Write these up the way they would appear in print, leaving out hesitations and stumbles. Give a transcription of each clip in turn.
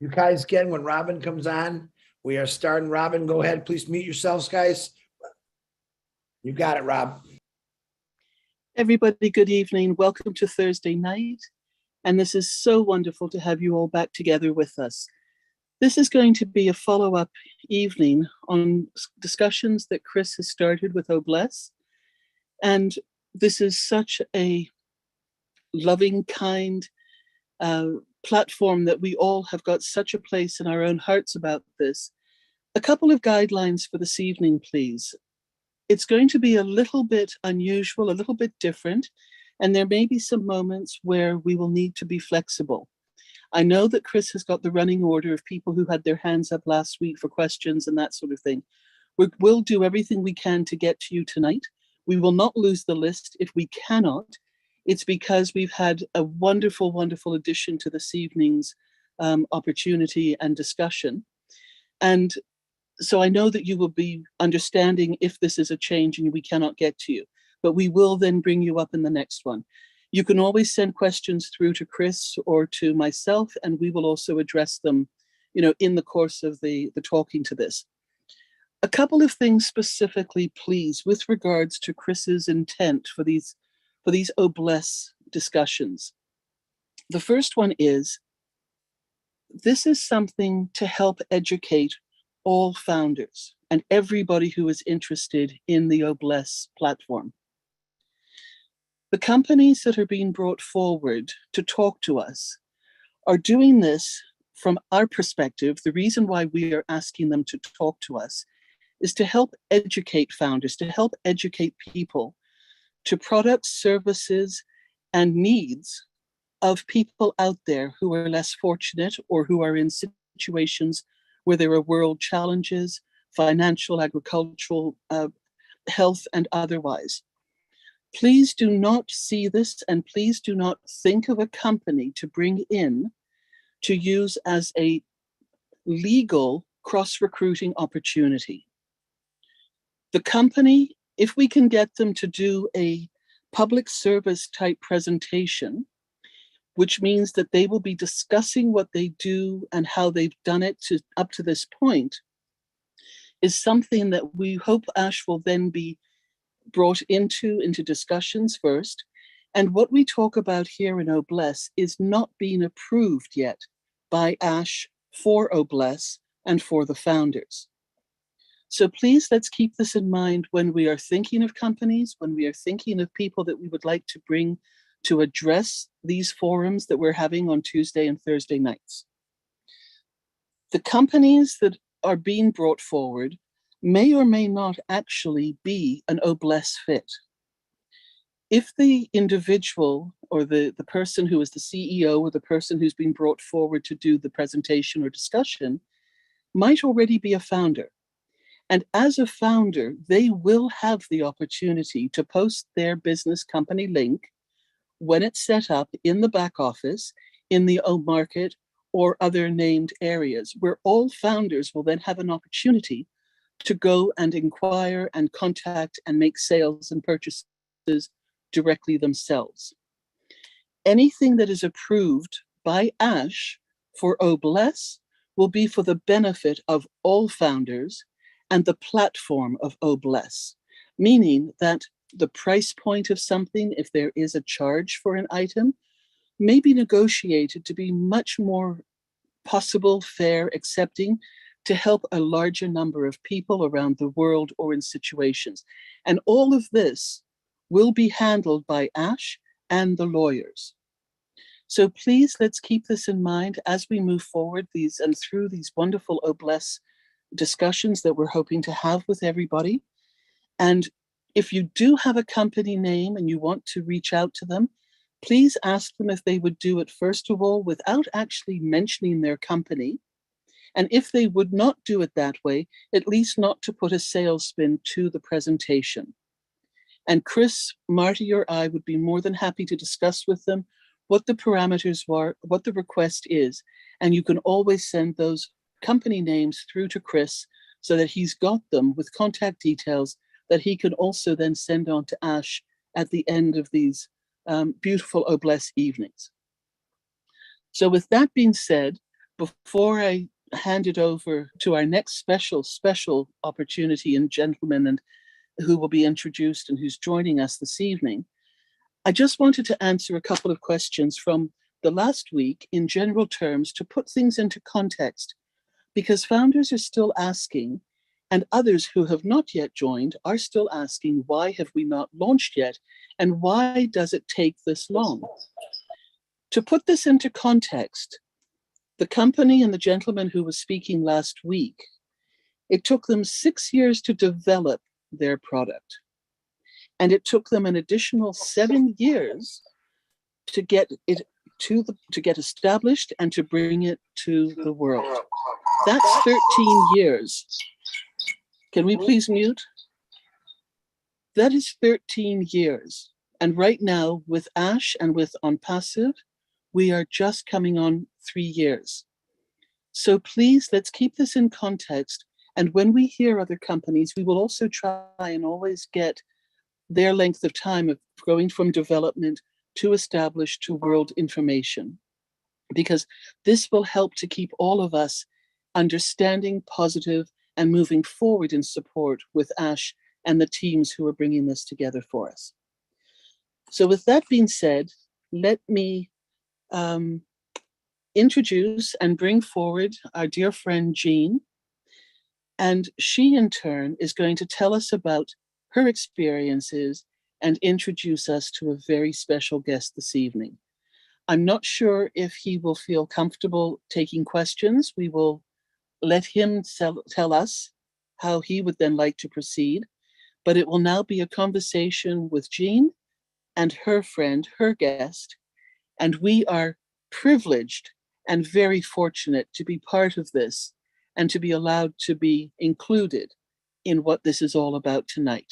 You guys, again, when Robin comes on, we are starting. Robin, go ahead. Please mute yourselves, guys. You got it, Rob. Everybody, good evening. Welcome to Thursday night. And this is so wonderful to have you all back together with us. This is going to be a follow-up evening on discussions that Chris has started with Bless. And this is such a loving, kind platform that we all have got such a place in our own hearts about this. A couple of guidelines for this evening, please. It's going to be a little bit unusual, a little bit different, and there may be some moments where we will need to be flexible. I know that Chris has got the running order of people who had their hands up last week for questions and that sort of thing. We'll do everything we can to get to you tonight. We will not lose the list. If we cannot, it's because we've had a wonderful, wonderful addition to this evening's opportunity and discussion. And so I know that you will be understanding if this is a change and we cannot get to you, but we will then bring you up in the next one. You can always send questions through to Chris or to myself, and we will also address them, in the course of the talking to this. A couple of things specifically, please, with regards to Chris's intent for these Bless discussions. The first one is, this is something to help educate all founders and everybody who is interested in the Bless platform. The companies that are being brought forward to talk to us are doing this from our perspective. The reason why we are asking them to talk to us is to help educate founders, to help educate people to products, services, and needs of people out there who are less fortunate or who are in situations where there are world challenges, financial, agricultural, health, and otherwise. Please do not see this, and please do not think of a company to bring in to use as a legal cross-recruiting opportunity. The company, if we can get them to do a public service type presentation, which means that they will be discussing what they do and how they've done it up to this point, is something that we hope ASH will then be brought into discussions first. And what we talk about here in Bless is not being approved yet by ASH for Bless and for the founders. So please, let's keep this in mind when we are thinking of companies, when we are thinking of people that we would like to bring to address these forums that we're having on Tuesday and Thursday nights. The companies that are being brought forward may or may not actually be an Bless fit. If the individual or the person who is the CEO or the person who's been brought forward to do the presentation or discussion might already be a founder. And as a founder, they will have the opportunity to post their business company link when it's set up in the back office, in the market, or other named areas, where all founders will then have an opportunity to go and inquire and contact and make sales and purchases directly themselves. Anything that is approved by ASH for Bless will be for the benefit of all founders and the platform of Bless, meaning that the price point of something, if there is a charge for an item, may be negotiated to be much more possible, fair, accepting, to help a larger number of people around the world or in situations. And all of this will be handled by ASH and the lawyers. So please, let's keep this in mind as we move forward through these wonderful Bless discussions that we're hoping to have with everybody. And if you do have a company name and you want to reach out to them, please ask them if they would do it, first of all, without actually mentioning their company. And if they would not do it that way, at least not to put a sales spin to the presentation. And Chris, Marty, or I would be more than happy to discuss with them what the parameters were, what the request is. And you can always send those company names through to Chris so that he's got them with contact details that he can also then send on to ASH at the end of these beautiful Bless evenings. So with that being said, before I hand it over to our next special opportunity and gentleman and who will be introduced and who's joining us this evening, I just wanted to answer a couple of questions from the last week in general terms to put things into context, because founders are still asking, and others who have not yet joined are still asking, why have we not launched yet? And why does it take this long? To put this into context, the company and the gentleman who was speaking last week, it took them 6 years to develop their product. And it took them an additional 7 years to get it to get established and to bring it to the world. That's 13 years. Can we please mute? That is 13 years. And right now, with Ash and with On Passive, we are just coming on 3 years. So please, let's keep this in context. And when we hear other companies, we will also try and always get their length of time of going from development to established to world information, because this will help to keep all of us understanding, positive, and moving forward in support with Ash and the teams who are bringing this together for us. So with that being said, let me introduce and bring forward our dear friend Jean. And she in turn is going to tell us about her experiences and introduce us to a very special guest this evening. I'm not sure if he will feel comfortable taking questions. We will let him tell us how he would then like to proceed, but it will now be a conversation with Jean and her friend, her guest, and we are privileged and very fortunate to be part of this and to be allowed to be included in what this is all about tonight.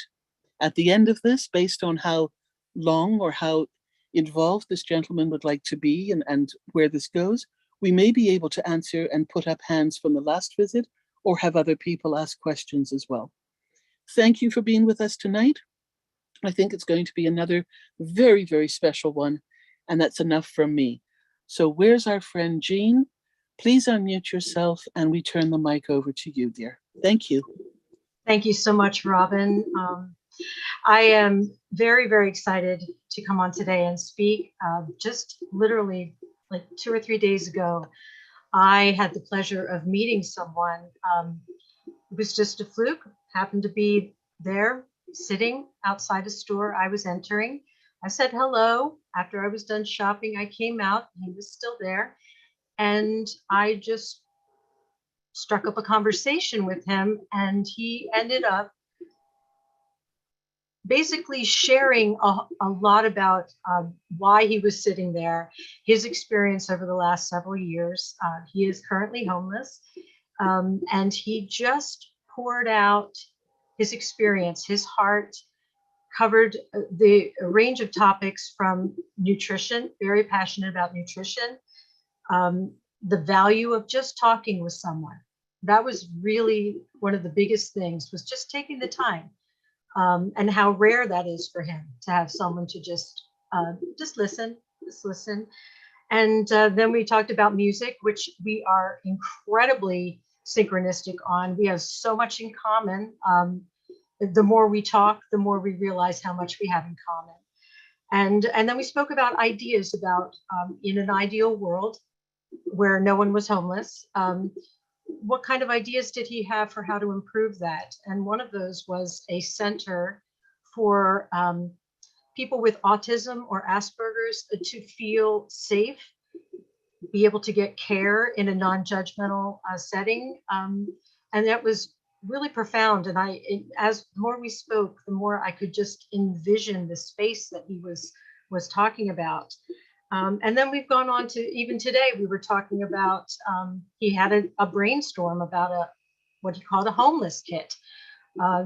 At the end of this, based on how long or how involved this gentleman would like to be and where this goes, we may be able to answer and put up hands from the last visit or have other people ask questions as well. Thank you for being with us tonight. I think it's going to be another very, very special one, and that's enough from me. So where's our friend Jean? Please unmute yourself and we turn the mic over to you, dear. Thank you. Thank you so much, Robin. I am very, very excited to come on today and speak. Just literally like 2 or 3 days ago, I had the pleasure of meeting someone. It was just a fluke, happened to be there sitting outside a store I was entering. I said hello. After I was done shopping, I came out, he was still there. And I just struck up a conversation with him, and he ended up basically sharing a lot about why he was sitting there, his experience over the last several years. He is currently homeless, and he just poured out his experience, his heart, covered the range of topics from nutrition, very passionate about nutrition, the value of just talking with someone. That was really one of the biggest things, was just taking the time. And how rare that is for him to have someone to just listen. And then we talked about music, which we are incredibly synchronistic on. We have so much in common. The more we talk, the more we realize how much we have in common. And then we spoke about ideas about in an ideal world where no one was homeless, what kind of ideas did he have for how to improve that? And one of those was a center for people with autism or Asperger's to feel safe, be able to get care in a non-judgmental setting. And that was really profound. And as the more we spoke, the more I could just envision the space that he was talking about. And then we've gone on to, even today, we were talking about, he had a brainstorm about what he called a homeless kit,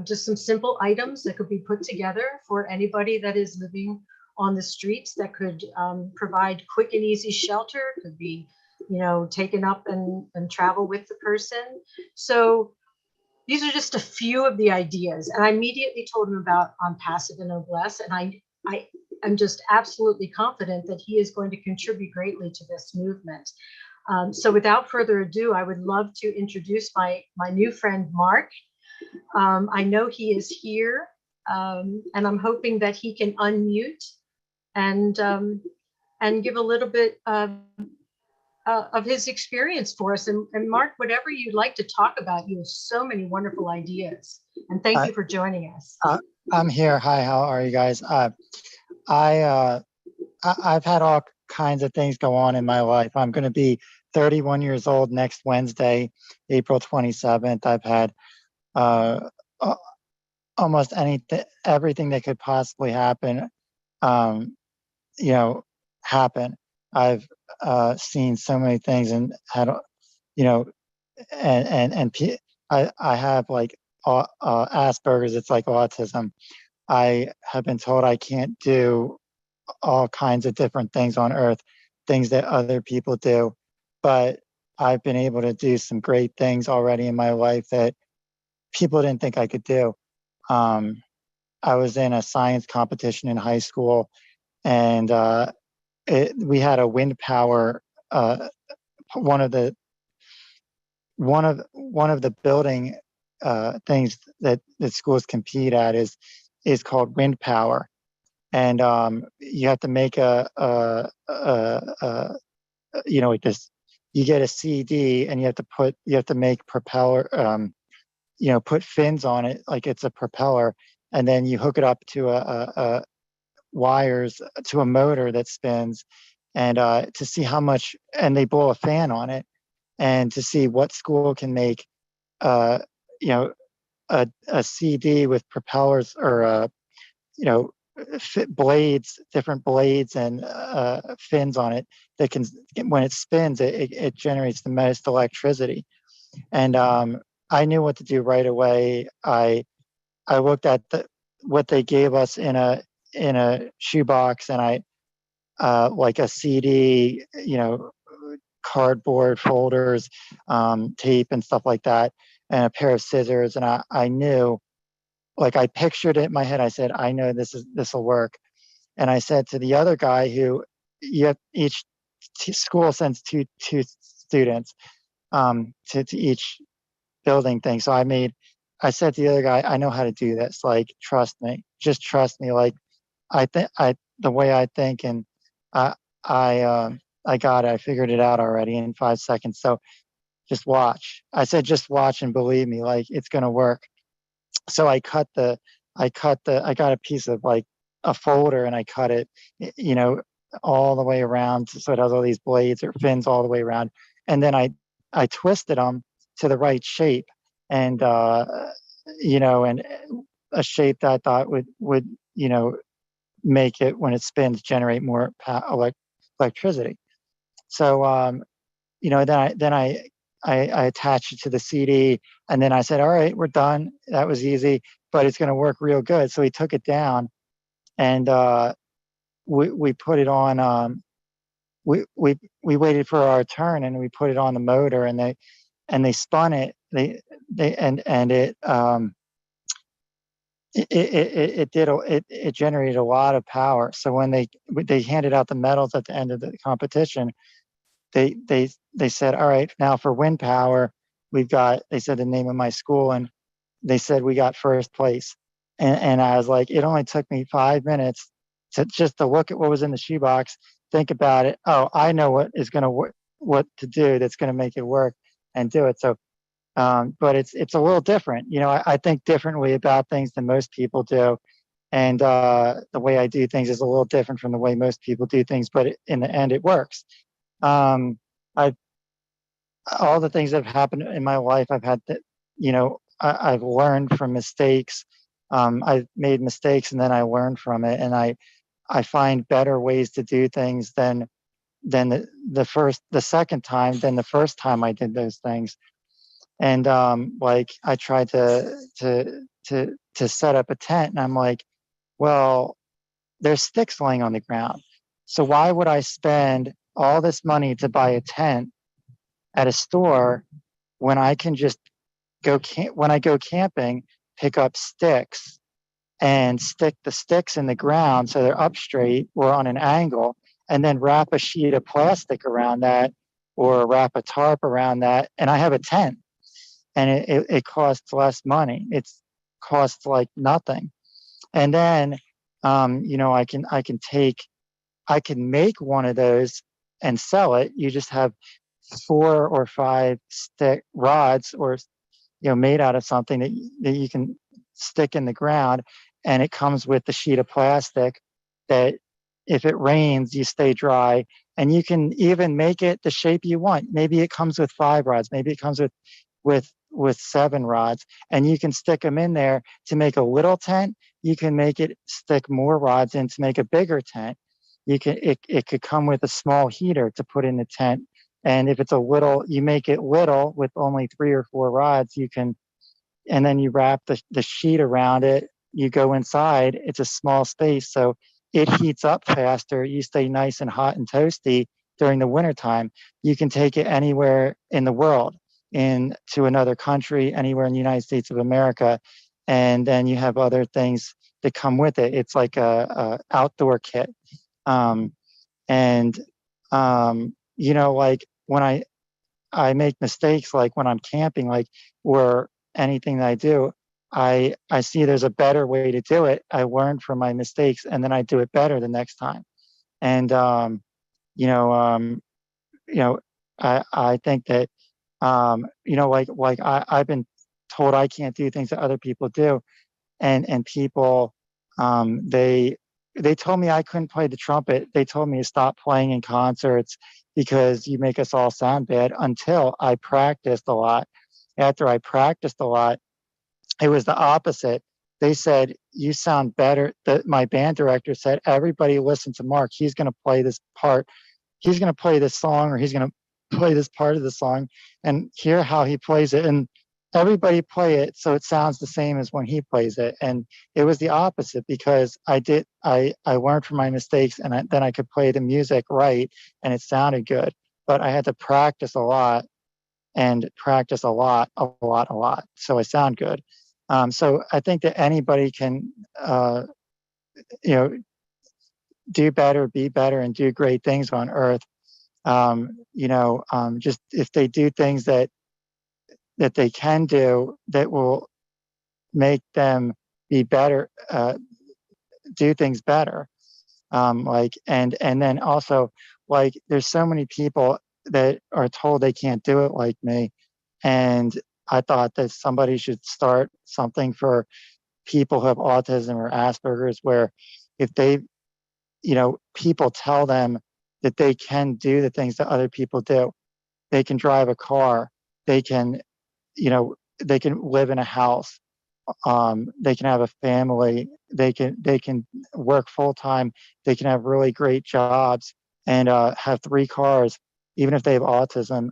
just some simple items that could be put together for anybody that is living on the streets that could provide quick and easy shelter, could be, taken up and travel with the person. So these are just a few of the ideas. And I immediately told him about On Passive and Noblesse. And I'm just absolutely confident that he is going to contribute greatly to this movement. So without further ado, I would love to introduce my new friend, Mark. I know he is here, and I'm hoping that he can unmute and give a little bit of his experience for us. And Mark, whatever you'd like to talk about, you have so many wonderful ideas. And thank you for joining us. I'm here. Hi, how are you guys? I've had all kinds of things go on in my life. I'm going to be 31 years old next Wednesday, April 27th. I've had almost everything that could possibly happen, happen. I've seen so many things and had, I have like Asperger's. It's like autism. I have been told I can't do all kinds of different things on earth, things that other people do, but I've been able to do some great things already in my life that people didn't think I could do. I was in a science competition in high school, and we had a wind power. One of the building things that schools compete at is called wind power, and you have to make like this. You get a CD, and you have to make propeller. Put fins on it like it's a propeller, and then you hook it up to a wires to a motor that spins, and to see how much. And they blow a fan on it, and to see what school can make, a CD with propellers or different blades and fins on it that can, when it spins, it generates the most electricity. And I knew what to do right away. I looked at what they gave us in a shoebox, and I like a CD, cardboard folders, tape and stuff like that, and a pair of scissors. And I knew, like, I pictured it in my head. I said, I know this will work. And I said to the other guy, each school sends two students to each building thing. So I said to the other guy, I know how to do this. Like, trust me, just trust me. Like, the way I think, and I got it. I figured it out already in 5 seconds. So just watch. I said, just watch and believe me, like, it's going to work. So I got a piece of like a folder, and I cut it, all the way around. So it has all these blades or fins all the way around. And then I twisted them to the right shape, and, and a shape that I thought would, make it, when it spins, generate more electricity. So, then I attached it to the CD, and then I said, all right, we're done. That was easy, but it's going to work real good. So we took it down, and we put it on. We waited for our turn, and we put it on the motor, and they spun it. It generated a lot of power. So when they handed out the medals at the end of the competition, they said, all right, now for wind power, they said the name of my school, and they said we got first place. And I was like, it only took me 5 minutes to look at what was in the shoebox, think about it. Oh, I know what to do that's going to make it work, and do it. So, but it's a little different. I think differently about things than most people do. And the way I do things is a little different from the way most people do things, but in the end, it works. All the things that have happened in my life, I've had that, I've learned from mistakes. I've made mistakes, and then I learned from it, and I find better ways to do things than the second time than the first time I did those things. And like, I tried to set up a tent, and I'm like, well, there's sticks laying on the ground, so why would I spend all this money to buy a tent at a store when I can just when I go camping, pick up sticks and stick the sticks in the ground so they're up straight or on an angle, and then wrap a sheet of plastic around that or wrap a tarp around that. And I have a tent, and it costs less money. It's costs like nothing. And then, you know, I can make one of those and sell it. You just have 4 or 5 stick rods, or, you know, made out of something that you can stick in the ground, and it comes with the sheet of plastic that if it rains, you stay dry, and you can even make it the shape you want. Maybe it comes with 5 rods, maybe it comes with 7 rods, and you can stick them in there to make a little tent. You can make it stick more rods in to make a bigger tent. It could come with a small heater to put in the tent. And if it's a little, you make it little with only 3 or 4 rods, you can, and then you wrap the sheet around it. You go inside, it's a small space, so it heats up faster. You stay nice and hot and toasty during the wintertime. You can take it anywhere in the world, into another country, anywhere in the United States of America. And then you have other things that come with it. It's like a outdoor kit. And you know, like when I make mistakes, like when I'm camping, like, or anything that I do, I see there's a better way to do it. I learn from my mistakes, and then I do it better the next time. And you know, you know, I think that you know, like I've been told I can't do things that other people do, and people, they told me I couldn't play the trumpet. They told me to stop playing in concerts because you make us all sound bad, until I practiced a lot. After I practiced a lot, it was the opposite. They said, you sound better. My band director said, everybody listen to Mark. He's going to play this part. He's going to play this song, or he's going to play this part of the song, and hear how he plays it. And everybody play it so it sounds the same as when he plays it. And it was the opposite, because I learned from my mistakes, and then I could play the music right, and it sounded good. But I had to practice a lot, and practice a lot, so I sound good. So I think that anybody can, you know, do better, be better, and do great things on earth. You know, just if they do things that they can do that will make them be better, do things better. Like, and then also, like, there's so many people that are told they can't do it like me. And I thought that somebody should start something for people who have autism or Asperger's, where if they, you know, people tell them that they can do the things that other people do. They can drive a car. They can, you know, they can live in a house. They can have a family. They can work full time. They can have really great jobs, and have 3 cars, even if they have autism.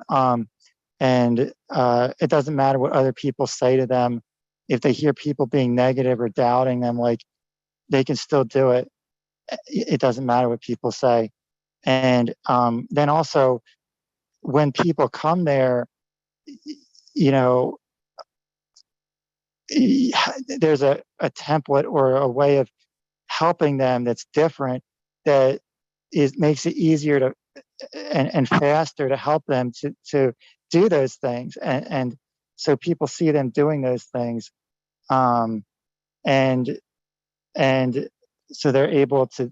And it doesn't matter what other people say to them. If they hear people being negative or doubting them, like, they can still do it. It doesn't matter what people say. And then also, when people come there, you know, there's a template or a way of helping them that's different, that makes it easier to and faster to help them to do those things. And so people see them doing those things, um, and and so they're able to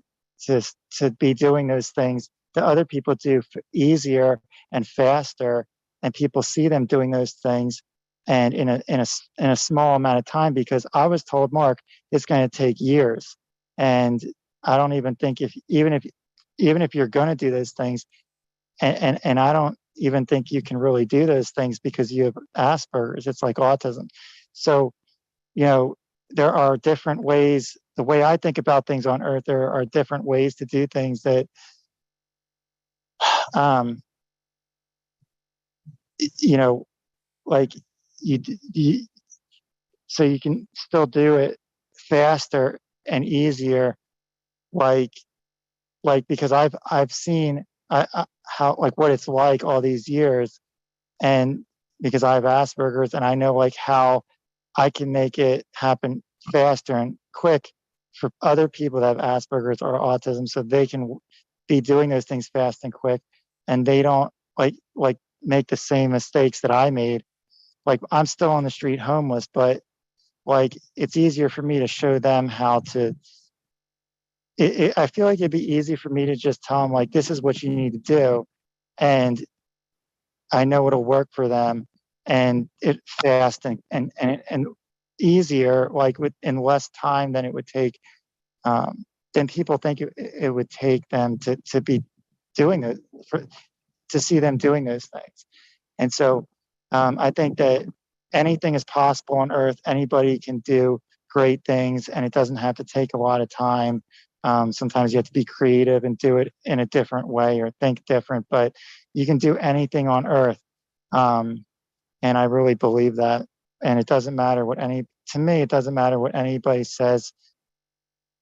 be doing those things that other people do easier and faster, and people see them doing those things, and in a small amount of time. Because I was told, Mark, it's going to take years, and I don't even think, even if you're going to do those things, and I don't even think you can really do those things because you have Asperger's. It's like autism. So, you know, there are different ways. The way I think about things on earth, there are different ways to do things that, you know, like you so you can still do it faster and easier. Like, because I've seen how, like, what it's like all these years, and because I have Asperger's, and I know, like, how I can make it happen faster and quick for other people that have Asperger's or autism, so they can be doing those things fast and quick, and they don't like make the same mistakes that I made. Like I'm still on the street homeless, but like it's easier for me to show them how to. I feel like it'd be easy for me to just tell them like this is what you need to do, and I know it'll work for them, and it fast and easier, like in less time than it would take, than people think it would take them to be doing it, to see them doing those things. And so I think that anything is possible on earth. Anybody can do great things, and it doesn't have to take a lot of time. Sometimes you have to be creative and do it in a different way or think different, but you can do anything on earth. And I really believe that. And it doesn't matter to me, it doesn't matter what anybody says,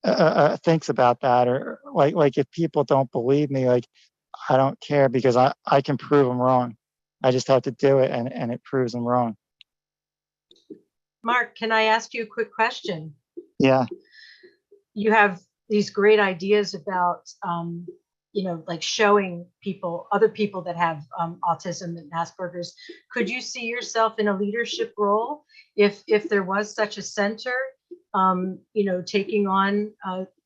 thinks about that, or like if people don't believe me, like I don't care, because I can prove them wrong. I just have to do it, and it proves them wrong. Mark, can I ask you a quick question? Yeah. You have these great ideas about, like showing other people that have autism and Asperger's. Could you see yourself in a leadership role if there was such a center, taking on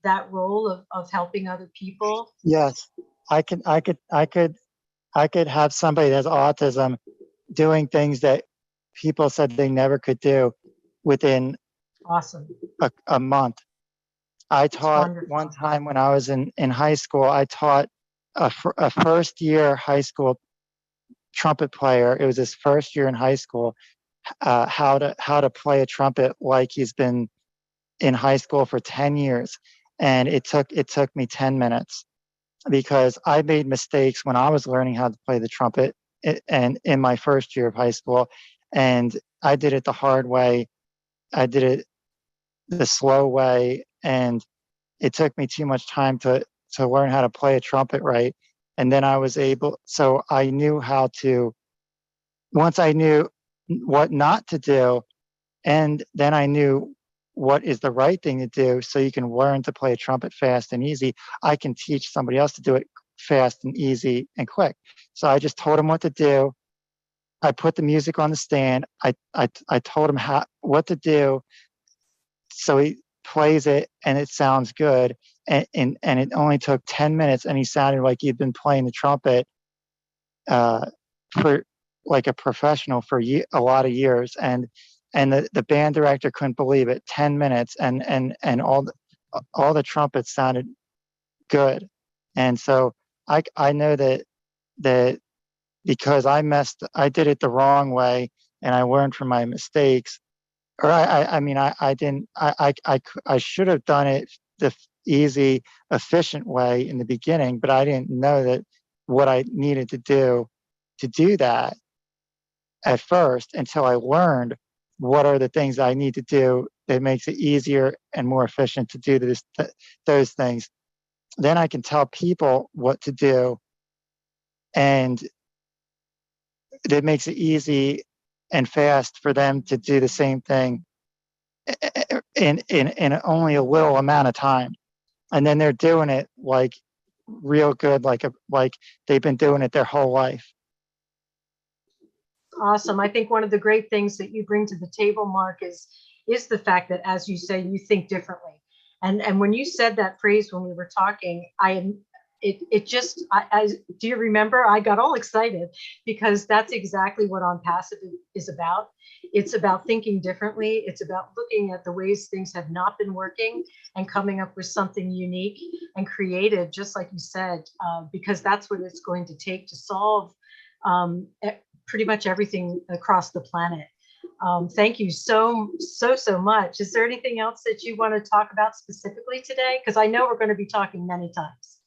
that role of helping other people? Yes, I could have somebody that has autism doing things that people said they never could do within Awesome. a month. I taught wonderful. one time when I was in high school, I taught a first year high school trumpet player. It was his first year in high school, how to play a trumpet like he's been in high school for 10 years. And it took me 10 minutes, because I made mistakes when I was learning how to play the trumpet and in my first year of high school, and I did it the hard way. I did it the slow way, and it took me too much time to learn how to play a trumpet right. And then so I knew how to, once I knew what not to do, and then I knew what is the right thing to do, so you can learn to play a trumpet fast and easy. I can teach somebody else to do it fast and easy and quick. So I just told him what to do. I put the music on the stand. I told him what to do, so he plays it and it sounds good. And it only took 10 minutes, and he sounded like he'd been playing the trumpet for like a professional for a lot of years. And the band director couldn't believe it. 10 minutes, and all the trumpets sounded good. And so I know that because I did it the wrong way, and I learned from my mistakes. Or I should have done it the easy, efficient way in the beginning, but I didn't know that what I needed to do that at first, until I learned what are the things I need to do that makes it easier and more efficient to do those things. Then I can tell people what to do, and it makes it easy and fast for them to do the same thing in only a little amount of time. And then they're doing it like real good, like they've been doing it their whole life. Awesome. I think one of the great things that you bring to the table, Mark, is the fact that, as you say, you think differently. And when you said that phrase when we were talking, do you remember? I got all excited, because that's exactly what On Passive is about. It's about thinking differently. It's about looking at the ways things have not been working and coming up with something unique and creative, just like you said, because that's what it's going to take to solve pretty much everything across the planet. Thank you so much. Is there anything else that you want to talk about specifically today? Because I know we're going to be talking many times.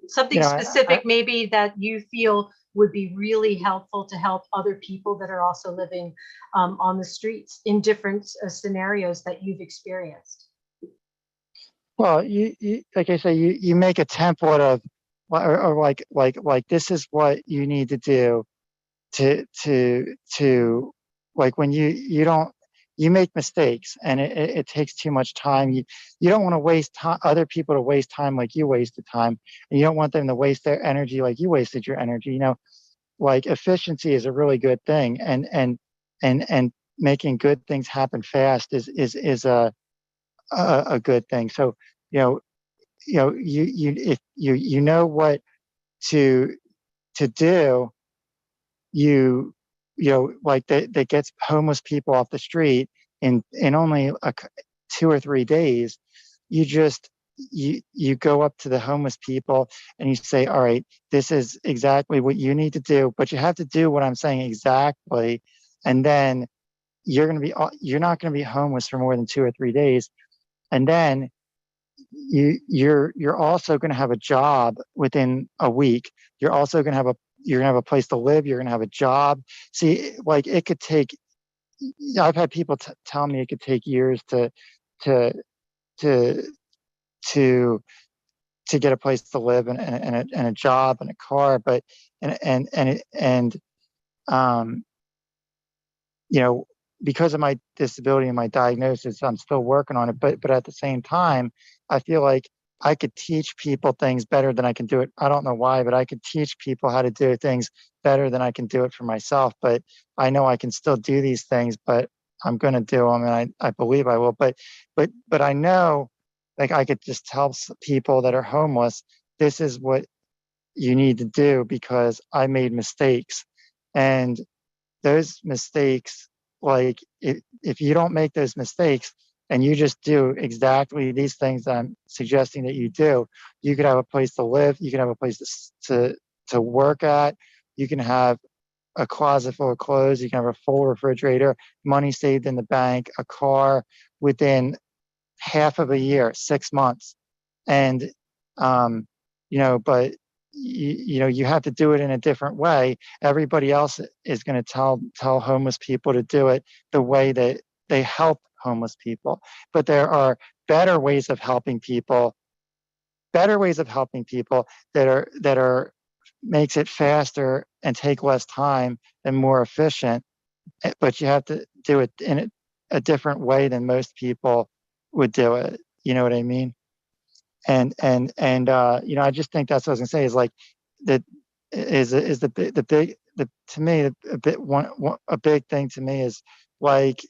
Something specific, maybe, that you feel would be really helpful to help other people that are also living on the streets in different scenarios that you've experienced. Well, you like I say, you make a template of, or like this is what you need to do to like when you you make mistakes, and it takes too much time. You don't want to waste other people to waste time like you wasted time, and you don't want them to waste their energy like you wasted your energy. Like efficiency is a really good thing, and making good things happen fast is a good thing. So if you know what to do, like that gets homeless people off the street in only 2 or 3 days. You go up to the homeless people and you say, all right, this is exactly what you need to do, but you have to do what I'm saying exactly, and then you're not going to be homeless for more than 2 or 3 days, and then you're also going to have a job within a week. You're also going to have a place to live. You're going to have a job. See, like it could take. I've had people tell me it could take years to to to to to get a place to live and a job and a car, but um you know, because of my disability and my diagnosis, I'm still working on it. But at the same time, I feel like I could teach people things better than I can do it. I don't know why, but I could teach people how to do things better than I can do it for myself. But I know I can still do these things, but I'm going to do them, and I believe I will. But I know, like, I could just tell people that are homeless, this is what you need to do because I made mistakes, and those mistakes, like if you don't make those mistakes and you just do exactly these things that I'm suggesting that you do, you could have a place to live, you can have a place to work at, you can have a closet full of clothes, you can have a full refrigerator, money saved in the bank, a car within half of a year, 6 months. And but you have to do it in a different way. Everybody else is going to tell homeless people to do it the way that they help homeless people, but there are better ways of helping people, that are makes it faster and take less time and more efficient, but you have to do it in a different way than most people would do it. You know what I mean? I just think that's what I was gonna say, is like that is the big, to me, a big thing to me is like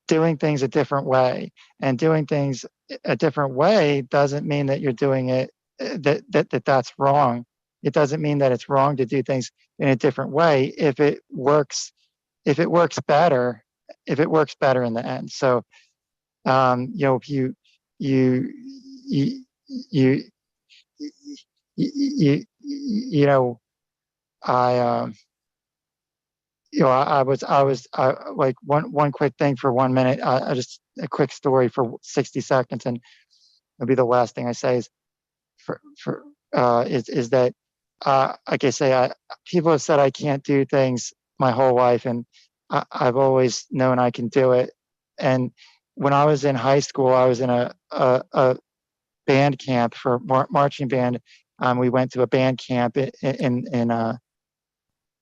doing things a different way, and doing things a different way doesn't mean that you're doing it that's wrong. It doesn't mean that it's wrong to do things in a different way if it works better in the end. So if you you you you know I like one quick thing for 1 minute. I just a quick story for 60 seconds, and it'll be the last thing I say is that like I say, people have said I can't do things my whole life, and I've always known I can do it. And when I was in high school, I was in a band camp for marching band. We went to a band camp in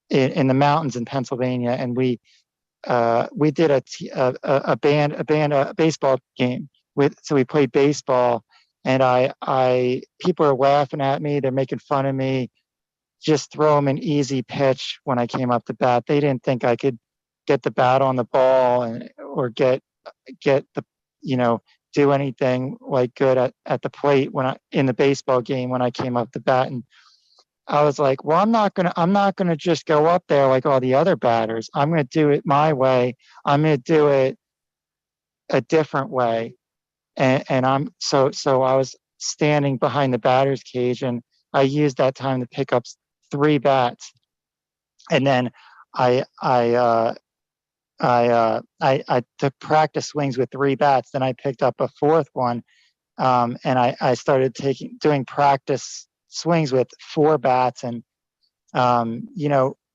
the mountains in Pennsylvania, and we did a baseball game so we played baseball, and I people are laughing at me, they're making fun of me, just throw them an easy pitch when I came up to bat. They didn't think I could get the bat on the ball or get the do anything like good at the plate in the baseball game when I came up to bat. And I was like, well, I'm not gonna just go up there like all the other batters. I'm gonna do it my way. I'm gonna do it a different way. And I was standing behind the batter's cage, and I used that time to pick up 3 bats. And then I took practice swings with 3 bats. Then I picked up a 4th one, and I started doing practice swings with 4 bats. And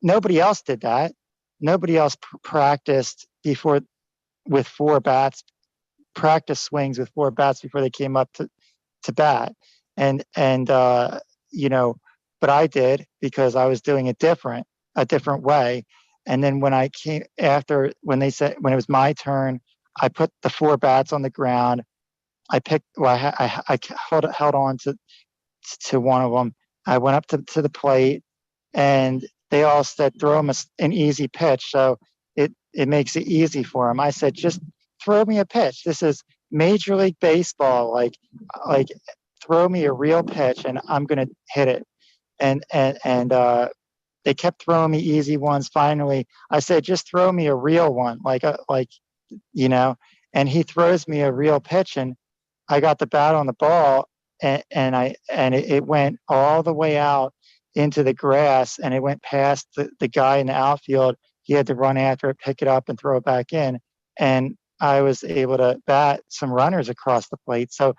nobody else did that. Nobody else practiced before with 4 bats, practice swings with 4 bats before they came up to bat. And but I did, because I was doing it a different way. And then when I came after, when they said, when it was my turn, I put the 4 bats on the ground. I picked, well, I held on to one of them. I went up to the plate, and they all said, throw him an easy pitch. So it makes it easy for him. I said, just throw me a pitch. This is Major League Baseball. Like throw me a real pitch and I'm going to hit it. And they kept throwing me easy ones. Finally, I said, just throw me a real one, you know, and he throws me a real pitch, and I got the bat on the ball, and it went all the way out into the grass, and it went past the guy in the outfield. He had to run after it, pick it up, and throw it back in. And I was able to bat some runners across the plate. So,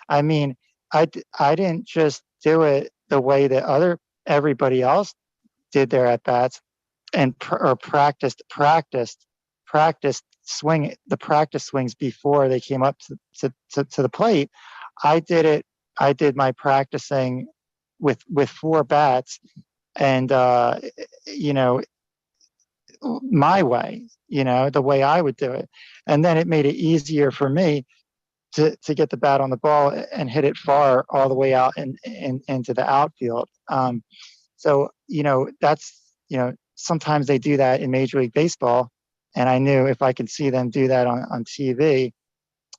I mean, I didn't just do it the way that everybody else did their at bats, and practiced the practice swings before they came up to the plate. I did my practicing with 4 bats, and you know, my way, you know, the way I would do it. And then it made it easier for me to get the bat on the ball and hit it far all the way out and into the outfield. So, you know, sometimes they do that in Major League Baseball. And I knew if I could see them do that on TV,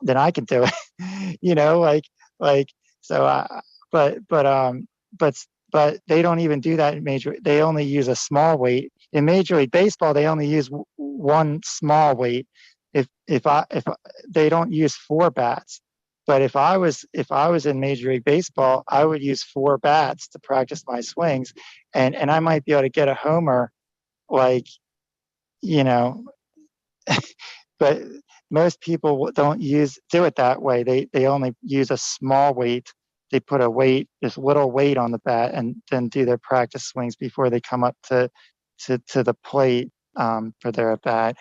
then I could do it, you know, so, but they don't even do that in they only use a small weight. In Major League Baseball, they only use one small weight. If they don't use 4 bats. But if I was in Major League Baseball, I would use 4 bats to practice my swings, and I might be able to get a homer, like, you know, but most people don't do it that way. They only use a small weight. They put this little weight on the bat, and then do their practice swings before they come up to the plate for their at bat.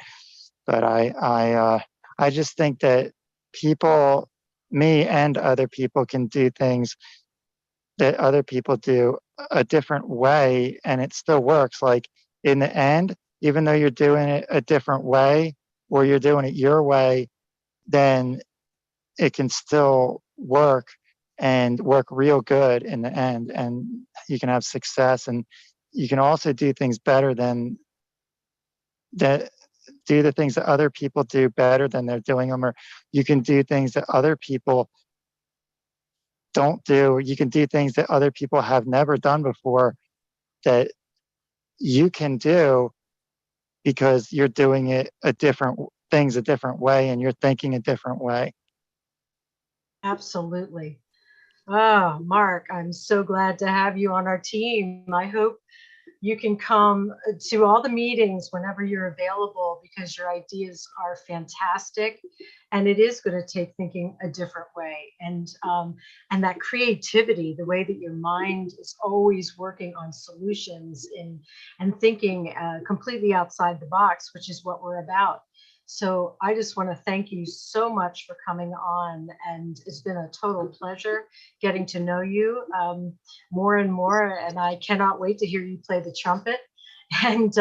But I just think that people, me and other people, can do things that other people do a different way, and it still works. Like, in the end, even though you're doing it a different way, or you're doing it your way, then it can still work, and work real good in the end, and you can have success. And you can also do things better than that, do the things that other people do better than they're doing them, or you can do things that other people don't do. You can do things that other people have never done before, that you can do because you're doing it a different way, and you're thinking a different way. Absolutely. Oh, Mark, I'm so glad to have you on our team. I hope you can come to all the meetings whenever you're available, because your ideas are fantastic, and it is going to take thinking a different way, and that creativity, the way that your mind is always working on solutions and thinking completely outside the box, which is what we're about. So I just want to thank you so much for coming on, and it's been a total pleasure getting to know you more and more, and I cannot wait to hear you play the trumpet. And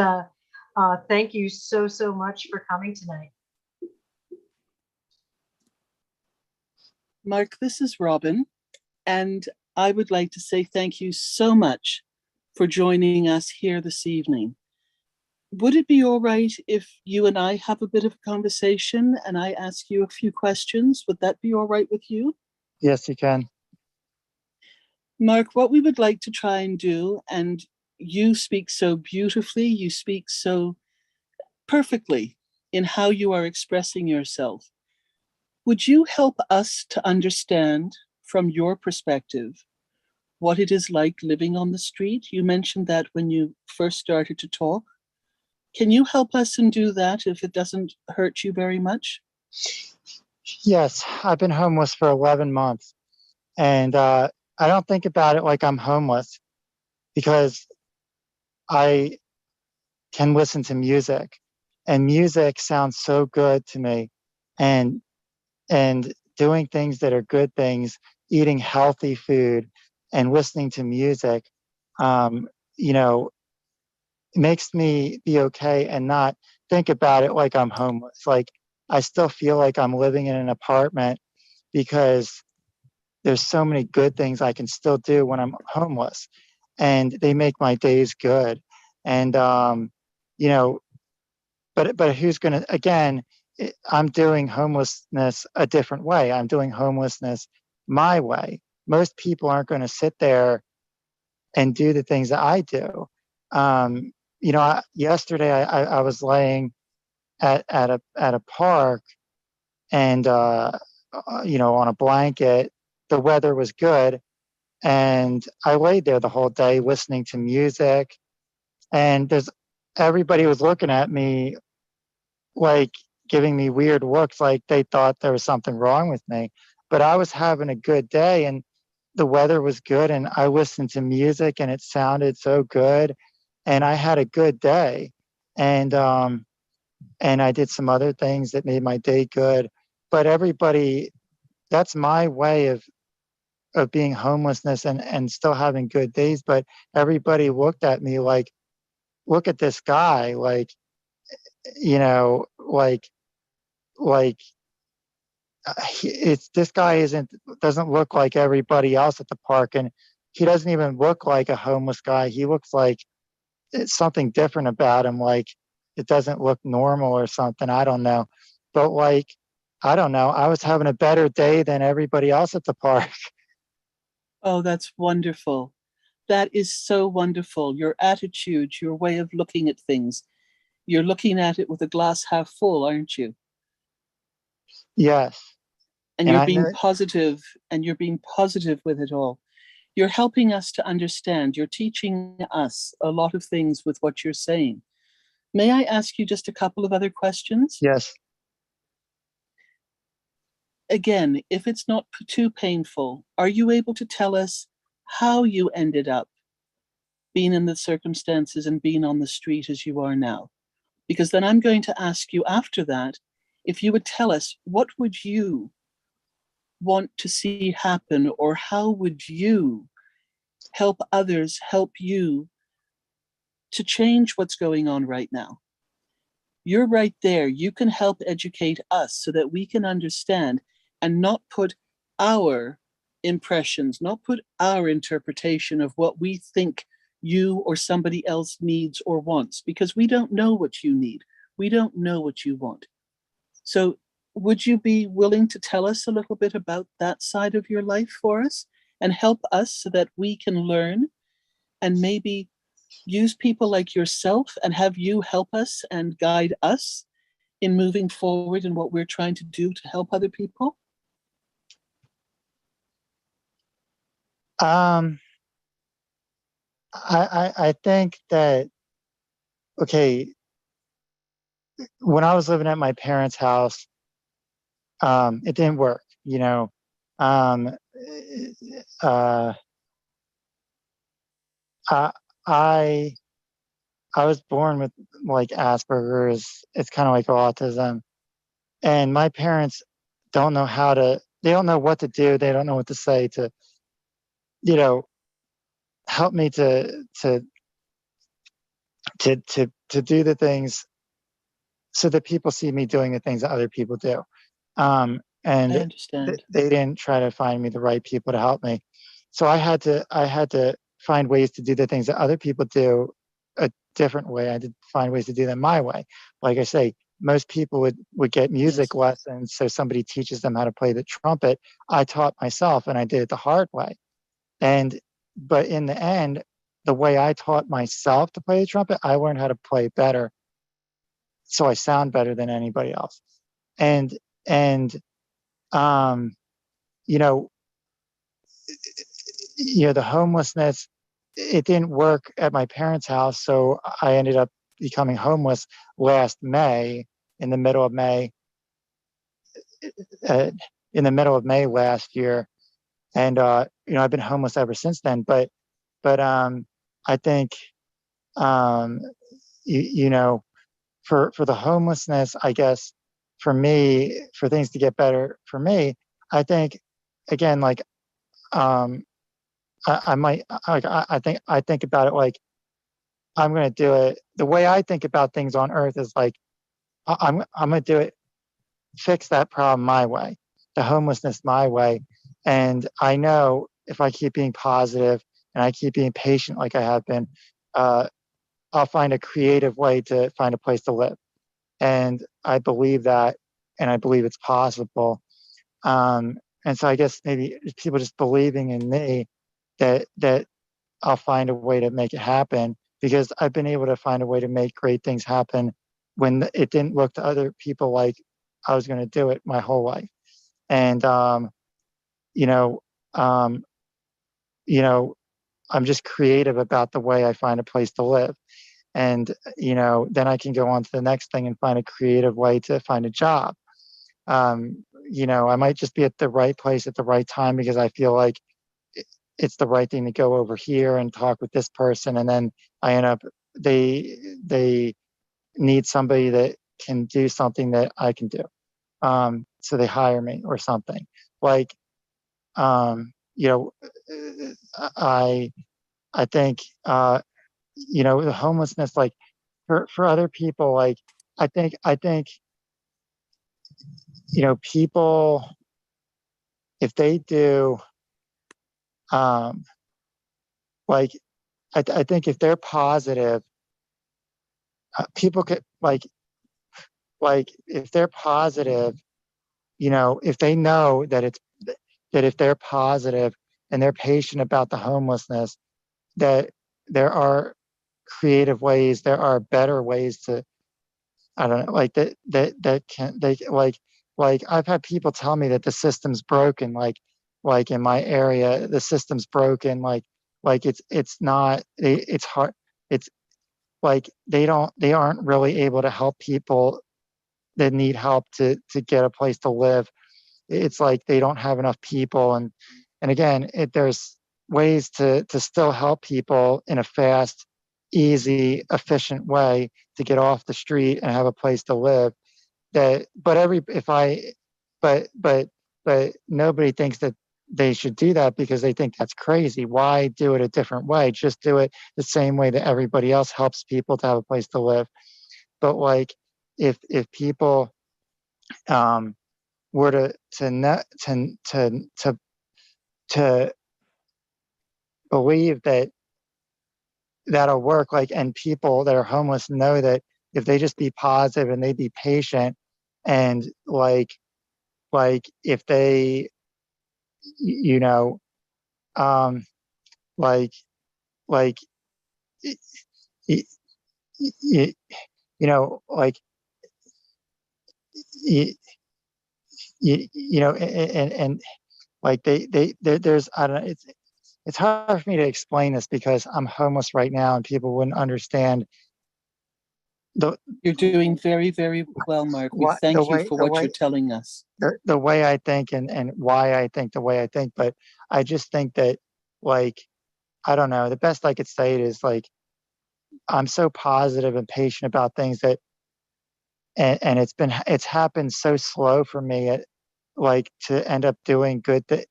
thank you so much for coming tonight. Mark, this is Robin, and I would like to say thank you so much for joining us here this evening. Would it be all right if you and I have a bit of a conversation and I ask you a few questions? Would that be all right with you? Yes, you can. Mark, what we would like to try and do, and you speak so beautifully, you speak so perfectly in how you are expressing yourself. Would you help us to understand from your perspective what it is like living on the street? You mentioned that when you first started to talk. Can you help us and do that if it doesn't hurt you very much? Yes, I've been homeless for 11 months, and I don't think about it like I'm homeless, because I can listen to music, and music sounds so good to me, and doing things that are good things, eating healthy food, and listening to music, you know, makes me be okay and not think about it like I'm homeless. Like I still feel like I'm living in an apartment because there's so many good things I can still do when I'm homeless, and they make my days good. And you know, but who's gonna, again, I'm doing homelessness a different way. I'm doing homelessness my way. Most people aren't going to sit there and do the things that I do. Um, yesterday I was laying at a park, and on a blanket. The weather was good, and I laid there the whole day listening to music. And everybody was looking at me like giving me weird looks, like they thought there was something wrong with me. But I was having a good day, and the weather was good, and I listened to music and it sounded so good, and I had a good day. And I did some other things that made my day good. But everybody, that's my way of being homelessness and still having good days. But everybody looked at me like, look at this guy, like, you know, like it's this guy doesn't look like everybody else at the park, and he doesn't even look like a homeless guy. He looks like it's something different about him, like it doesn't look normal or something. I don't know. But like, I don't know, I was having a better day than everybody else at the park. Oh, that's wonderful. That is so wonderful. Your attitude, your way of looking at things. You're looking at it with a glass half full, aren't you? Yes. And And you're I being know, positive, and you're being positive with it all. You're helping us to understand. You're teaching us a lot of things with what you're saying. May I ask you just a couple of other questions? yes. Again, if it's not too painful, are you able to tell us how you ended up being in the circumstances and being on the street as you are now? Because then I'm going to ask you after that, if you would tell us, what would you want to see happen, or how would you help others help you to change what's going on right now? You're right there. You can help educate us so that we can understand and not put our impressions, not put our interpretation of what we think you or somebody else needs or wants, because we don't know what you need. We don't know what you want. So, would you be willing to tell us a little bit about that side of your life for us and help us so that we can learn and maybe use people like yourself and have you help us and guide us in moving forward in what we're trying to do to help other people? Um, I think that, okay, when I was living at my parents' house, it didn't work, you know. Um, uh, I, I I was born with like Asperger's. It's kind of like autism, and my parents don't know how to. They don't know what to do. They don't know what to say to, you know, help me to do the things so that people see me doing the things that other people do. I And understand. they didn't try to find me the right people to help me. So I had to find ways to do the things that other people do a different way. I had to find ways to do them my way. Like I say, most people would get Yes, music lessons, so somebody teaches them how to play the trumpet. I taught myself, and I did it the hard way. And but in the end, the way I taught myself to play the trumpet, I learned how to play better, so I sound better than anybody else. And and um, you know, the homelessness, it didn't work at my parents' house, so I ended up becoming homeless last May, in the middle of May, uh, last year, and I've been homeless ever since then. But I think, um, you know, for the homelessness, I guess, for me, for things to get better for me, I think, again, like, um, I might, like, I think about it like, I'm going to do it. The way I think about things on earth is like, I'm going to do it, fix that problem my way, the homelessness my way. And I know if I keep being positive and I keep being patient like I have been, I'll find a creative way to find a place to live. And I believe that, and I believe it's possible. And so I guess maybe people just believing in me that I'll find a way to make it happen, because I've been able to find a way to make great things happen when it didn't look to other people like I was going to do it my whole life. And, you know, um, you know, I'm just creative about the way I find a place to live. And, then I can go on to the next thing and find a creative way to find a job. I might just be at the right place at the right time because I feel like it's the right thing to go over here and talk with this person. And then I end up, they need somebody that can do something that I can do. So they hire me or something like, you know, I, I think, the homelessness, like for other people, like, I think, people, if they do, um, like, I think if they're positive, people could like if they're positive, if they know that if they're positive and they're patient about the homelessness, that there are creative ways, there are better ways to, I don't know, like that can they like I've had people tell me that the system's broken, like in my area, the system's broken, like it's not, it's hard, it's like they aren't really able to help people that need help to get a place to live. It's like they don't have enough people, and again, there's ways to still help people in a fast, easy, efficient way to get off the street and have a place to live. That but every if I but nobody thinks that they should do that because they think that's crazy. Why do it a different way? Just do it the same way that everybody else helps people to have a place to live. But like if people were to believe that that'll work, like, and people that are homeless know that if they just be positive and they be patient, and if they, you know, um, like like y- y- y- like y- and like there's, I don't know, it's hard for me to explain this because I'm homeless right now and people wouldn't understand the You're doing very, very well, Mark. We what thank you for what you're telling us. the way I think, and why I think the way I think. But I just think that, like, I don't know, the best I could say it is like I'm so positive and patient about things that, and it's happened so slow for me, like to end up doing the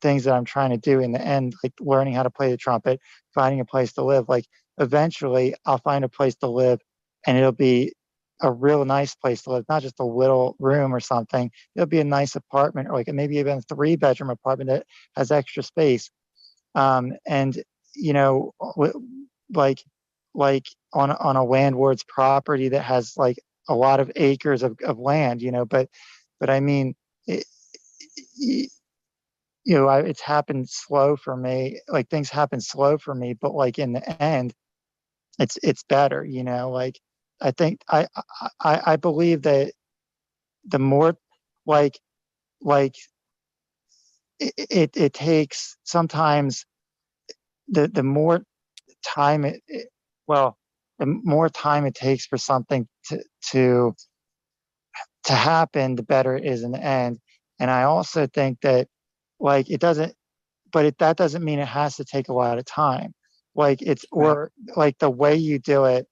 things that I'm trying to do in the end, like learning how to play the trumpet, finding a place to live. Like eventually I'll find a place to live and it'll be a real nice place to live, not just a little room or something. It'll be a nice apartment, or like maybe even a 3-bedroom apartment that has extra space. And like on a landlord's property that has like a lot of acres of land, but I mean, it, it's happened slow for me. Like things happen slow for me, but like in the end, it's better. Like I think I believe that the more, like like it takes sometimes the more time well, the more time it takes for something to to happen, the better it is in the end. And I also think that, like, it doesn't, that doesn't mean it has to take a lot of time. Like it's, or like the way you do it,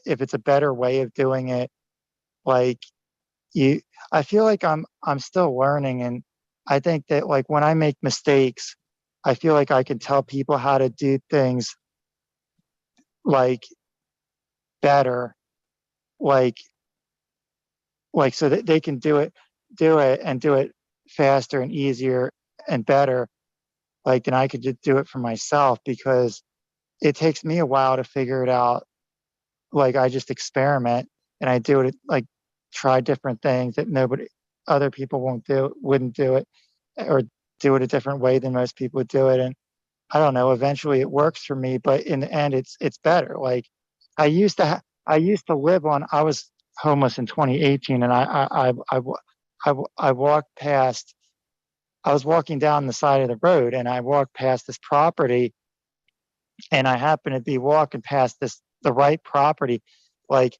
if it's a better way of doing it, like you, I feel like I'm still learning. And I think that like when I make mistakes, I feel like I can tell people how to do things like better, like so that they can do it faster and easier and better, like than I could just do it for myself, because it takes me a while to figure it out. Like I just experiment and I do it, like try different things that other people wouldn't do it, or do it a different way than most people would do it. And I don't know, eventually it works for me, but in the end it's better. Like I used to live on, I was homeless in 2018, and I walked past, I was walking down the side of the road and I walked past this property, and I happened to be walking past the right property, like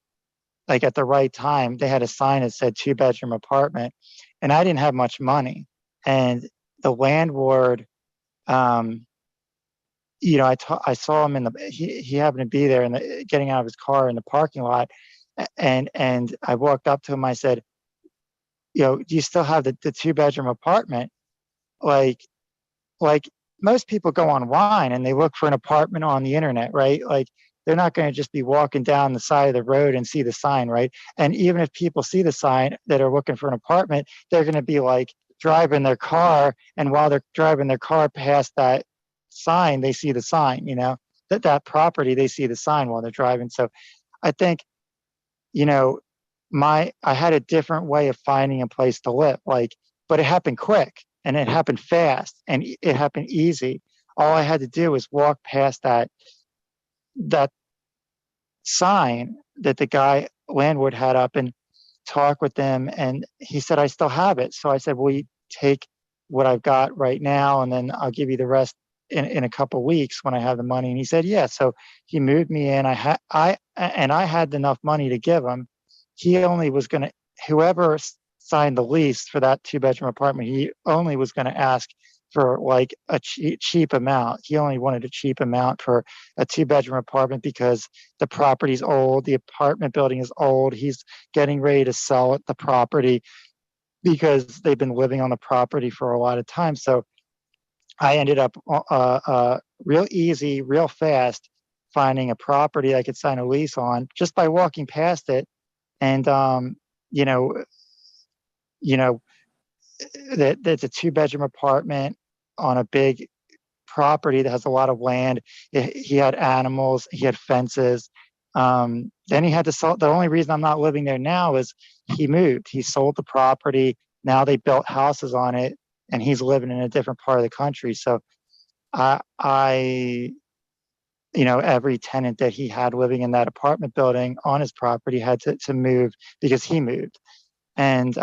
at the right time. They had a sign that said 2-bedroom apartment, and I didn't have much money. And the landlord, I saw him he happened to be there and getting out of his car in the parking lot. And I walked up to him. I said, do you still have the 2-bedroom apartment? Like, like most people go online and they look for an apartment on the internet, right? Like they're not going to just be walking down the side of the road and see the sign, right? And even if people see the sign that are looking for an apartment, they're going to be like driving their car, and while they're driving their car past that sign, they see the sign, that property, they see the sign while they're driving. So I think, you know, I had a different way of finding a place to live, like, but it happened quick and it happened fast and it happened easy. All I had to do was walk past that sign that the landlord had up, and talk with them. And he said, I still have it. So I said, well, you take what I've got right now, and then I'll give you the rest in a couple of weeks when I have the money. And he said, yeah. So he moved me in. I had enough money to give him. He only was going to, whoever signed the lease for that 2-bedroom apartment, he only was going to ask for like a cheap amount. He only wanted a cheap amount for a 2-bedroom apartment because the property's old, the apartment building is old. He's getting ready to sell the property because they've been living on the property for a lot of time. So I ended up real easy, real fast, finding a property I could sign a lease on just by walking past it. And you know, that's a 2-bedroom apartment on a big property that has a lot of land. He had animals, he had fences. Then he had to sell. The only reason I'm not living there now is he moved. He sold the property. Now they built houses on it, and he's living in a different part of the country. So every tenant that he had living in that apartment building on his property had to move because he moved. And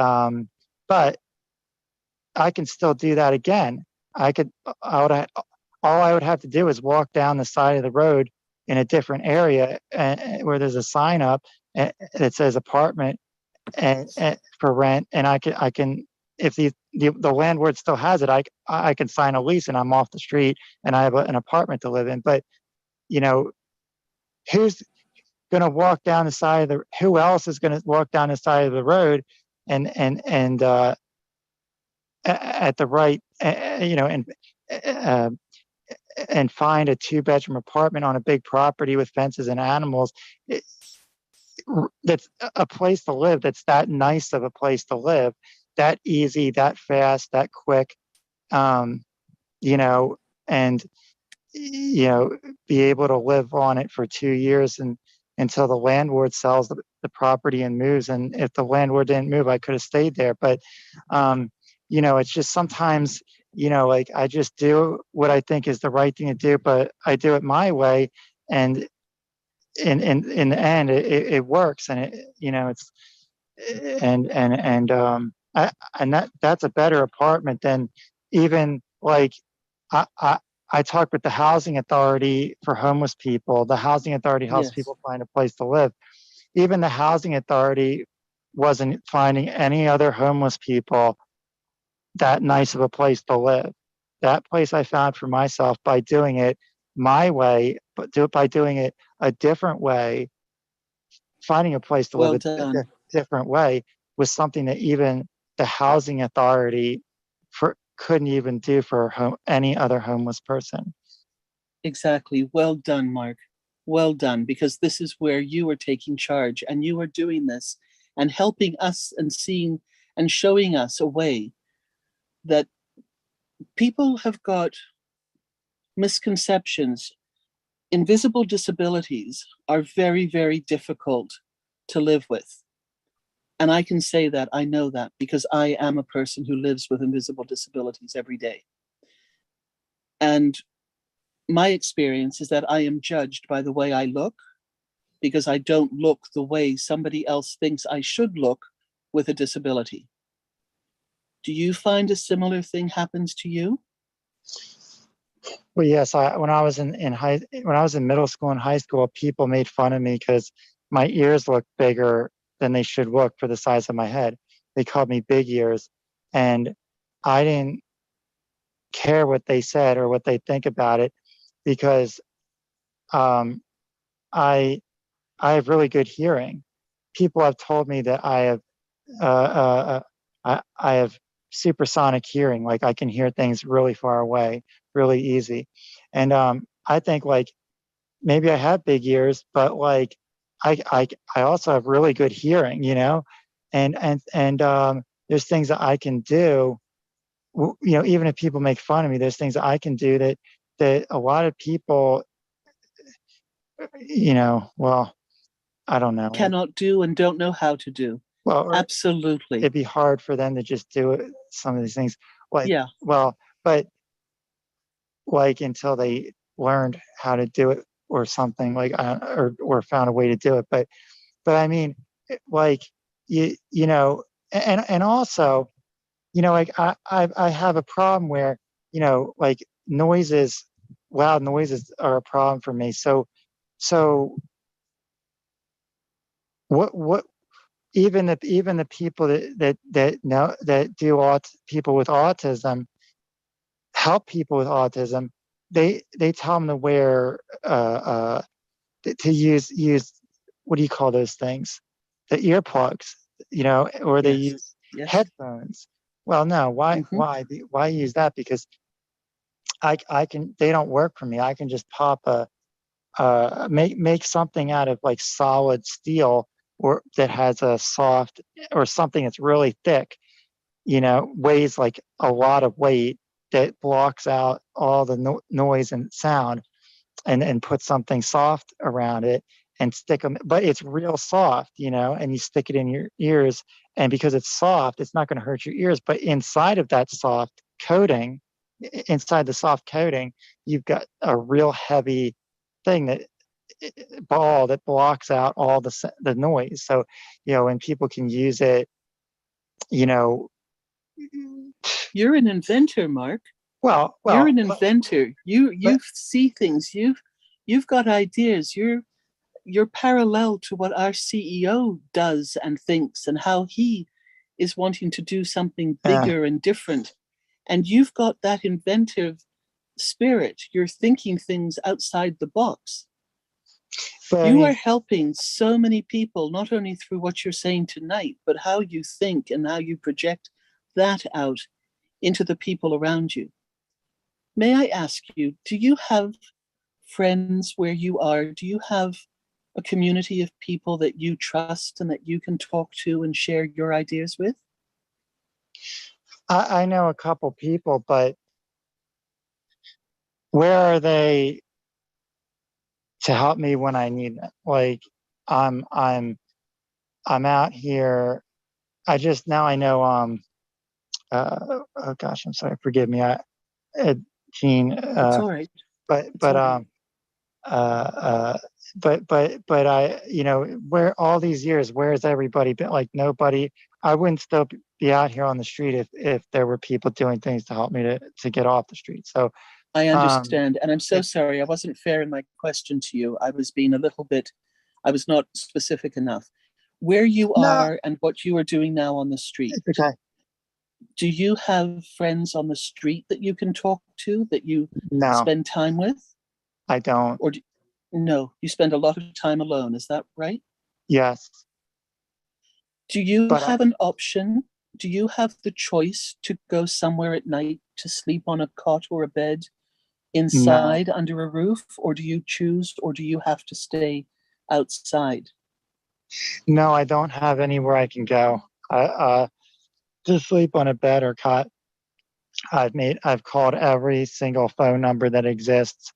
but I can still do that again. All I would have to do is walk down the side of the road in a different area where there's a sign up that says apartment and for rent, and I can if the landlord still has it, I can sign a lease and I'm off the street and I have an apartment to live in. But who's going to walk down the side of who else is going to walk down the side of the road and at the right, and find a 2-bedroom apartment on a big property with fences and animals? That's a place to live. That's that nice of a place to live, that easy, that fast, that quick, and be able to live on it for 2 years and until the landlord sells the property and moves. And if the landlord didn't move, I could have stayed there. But it's just sometimes, like I just do what I think is the right thing to do, but I do it my way. And in the end, it works. And it's, that's a better apartment than even like, I talked with the housing authority for homeless people. The housing authority helps people find a place to live. Even the housing authority wasn't finding any other homeless people that nice of a place to live. That place I found for myself by doing it my way, but by doing it a different way, finding a place to live a different way was something that even the housing authority couldn't even do for any other homeless person. Exactly. Well done, Mark. Well done, because this is where you are taking charge and you are doing this and helping us and seeing and showing us a way that people have got misconceptions. Invisible disabilities are very, very difficult to live with. And I can say that, I know that, because I am a person who lives with invisible disabilities every day. And my experience is that I am judged by the way I look, because I don't look the way somebody else thinks I should look with a disability. Do you find a similar thing happens to you? Well, yes, when I was when I was in middle school and high school, people made fun of me because my ears looked bigger than they should look for the size of my head. They called me big ears, and I didn't care what they said or what they think about it, because um, I have really good hearing. People have told me that I have I have supersonic hearing, like I can hear things really far away, really easy. And I think like maybe I have big ears, but like I also have really good hearing, you know, and there's things that I can do, you know, even if people make fun of me, there's things that I can do that a lot of people, you know, well, I don't know, like, Cannot do and don't know how to do. well, Absolutely. it'd be hard for them to just do it, some of these things. Like, Yeah. well, but like until they learned how to do it or something, like, or found a way to do it. But I mean, like, you know, and also, you know, like I have a problem where, you know, like loud noises are a problem for me. So what even the people that know that do people with autism, help people with autism, they tell them to wear to use what do you call those things, the earplugs, you know, or they Yes. use Yes. headphones. Well, no, Mhm. why use that? Because I can, they don't work for me. I can just pop a make something out of like solid steel, or that has a soft, or something that's really thick, you know, weighs like a lot of weight, that blocks out all the noise and sound, and put something soft around it and stick them, but it's real soft, you know, and you stick it in your ears, and because it's soft, it's not going to hurt your ears, but inside of that soft coating, inside the soft coating, you've got a real heavy thing, that ball that blocks out all the noise. So, you know, and people can use it, you know, You're an inventor, Mark. well, You're well, an inventor. You but see things. You've got ideas. You're parallel to what our CEO does and thinks, and how he is wanting to do something uh, bigger and different. And you've got that inventive spirit. You're thinking things outside the box. but I You mean, are helping so many people, not only through what you're saying tonight, but how you think and how you project that out into the people around you. May I ask you, do you have friends where you are? Do you have a community of people that you trust and that you can talk to and share your ideas with? I know a couple people, but where are they to help me when I need them? Like, I'm I'm I'm out here. Now I know, oh gosh, I'm sorry, forgive me. Gene, It's all right. but It's all right. uh, uh, but I, you know, where all these years, where's everybody been? Like, nobody. I wouldn't still be out here on the street if there were people doing things to help me to get off the street. So, I um, understand. And I'm so it, sorry. I wasn't fair in my question to you. I was being a little bit, I was not specific enough. Where you no, are and what you are doing now on the street, it's okay. do you have friends on the street that you can talk to, that you No, spend time with? I don't. Or no, you spend a lot of time alone. Is that right? Yes, Do you but have an option? Do you have the choice to go somewhere at night to sleep on a cot or a bed inside under a roof, or do you choose, or do you have to stay outside? No, I don't have anywhere I can go. To sleep on a bed or cot. I've called every single phone number that exists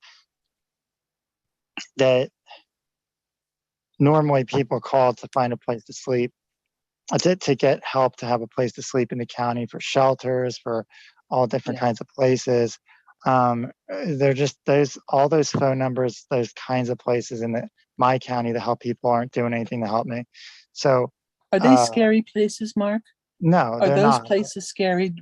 that normally people call to find a place to sleep, to get help, to have a place to sleep in the county, for shelters, for all different Yeah. kinds of places. They're just all those phone numbers, those kinds of places in my county to help people aren't doing anything to help me. So Are they scary places, Mark? no, Are they're those not. places scary?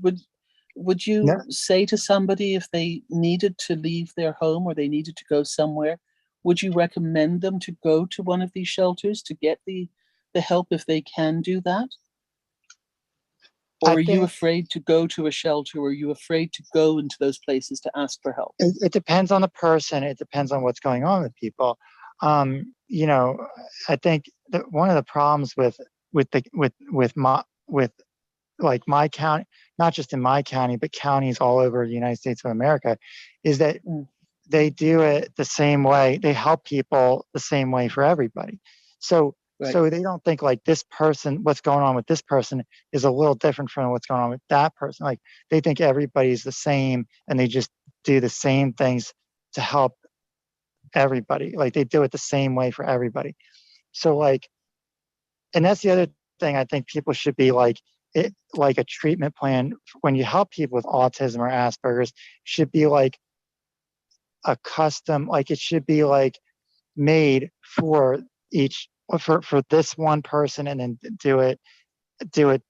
Would you No. say to somebody, if they needed to leave their home or they needed to go somewhere, would you recommend them to go to one of these shelters to get the help if they can do that? Or I are you think afraid to go to a shelter? Or are you afraid to go into those places to ask for help? it depends on the person. It depends on what's going on with people. You know, I think that one of the problems with like my county, not just in my county, but counties all over the United States of America, is that they do it the same way. They help people the same way for everybody. So Right. so they don't think like this person, what's going on with this person is a little different from what's going on with that person. Like they think everybody's the same and they just do the same things to help everybody. Like they do it the same way for everybody. So like, and that's the other thing I think people should be like, like a treatment plan when you help people with autism or Asperger's should be like a custom, like it should be like made for each, for this one person, and then do it a different,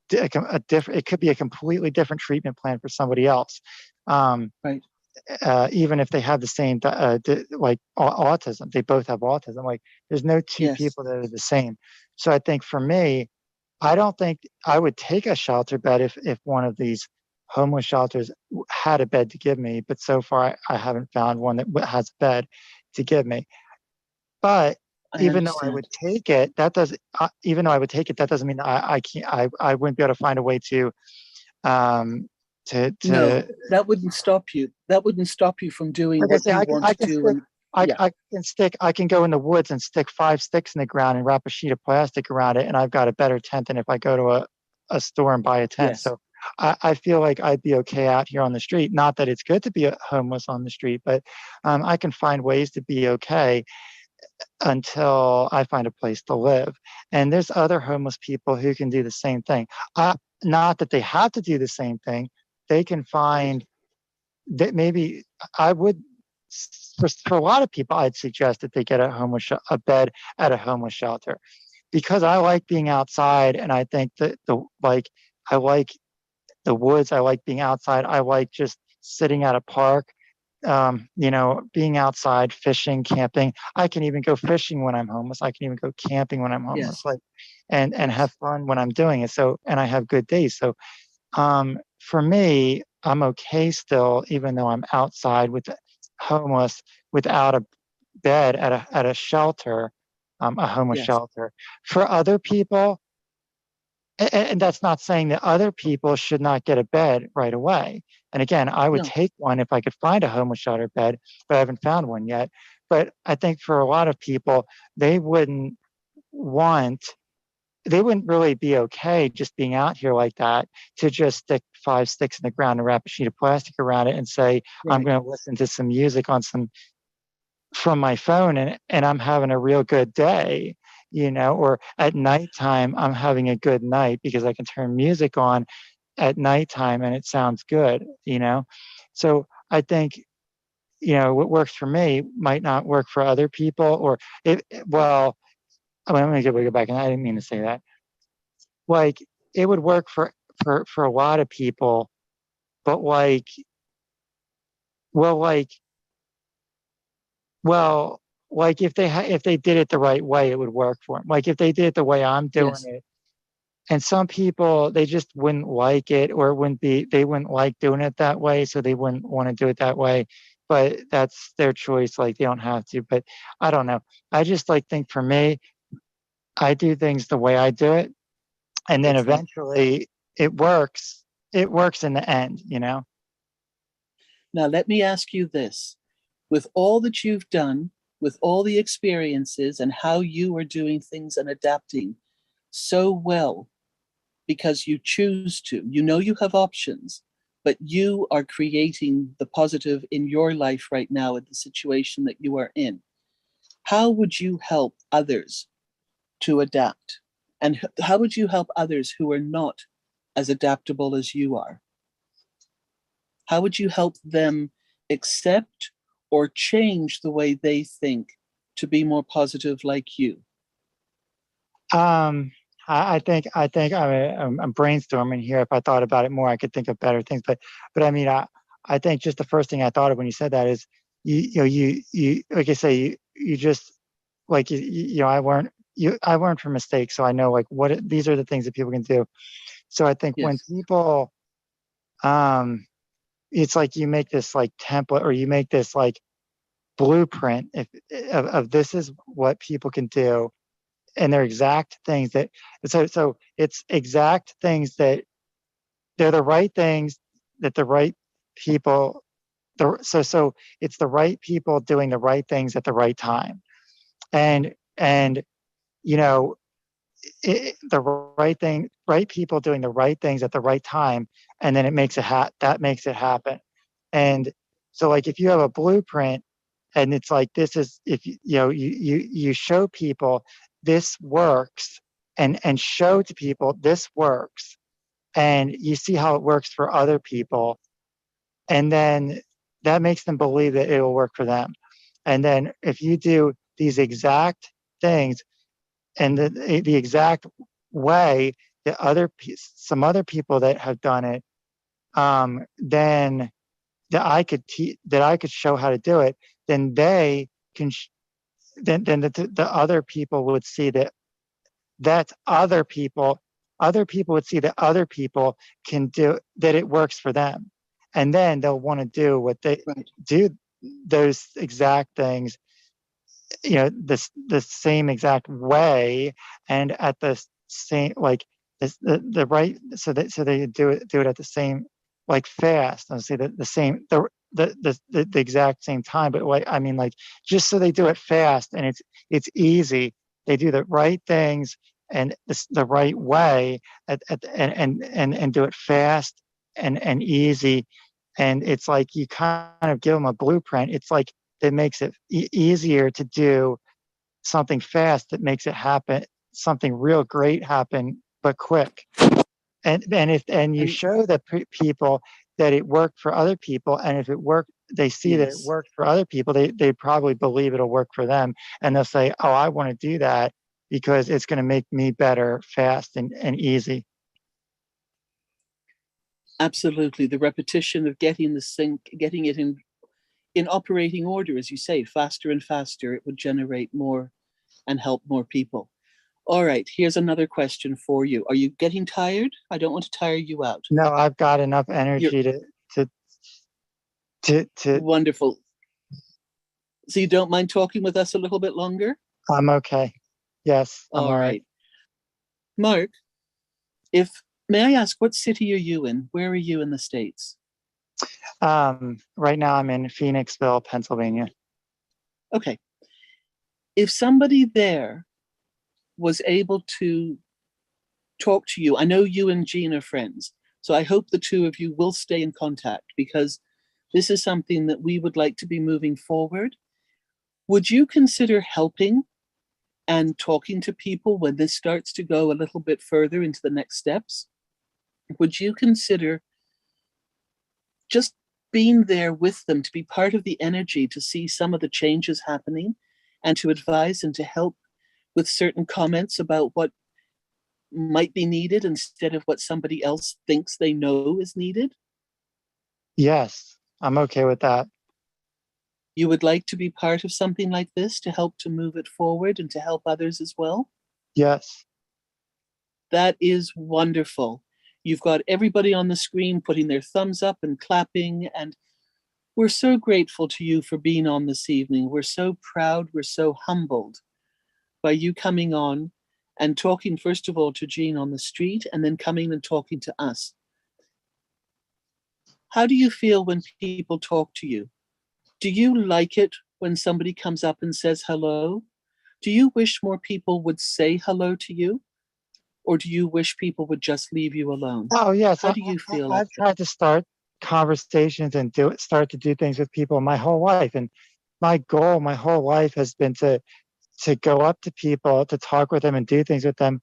it could be a completely different treatment plan for somebody else. Right. Even if they have the same like autism, they both have autism. Like there's no two Yes. people that are the same. So I think for me, I don't think I would take a shelter bed if one of these homeless shelters had a bed to give me. But so far, I haven't found one that has a bed to give me. But I even though I understand. would take it, that does. Even though I would take it, that doesn't mean I can't. I wouldn't be able to find a way to um No, to that wouldn't stop you. That wouldn't stop you from doing like I what say, you want I to can do. stick, And yeah, I can go in the woods and stick 5 sticks in the ground and wrap a sheet of plastic around it, and I've got a better tent than if I go to a store and buy a tent. yes, So I feel like I'd be okay out here on the street. Not that it's good to be homeless on the street, but I can find ways to be okay until I find a place to live. And there's other homeless people who can do the same thing. Not that they have to do the same thing. They can find that maybe I would, for a lot of people, I'd suggest that they get a bed at a homeless shelter, because I like being outside, and I think that I like the woods. I like being outside. I like just sitting at a park, being outside, fishing, camping. I can even go fishing when I'm homeless. I can even go camping when I'm homeless, yes, like, and have yes, fun when I'm doing it. So, and I have good days. So, for me, I'm okay still, even though I'm outside with homeless without a bed at a shelter, a homeless yes. shelter. For other people, and that's not saying that other people should not get a bed right away. And again, I would No, take one if I could find a homeless shelter bed, but I haven't found one yet. But I think for a lot of people, they wouldn't want, they wouldn't really be okay just being out here like that, to just stick 5 sticks in the ground and wrap a sheet of plastic around it and say, I'm right. going to listen to some music from my phone, and I'm having a real good day, or at nighttime, I'm having a good night because I can turn music on at nighttime and it sounds good. So I think, what works for me might not work for other people, or well, let me go back, and I didn't mean to say that. Like, it would work for a lot of people, but well, like, well, like if they did it the right way, it would work for them. Like if they did it the way I'm doing Yes, it, and some people, they just wouldn't like it, or they wouldn't like doing it that way, so they wouldn't want to do it that way. But that's their choice. Like they don't have to. But I don't know. I just think for me, I do things the way I do it, and then okay. eventually it works. It works in the end. Now, let me ask you this. With all that you've done, with all the experiences and how you are doing things and adapting so well, because you choose to, you know you have options, but you are creating the positive in your life right now in the situation that you are in. How would you help others to adapt? And how would you help others who are not as adaptable as you are? How would you help them accept or change the way they think to be more positive like you? I'm brainstorming here. If I thought about it more, I could think of better things. But I mean, I think just the first thing I thought of when you said that is, you like I say, you just like I learned from mistakes, so I know like these are the things that people can do. So I think when Yes. people, it's like you make this like template, or you make this like blueprint of this is what people can do, and they're exact things that, so it's exact things that they're the right things that the right people, so it's the right people doing the right things at the right time. And you know, the right people doing the right things at the right time, and then it makes that makes it happen. And so like if you have a blueprint, and it's like, this is, if you show people this works, and show to people this works, and you see how it works for other people, and then that makes them believe that it will work for them. And then if you do these exact things, and the exact way that some other people that have done it, then that I could show how to do it, then they can then the other people would see that other people would see that other people can do, that it works for them, and then they'll want to do what they Right. do, those exact things, the same exact way, and at the same, like, the right, so they do it at the same, like, fast, and say the same, the exact same time, but like, I mean, like, just so they do it fast, and it's easy, they do the right things, and the right way, and do it fast, and easy, and it's like you kind of give them a blueprint. It's like it makes it easier to do something fast, that makes it happen, something real great happen, but quick. And you And show the people that it worked for other people, and if it worked, they see that it yes, worked for other people, they probably believe it'll work for them, and they'll say, oh, I want to do that because it's going to make me better, fast, and easy. absolutely. The repetition of getting getting it in operating order, as you say, faster and faster, it would generate more and help more people. All right, here's another question for you. Are you getting tired? I don't want to tire you out. No, I've got enough You're energy to wonderful. So you don't mind talking with us a little bit longer? I'm okay. Yes, I'm All all right. right. Mark, if may I ask, what city are you in? Where are you in the States? Right now I'm in Phoenixville, Pennsylvania. Okay. If somebody there was able to talk to you, I know you and Jean are friends, so I hope the two of you will stay in contact, because this is something that we would like to be moving forward. Would you consider helping and talking to people when this starts to go a little bit further into the next steps? Would you consider just being there with them, to be part of the energy, to see some of the changes happening, and to advise and to help with certain comments about what might be needed instead of what somebody else thinks they know is needed? Yes, I'm okay with that. You would like to be part of something like this to help to move it forward and to help others as well? Yes. That is wonderful. You've got everybody on the screen putting their thumbs up and clapping, and we're so grateful to you for being on this evening. We're so proud, we're so humbled by you coming on and talking, first of all, to Jean on the street, and then coming and talking to us. How do you feel when people talk to you? Do you like it when somebody comes up and says hello? Do you wish more people would say hello to you? Or do you wish people would just leave you alone? Oh yes, How do you feel I've after? tried to start conversations and start to do things with people my whole life, and my goal my whole life has been to go up to people, to talk with them and do things with them,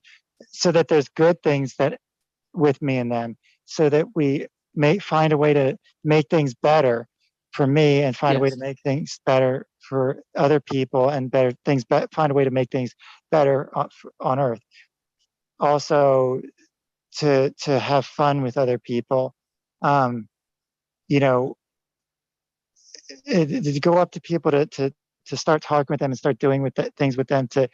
so that there's good things that with me and them, so that we may find a way to make things better for me, and find a way to Yes, make things better for other people, and better things, find a way to make things better on earth. Also, to have fun with other people. Um, you know, to go up to people, to start talking with them and start doing things with them, to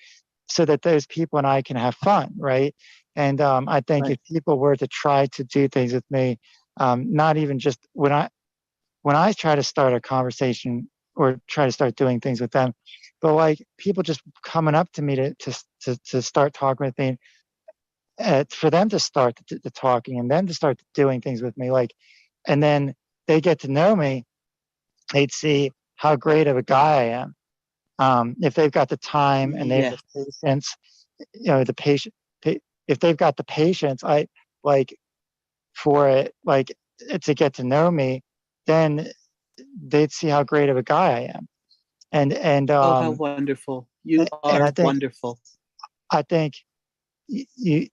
so that those people and I can have fun, right? And I think right. if people were to try to do things with me, not even just when I try to start a conversation or try to start doing things with them, but like people just coming up to me to start talking with me, for them to start the talking and then to start doing things with me, like, and then they get to know me, they'd see how great of a guy I am. If they've got the time and they have the Yes. patience, the patient, if they've got the patience, I like for it, like to get to know me, then they'd see how great of a guy I am. And Oh, how wonderful. You and are wonderful. I think you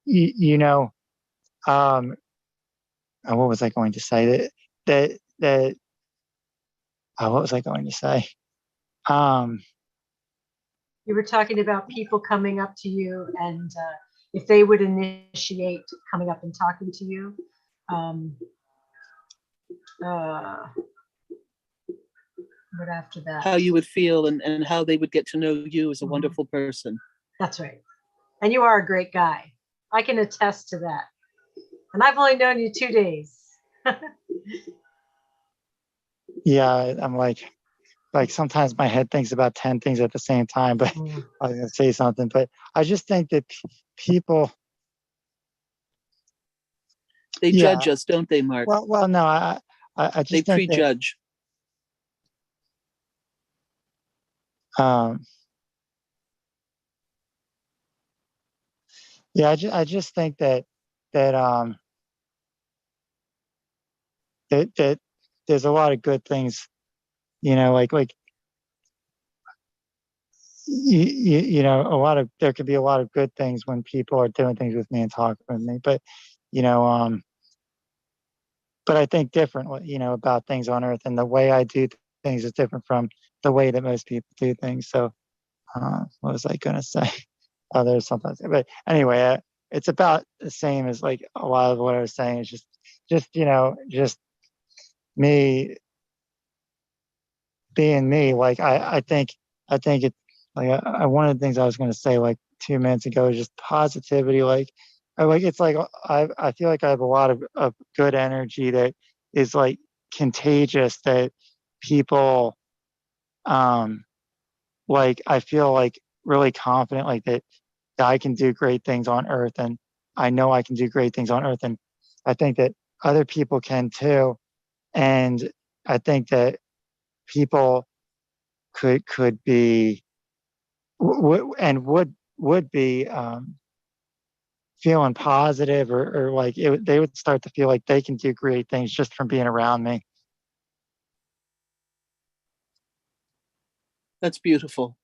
you know um what was I going to say? That what was I going to say? Um, You were talking about people coming up to you, and if they would initiate coming up and talking to you. Um, uh, but after that, How you would feel and how they would get to know you as a wonderful person. that's right. And you are a great guy. I can attest to that. And I've only known you 2 days. yeah, I'm like sometimes my head thinks about 10 things at the same time, but I was gonna say something, but I just think that people, They yeah, judge us, don't they, Mark? well, no, I They just think that, prejudge. um, yeah, I just think that that there's a lot of good things, like a lot of, there could be a lot of good things when people are doing things with me and talking with me, but you know, but I think differently, about things on earth, and the way I do things is different from the way that most people do things. So, what was I gonna say? Oh, there's something, but anyway, it's about the same as like a lot of what I was saying. It's just me being me. Like I think it, like one of the things I was gonna say like 2 minutes ago is just positivity. Like it's like I feel like I have a lot of good energy that is like contagious, that people, um like I feel like really confident, like that I can do great things on earth, and I know I can do great things on earth, and I think that other people can too. And I think that people could be and would be, feeling positive, or like they would start to feel like they can do great things just from being around me. That's beautiful.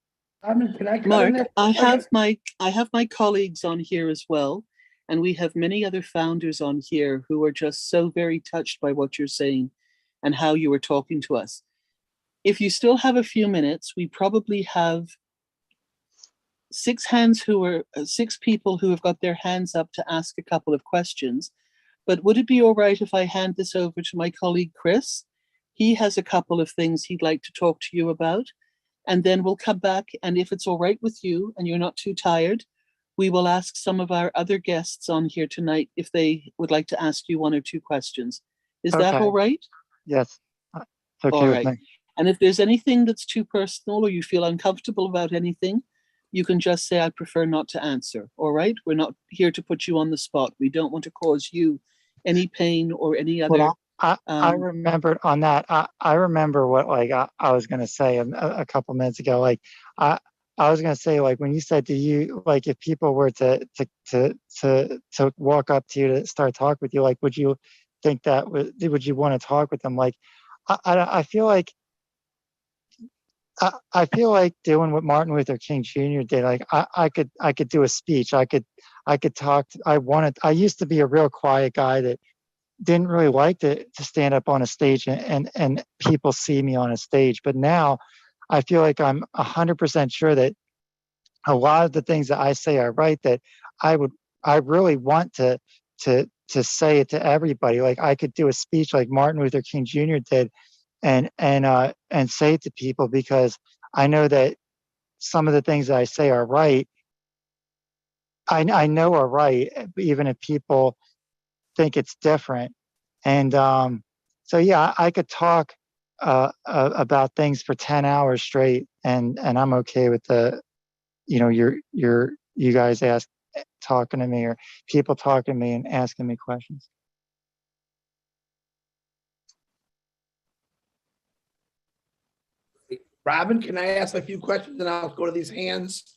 Robin, can I cut in Mark, there for I a second? have my colleagues on here as well, and we have many other founders on here who are just so very touched by what you're saying and how you are talking to us. If you still have a few minutes, we probably have six people who have got their hands up to ask a couple of questions. But would it be all right if I hand this over to my colleague Chris? He has a couple of things he'd like to talk to you about. And then we'll come back. And if it's all right with you and you're not too tired, we will ask some of our other guests on here tonight if they would like to ask you one or two questions. Is that Okay. all right? Yes. It's okay All with right. me. And if there's anything that's too personal or you feel uncomfortable about anything, you can just say, I prefer not to answer. All right. We're not here to put you on the spot. We don't want to cause you any pain or any other. Well, I Um, remembered on that. I remember what like I was gonna say a couple minutes ago. Like I I was gonna say like when you said, do you like if people were to walk up to you to start talk with you, like would you think that would you want to talk with them? Like I feel like I feel like doing what Martin Luther King Jr. did. Like I could do a speech. I could talk. I used to be a real quiet guy that didn't really like to stand up on a stage and people see me on a stage. But now I feel like I'm 100% sure that a lot of the things that I say are right, that I really want to say it to everybody. Like I could do a speech like Martin Luther King Jr. did and say it to people because I know that some of the things that I say are right. I know are right, even if people think it's different. And so, yeah, I could talk about things for 10 hours straight, and I'm okay with you guys talking to me or people talking to me and asking me questions. Robin, can I ask a few questions and I'll go to these hands?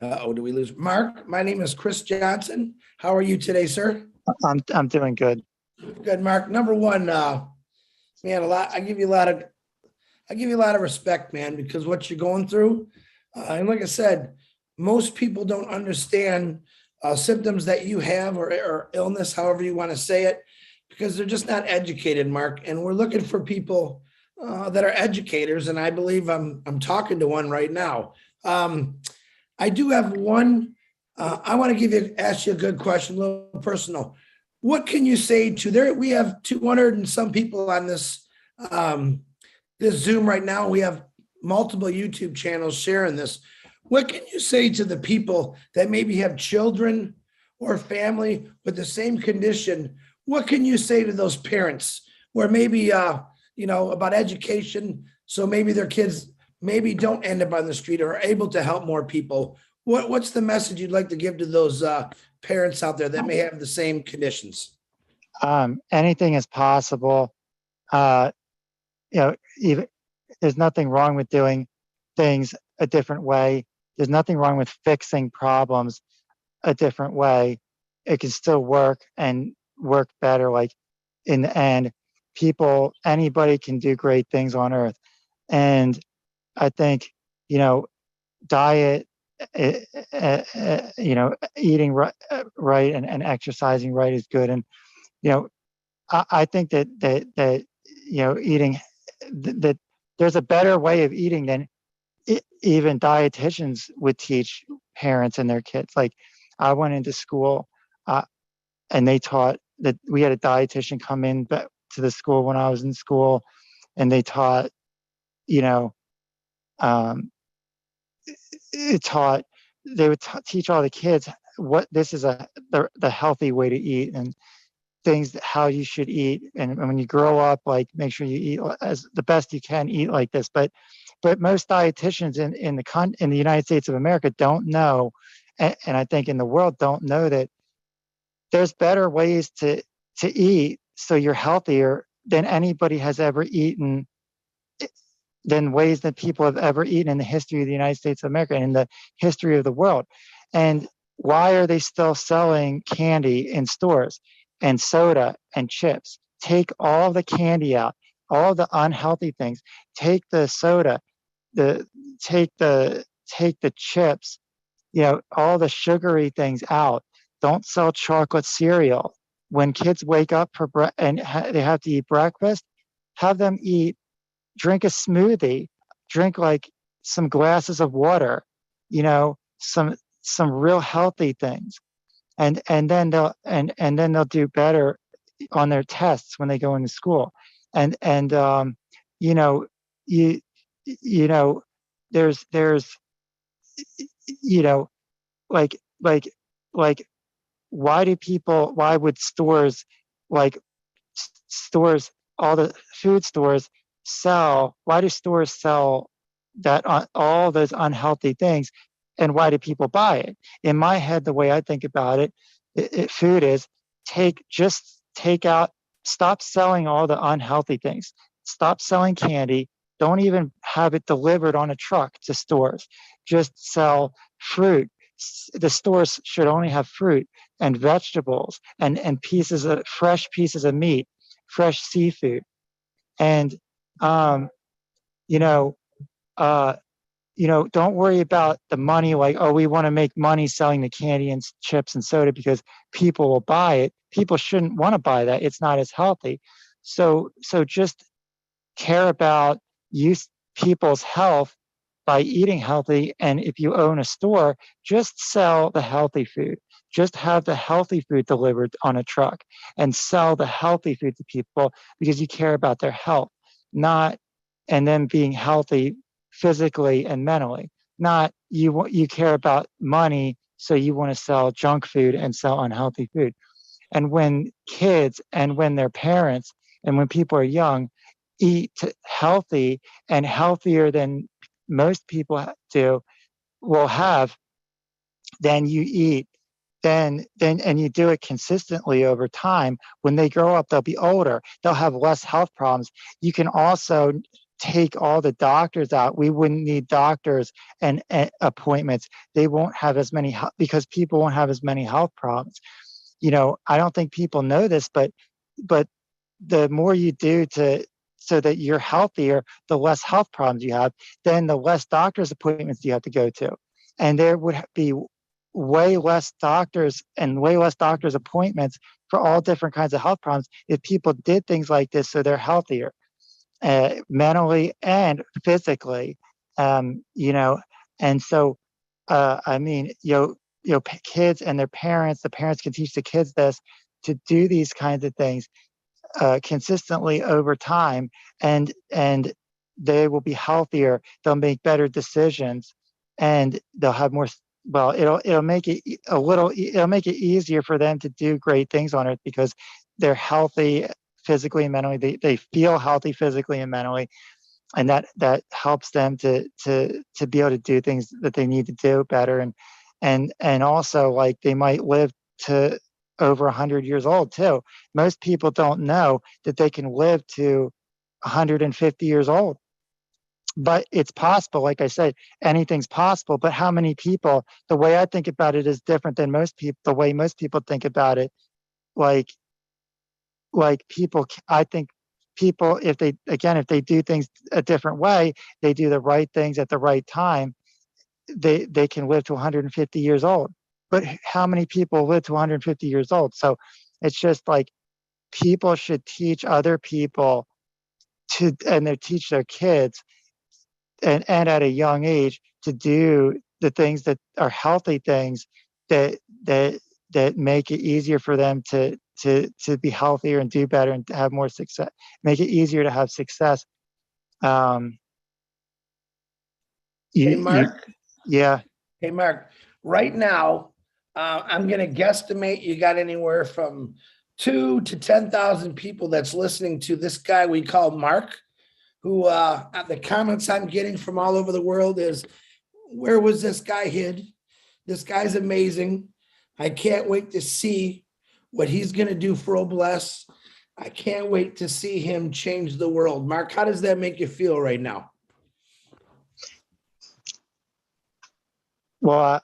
Oh, do we lose Mark? My name is Chris Johnson. How are you today, sir? I'm doing good. Good, Mark. Number one, man, I give you a lot of respect, man, because what you're going through, and like I said, most people don't understand symptoms that you have or illness, however you want to say it, because they're just not educated, Mark. And we're looking for people that are educators, and I believe I'm talking to one right now. I do have one. I want to ask you a good question, a little personal. What can you say to there? We have 200 and some people on this this Zoom right now. We have multiple YouTube channels sharing this. What can you say to the people that maybe have children or family with the same condition? What can you say to those parents where maybe about education, so maybe their kids maybe don't end up on the street or are able to help more people? What's the message you'd like to give to those parents out there that may have the same conditions? Anything is possible. Even there's nothing wrong with doing things a different way. There's nothing wrong with fixing problems a different way. It can still work and work better. Like in the end, anybody can do great things on earth. And I think, diet, eating right and exercising right is good. And, I think that eating, that there's a better way of eating than even dietitians would teach parents and their kids. Like I went into school and they taught that we had a dietitian come in to the school when I was in school, and they taught, it taught they would teach all the kids what this is the healthy way to eat and things how you should eat, and when you grow up, like make sure you eat as the best you can, eat like this. But most dietitians in the United States of America don't know, and I think in the world don't know that there's better ways to eat so you're healthier than anybody has ever eaten, than ways that people have ever eaten in the history of the United States of America and in the history of the world. And why are they still selling candy in stores and soda and chips? Take all the candy out, all the unhealthy things. Take the soda, take the chips, all the sugary things out. Don't sell chocolate cereal. When kids wake up and they have to eat breakfast, have them drink a smoothie, drink like some glasses of water, some real healthy things. And then they'll do better on their tests when they go into school. And you you know there's like like why would stores, like stores, all the food stores why do stores sell all those unhealthy things, and why do people buy it? In my head, the way I think about it, food is stop selling all the unhealthy things. Stop selling candy. Don't even have it delivered on a truck to stores. Just sell fruit. The stores should only have fruit and vegetables and fresh pieces of meat, fresh seafood. And, you know, don't worry about the money, like, oh, we want to make money selling the candy and chips and soda because people will buy it. People shouldn't want to buy that. It's not as healthy. So just care about people's health by eating healthy. And if you own a store, just sell the healthy food. Just have the healthy food delivered on a truck and sell the healthy food to people because you care about their health, not and them being healthy physically and mentally. Not you care about money, so you want to sell junk food and sell unhealthy food. And when kids and when their parents and when people are young eat healthy and healthier than most people will have, then you eat, then and you do it consistently over time. When they grow up, they'll be older. They'll have less health problems. You can also take all the doctors out. We wouldn't need doctors and appointments. They won't have as many because people won't have as many health problems. I don't think people know this, but the more you do so that you're healthier, the less health problems you have, then the less doctor's appointments you have to go to. And there would be way less doctors and way less doctor's appointments for all different kinds of health problems if people did things like this so they're healthier, mentally and physically. And so, kids and the parents can teach the kids this, to do these kinds of things consistently over time, and they will be healthier. They'll make better decisions, and they'll have more. Well, it'll make it it'll make it easier for them to do great things on Earth because they're healthy physically and mentally. They feel healthy physically and mentally, and that helps them to be able to do things that they need to do better, and also, like, they might live to over 100 years old too. Most people don't know that they can live to 150 years old, but it's possible. Like I said, anything's possible. But how many people? The way I think about it is different than most people. The way most people think about it, like people. I think people, if they do things a different way, they do the right things at the right time, they can live to 150 years old. But how many people live to 150 years old? So it's just like people should teach other people and they teach their kids and at a young age to do the things that are healthy things that make it easier for them to be healthier and do better and to have more success, make it easier to have success. Hey, Mark. Yeah. Hey, Mark, right now, I'm going to guesstimate you got anywhere from 2 to 10,000 people that's listening to this guy we call Mark, who the comments I'm getting from all over the world is, where was this guy hid? This guy's amazing. I can't wait to see what he's going to do for Obless. I can't wait to see him change the world. Mark, how does that make you feel right now? Well,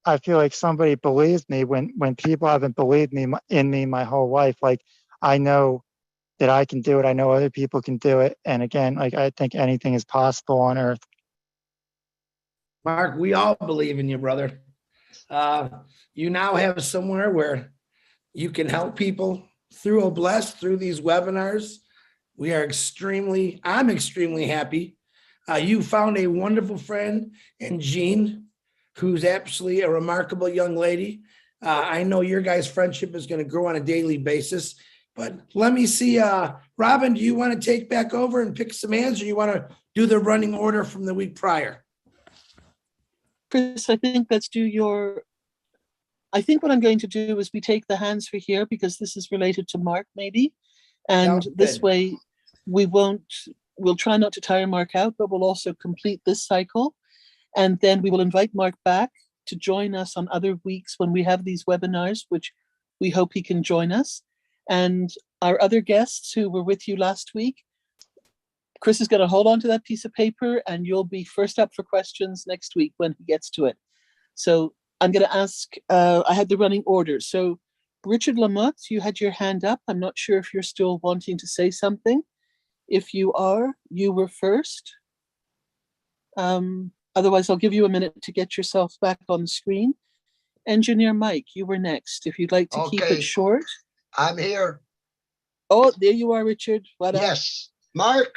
I feel like somebody believes me when people haven't believed in me my whole life. Like, I know that I can do it. I know other people can do it. And again, like, I think anything is possible on Earth. Mark, we all believe in you, brother. You now have somewhere where you can help people through Obless, through these webinars. I'm extremely happy. You found a wonderful friend in Jean, who's absolutely a remarkable young lady. I know your guys' friendship is going to grow on a daily basis, but let me see. Robin, do you want to take back over and pick some hands, or you want to do the running order from the week prior? Chris, I think I think what I'm going to do is we take the hands for here because this is related to Mark maybe. And this way we'll try not to tire Mark out, but we'll also complete this cycle. And then we will invite Mark back to join us on other weeks when we have these webinars, which We hope he can join us. And our other guests who were with you last week, Chris is going to hold on to that piece of paper and you'll be first up for questions next week when he gets to it. So I'm going to ask, I had the running order. So Richard Lamotte, you had your hand up. I'm not sure if you're still wanting to say something. If you are, you were first. Otherwise, I'll give you a minute to get yourself back on the screen. Engineer Mike, you were next. If you'd like to keep it short. I'm here. Oh, there you are, Richard. What up? Yes. Mark,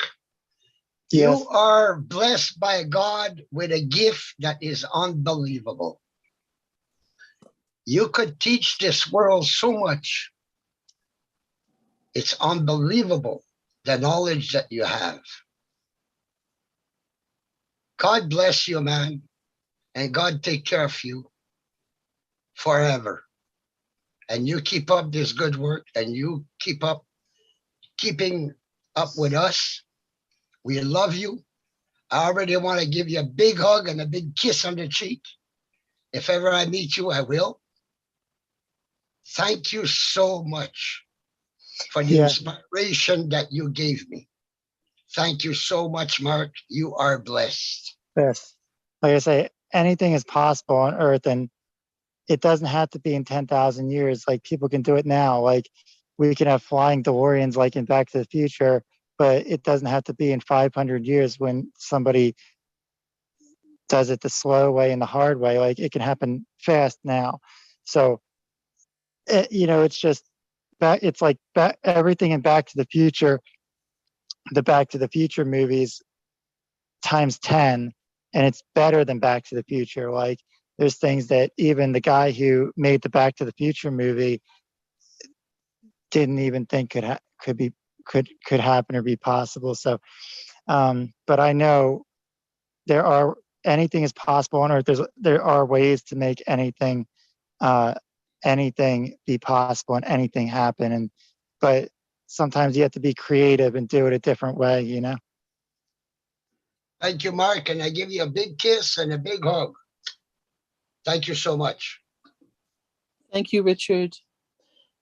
Yes. you are blessed by God with a gift that is unbelievable. You could teach this world so much. It's unbelievable, the knowledge that you have. God bless you, man. And God take care of you forever. And you keep up this good work and you keeping up with us. We love you. I already want to give you a big hug and a big kiss on the cheek. If ever I meet you, I will. Thank you so much for the inspiration that you gave me. Thank you so much, Mark. You are blessed. Yes. Like I say, anything is possible on Earth, and it doesn't have to be in 10,000 years. Like, people can do it now. Like, we can have flying DeLoreans like in Back to the Future, but it doesn't have to be in 500 years when somebody does it the slow way and the hard way. Like, it can happen fast now. So, it's just it's like everything in Back to the Future, the Back to the Future movies times 10, and it's better than Back to the Future. Like, there's things that even the guy who made the Back to the Future movie didn't even think could happen or be possible. So, but I know anything is possible on Earth. There are ways to make anything be possible and anything happen. But sometimes you have to be creative and do it a different way. Thank you, Mark. And I give you a big kiss and a big hug. Thank you so much. Thank you, Richard.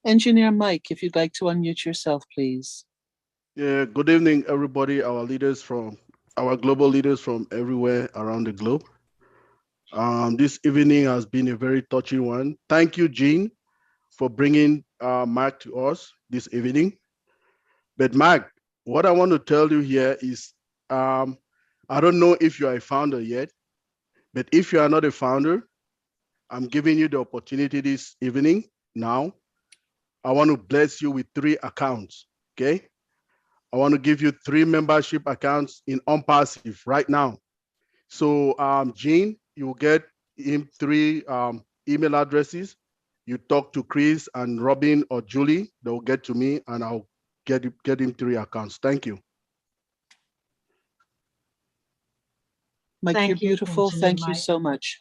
Engineer Mike, if you'd like to unmute yourself, please. Yeah, good evening, everybody. Our global leaders from everywhere around the globe. This evening has been a very touching one. Thank you, Jean, for bringing Mark to us this evening. But Mark, what I want to tell you here is, I don't know if you are a founder yet, but if you are not a founder, I'm giving you the opportunity this evening now. I want to bless you with 3 accounts, okay? I want to give you 3 membership accounts in OnPassive right now. So Jean, you will get him 3 email addresses. You talk to Chris and Robin or Julie, they'll get to me and I'll get him 3 accounts. Thank you. Mike, Thank you're you, beautiful. Engineer Thank you Mike. so much.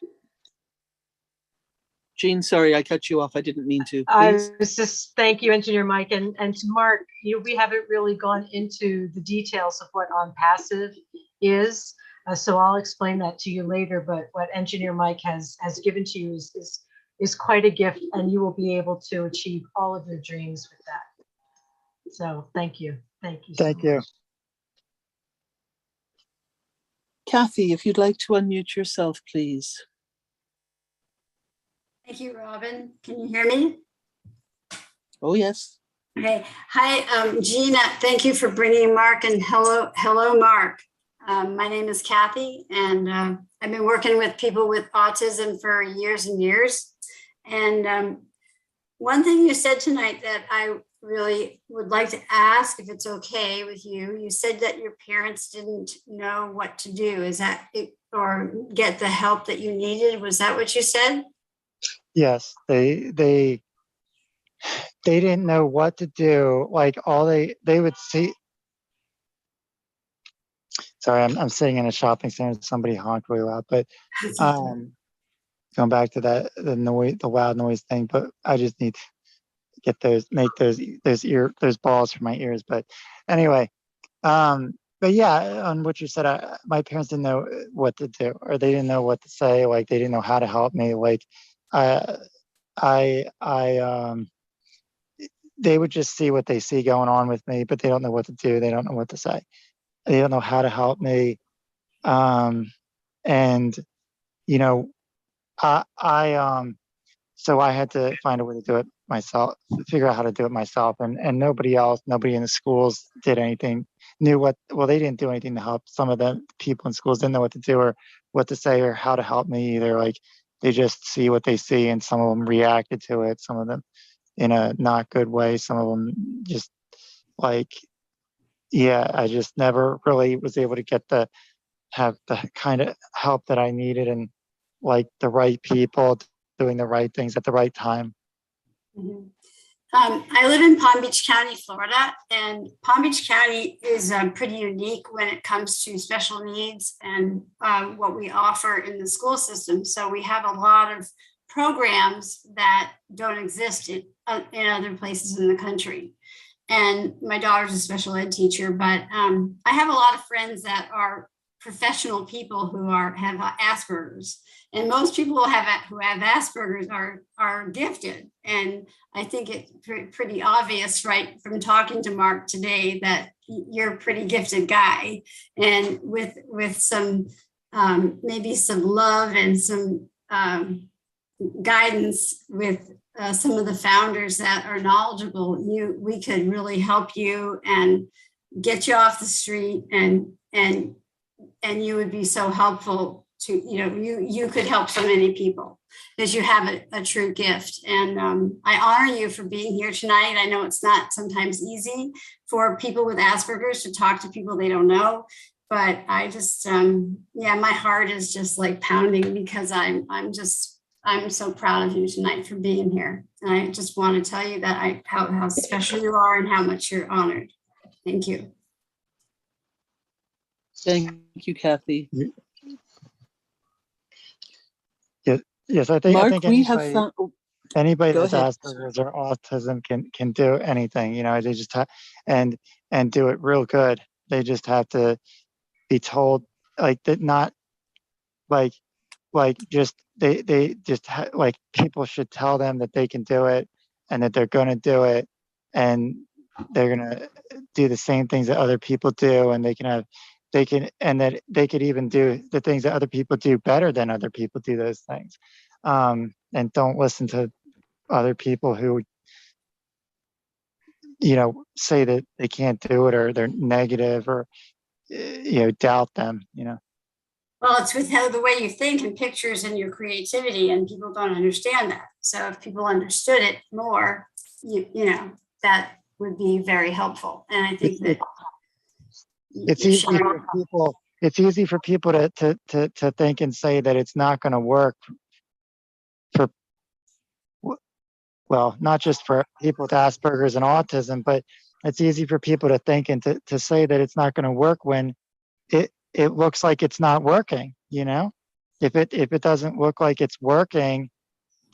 Jean, sorry, I cut you off. I didn't mean to. I Please. was just, thank you, Engineer Mike. And to Mark, we haven't really gone into the details of what OnPassive is. So I'll explain that to you later. But what Engineer Mike has given to you is quite a gift, and you will be able to achieve all of your dreams with that. So thank you. Thank you so much. Thank you. Kathy, if you'd like to unmute yourself, please. Thank you, Robin. Can you hear me? Oh, yes. Okay. Hi, Gina. Thank you for bringing Mark, and hello, Mark. My name is Kathy, and I've been working with people with autism for years and years. And one thing you said tonight that I really would like to ask, if it's okay with you, you said that your parents didn't know what to do. Is that it, or get the help that you needed? Was that what you said? Yes, they didn't know what to do. Like, all they would see. Sorry, I'm sitting in a shopping center. Somebody honked really loud, but going back to the loud noise thing. But I just need to make those balls for my ears. But anyway, but yeah, on what you said, my parents didn't know what to do, or they didn't know what to say. Like, they didn't know how to help me. Like, I they would just see what they see going on with me, but they don't know what to do. They don't know what to say. They don't know how to help me. And, you know, so I had to find a way to do it myself, figure out how to do it myself. And nobody in the schools did anything, they didn't do anything to help. Some of the people in schools didn't know what to do or what to say or how to help me either. Like, they just see what they see, and some of them reacted to it. Some of them in a not good way. Some of them just like, yeah, I just never really was able to have the kind of help that I needed, and like the right people doing the right things at the right time. Mhm. I live in Palm Beach County, Florida, and Palm Beach County is pretty unique when it comes to special needs and what we offer in the school system. So we have a lot of programs that don't exist in other places in the country. And my daughter's a special ed teacher, but I have a lot of friends that are professional people who have Asperger's, and most people who have Asperger's are gifted. And I think it's pretty obvious, right, from talking to Mark today, that you're a pretty gifted guy, and with some maybe some love and some guidance with some of the founders that are knowledgeable, we could really help you and get you off the street, and you would be so helpful to, you could help so many people because you have a true gift. And I honor you for being here tonight. I know it's not sometimes easy for people with Asperger's to talk to people they don't know, but I just, my heart is just like pounding because I'm so proud of you tonight for being here. And I just want to tell you that how special you are and how much you're honored. Thank you. Thank you, Kathy. Yes, I think Mark, anybody, we have found. anybody Go with ahead. Asperger's or autism can do anything. They just have and do it real good. They just have to be told, like, that, not like just they just like, people should tell them that they can do it and that they're going to do it, and they're going to do the same things that other people do, and and that they could even do the things that other people do better than other people do those things. And don't listen to other people who, say that they can't do it, or they're negative, or, doubt them, Well, it's with the way you think and pictures and your creativity, and people don't understand that. So if people understood it more, that would be very helpful. And I think that it's easy for people to think and say that it's not going to work for, well, not just for people with Asperger's and autism, but it's easy for people to think and to say that it's not going to work when it looks like it's not working. If it doesn't look like it's working,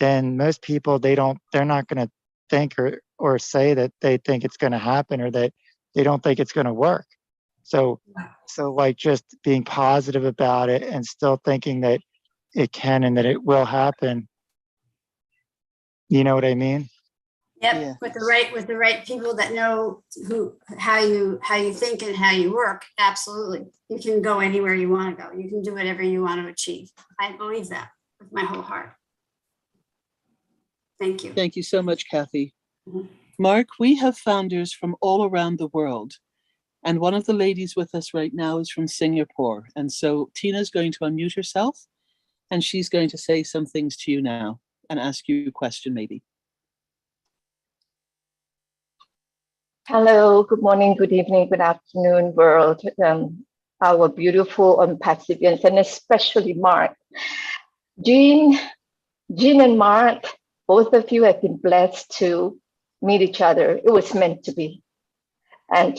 then most people, they're not going to think or say that they think it's going to happen, or that they don't think it's going to work. So like, just being positive about it and still thinking that it can and that it will happen. You know what I mean? Yep, Yeah. with the right people that know how you think and how you work. Absolutely, you can go anywhere you want to go. You can do whatever you want to achieve. I believe that with my whole heart. Thank you. Thank you so much, Kathy. Mhm. Mark, we have founders from all around the world. And one of the ladies with us right now is from Singapore. And so Tina's going to unmute herself, and she's going to say some things to you now and ask you a question maybe. Hello, good morning, good evening, good afternoon, world. Our beautiful Pacifians, and especially Mark. Jean and Mark, both of you have been blessed to meet each other. It was meant to be. And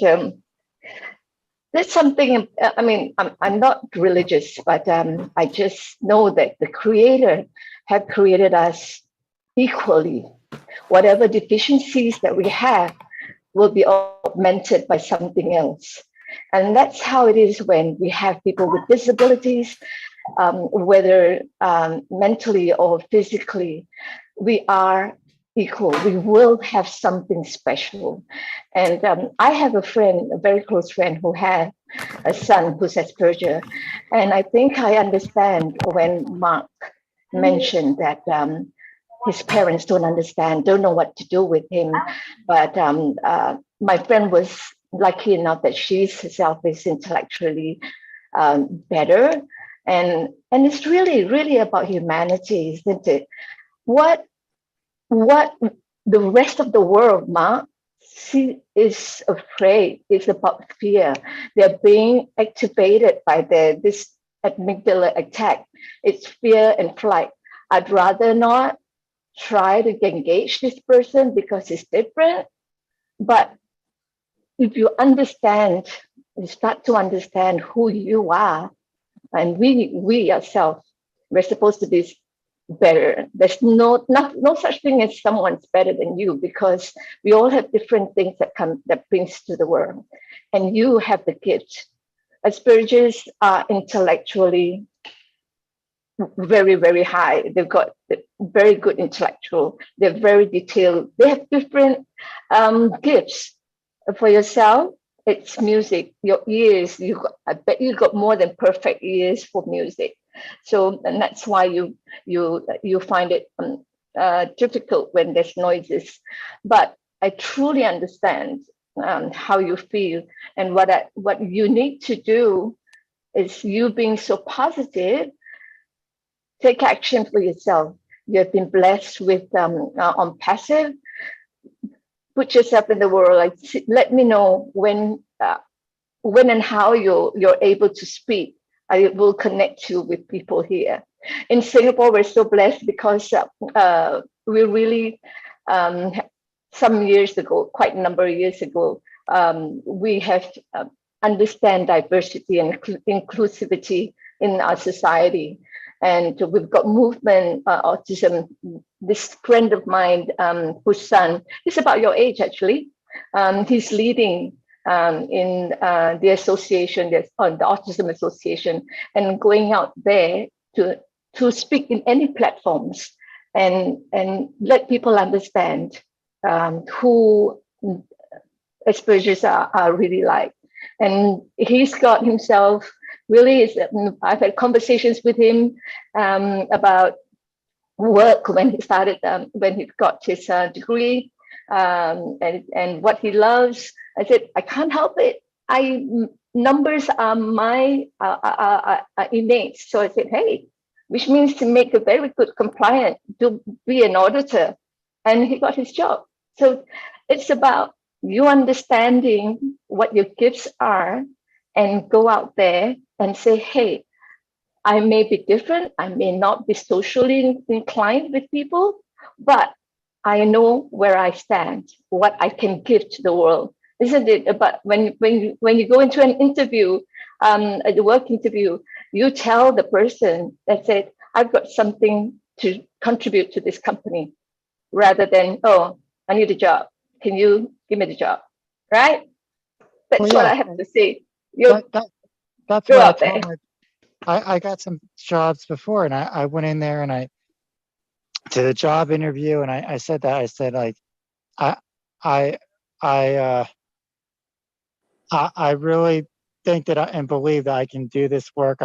there's something, I'm not religious, but I just know that the Creator had created us equally. Whatever deficiencies that we have will be augmented by something else. And that's how it is when we have people with disabilities, whether mentally or physically. We are equal. We will have something special. And I have a friend, a very close friend, who had a son who's Asperger. And I think I understand when Mark mentioned that his parents don't understand, don't know what to do with him. But my friend was lucky enough that she herself is intellectually better. And it's really, really about humanity, isn't it? What the rest of the world, Mark, is afraid. It's about fear. They're being activated by this amygdala attack. It's fear and flight. I'd rather not try to engage this person because it's different. But if you understand, you start to understand who you are, and we ourselves, we're supposed to be better. There's no such thing as someone's better than you, because we all have different things that brings to the world, and you have the gift. Asperger's are intellectually very, very high. They've got very good intellectual. They're very detailed. They have different gifts. For yourself, it's music. Your ears, I bet you got more than perfect ears for music. So, and that's why you find it difficult when there's noises. But I truly understand how you feel, and what you need to do is, you being so positive, take action for yourself. You have been blessed with on passive. Put yourself in the world. Like, let me know when and how you're able to speak. I will connect you with people here. In Singapore, we're so blessed because we really, some years ago, quite a number of years ago, we have understand diversity and inclusivity in our society. And we've got movement, autism. This friend of mine, whose son, he's about your age actually, he's leading in the association, the Autism Association, and going out there to speak in any platforms and let people understand who Asperger's are really like. And he's got himself really, I've had conversations with him about work when he started, when he got his degree, and what he loves. I said, I can't help it. Numbers are my innate. So I said, hey, which means to make a very good compliant, to be an auditor. And he got his job. So it's about you understanding what your gifts are and go out there and say, hey, I may be different. I may not be socially inclined with people, but I know where I stand, what I can give to the world, isn't it? But when you go into an interview, a work interview, you tell the person that said, I've got something to contribute to this company, rather than, oh, I need a job. Can you give me the job? Right? That's what I have to say. That's go what I out there. told I got some jobs before, and I went in there and to the job interview, and I said that, I said, like, I really think that and believe that I can do this work.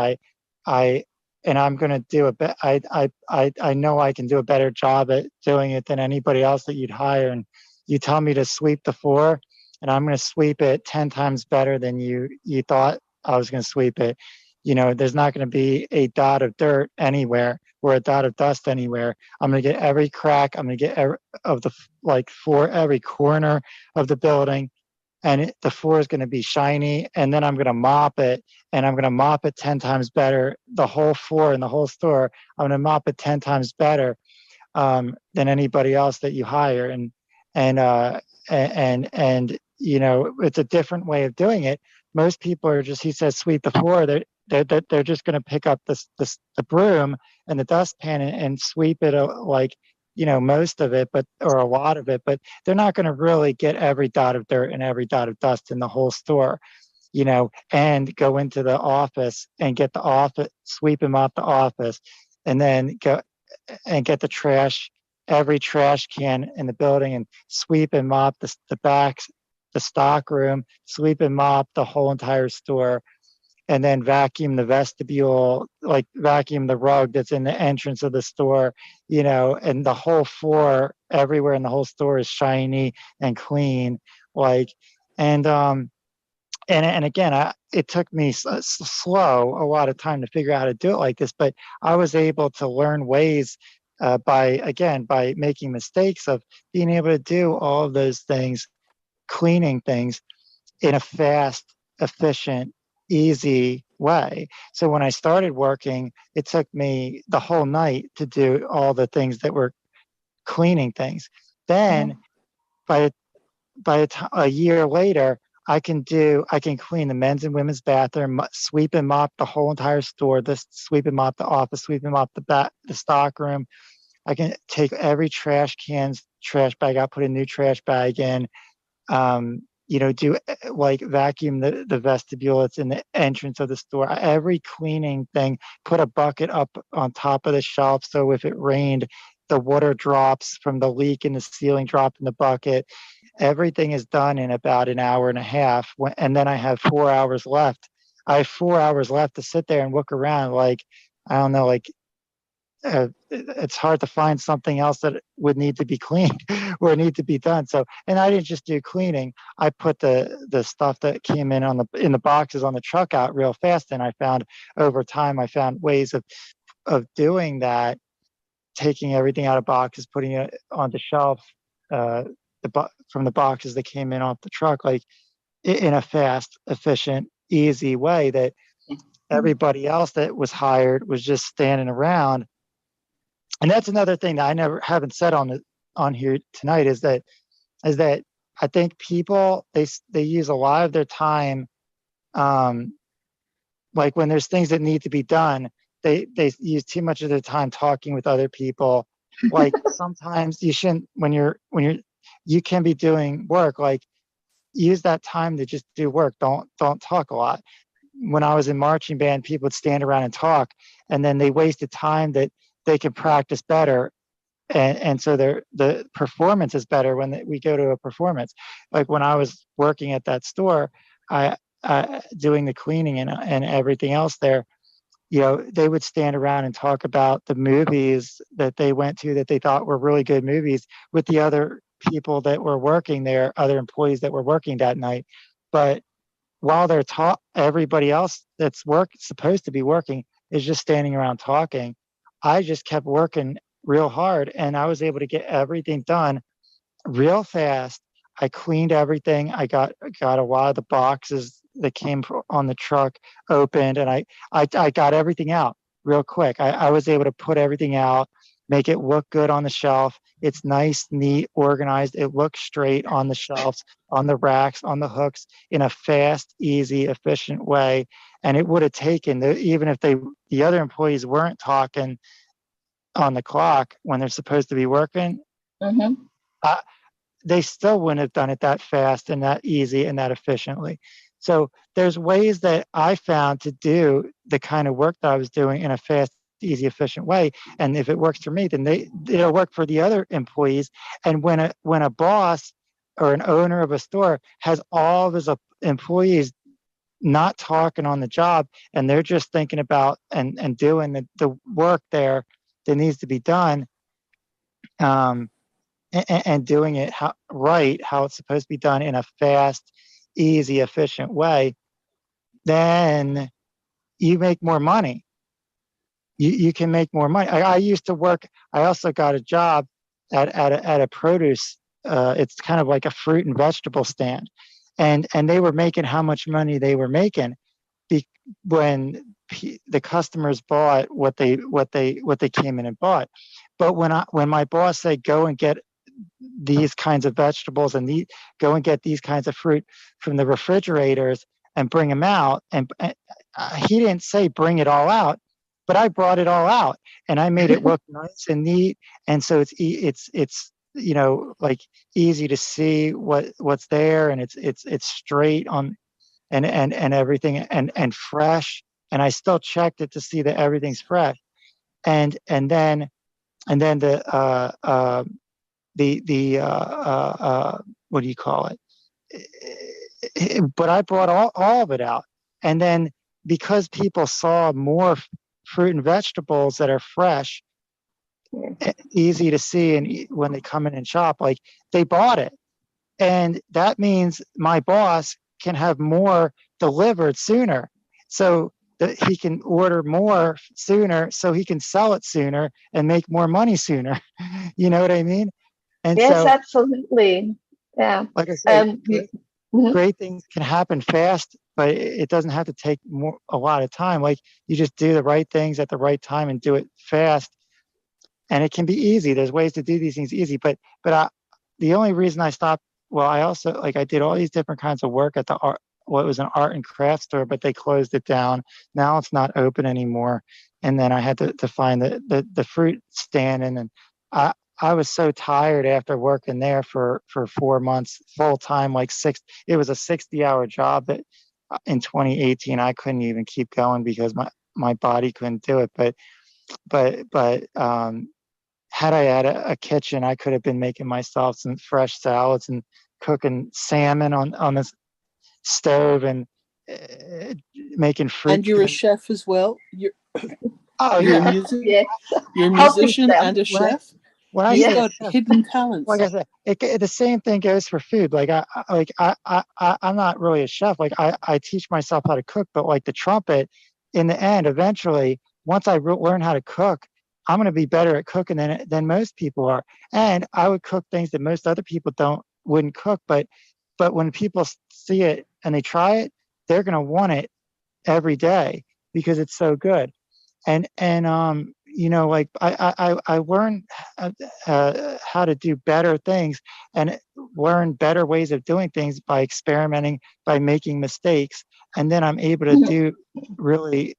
And I'm going to do I know I can do a better job at doing it than anybody else that you'd hire. And you tell me to sweep the floor, and I'm going to sweep it 10 times better than you thought I was going to sweep it. You know, there's not going to be a dot of dirt anywhere or a dot of dust anywhere. I'm going to get every crack. I'm going to get every corner of the building, and the floor is going to be shiny. And then I'm going to mop it, and I'm going to mop it 10 times better. The whole floor in the whole store, I'm going to mop it 10 times better than anybody else that you hire. And you know, it's a different way of doing it. Most people are just, he says, sweep the floor. They're just going to pick up the broom and the dustpan and sweep it like, you know, most of it, or a lot of it, but they're not going to really get every dot of dirt and every dot of dust in the whole store, you know, and go into the office and get the office, sweep them off the office, and then go and get the trash every trash can in the building and sweep and mop the backs, the stock room, sweep and mop the whole entire store, and then vacuum the vestibule, like vacuum the rug that's in the entrance of the store, and the whole floor everywhere in the whole store is shiny and clean. Like, and again, it took me a lot of time to figure out how to do it like this, but I was able to learn ways by making mistakes of being able to do all of those things, cleaning things in a fast, efficient, easy way. So when I started working, it took me the whole night to do all the things that were cleaning things. Then by a year later, I can clean the men's and women's bathroom, sweep and mop the whole entire store, sweep and mop the office, sweep and mop the stock room. I can take every trash bag out, put a new trash bag in, do like vacuum the vestibule that's in the entrance of the store, every cleaning thing, put a bucket up on top of the shelf. So if it rained, the water drops from the leak in the ceiling drop in the bucket. Everything is done in about an hour and a half. And then I have 4 hours left. I have 4 hours left to sit there and look around. Like, I don't know, like, it's hard to find something else that would need to be cleaned or need to be done. So, and I didn't just do cleaning. I put the stuff that came in the boxes on the truck out real fast. And I found over time, ways of doing that, taking everything out of boxes, putting it on the shelf, from the boxes that came in off the truck, like in a fast, efficient, easy way that everybody else that was hired was just standing around. And that's another thing that I haven't said on here tonight is that I think people, they use a lot of their time, like when there's things that need to be done, they use too much of their time talking with other people. Like sometimes you shouldn't, when you can be doing work, like use that time to just do work. Don't talk a lot. When I was in marching band, people would stand around and talk, and then they wasted time that they could practice better. And so the performance is better when we go to a performance. Like when I was working at that store, I doing the cleaning and everything else there, they would stand around and talk about the movies that they went to that they thought were really good movies with the other people that were working there, other employees that were working that night. But while they're everybody else that's supposed to be working is just standing around talking. I just kept working real hard, and I was able to get everything done real fast. I cleaned everything. I got a lot of the boxes that came on the truck opened, and I got everything out real quick. I was able to put everything out, make it look good on the shelf. It's nice, neat, organized. It looks straight on the shelves, on the racks, on the hooks, in a fast, easy, efficient way. And it would have taken, even if the other employees weren't talking on the clock when they're supposed to be working, they still wouldn't have done it that fast and that easy and that efficiently. So there's ways that I found to do the kind of work that I was doing in a fast, easy, efficient way. And if it works for me, then it'll work for the other employees. And when a boss or an owner of a store has all of his employees not talking on the job, and they're just thinking about and doing the work there that needs to be done, and doing it how it's supposed to be done in a fast, easy, efficient way, then you make more money. You can make more money. I used to work. I also got a job at a produce. It's kind of like a fruit and vegetable stand, and they were making how much money they were making when the customers bought what they came in and bought. But when my boss said go and get these kinds of vegetables and go and get these kinds of fruit from the refrigerators and bring them out, and he didn't say bring it all out, but I brought it all out and I made it look nice and neat, and so it's like easy to see what's there, and it's straight on and everything and fresh, and I still checked it to see that everything's fresh, and then and then what do you call it? But I brought all of it out. And then because people saw more fruit and vegetables that are fresh, easy to see, and when they come in and shop, like they bought it. And that means my boss can have more delivered sooner. So that he can order more sooner so he can sell it sooner and make more money sooner. You know what I mean? And Yes, so, absolutely. Yeah. like I said, Mhm. great things can happen fast, but it doesn't have to take a lot of time. Like you just do the right things at the right time and do it fast, and it can be easy. There's ways to do these things easy, but the only reason I stopped, well, I also, like, I did all these different kinds of work at the art, well, it was an art and craft store, but they closed it down. Now it's not open anymore. And then I had to find the fruit stand, and then I was so tired after working there for 4 months full time, like it was a 60-hour job that in 2018 I couldn't even keep going because my body couldn't do it. But had I had a kitchen, I could have been making myself some fresh salads and cooking salmon on the stove, and making fruit. And you're a chef as well. Oh You're a yeah. Yes. you're a Healthy musician chef. and a chef. When I You've say Yes. got chef, hidden talents. like I said, the same thing goes for food. Like I'm not really a chef. Like I teach myself how to cook, but like the trumpet, in the end, eventually, once I learn how to cook, I'm going to be better at cooking than most people are. And I would cook things that most other people wouldn't cook. But when people see it and they try it, they're going to want it every day because it's so good. And like I learned how to do better things and learn better ways of doing things by experimenting, by making mistakes, and then I'm able to do really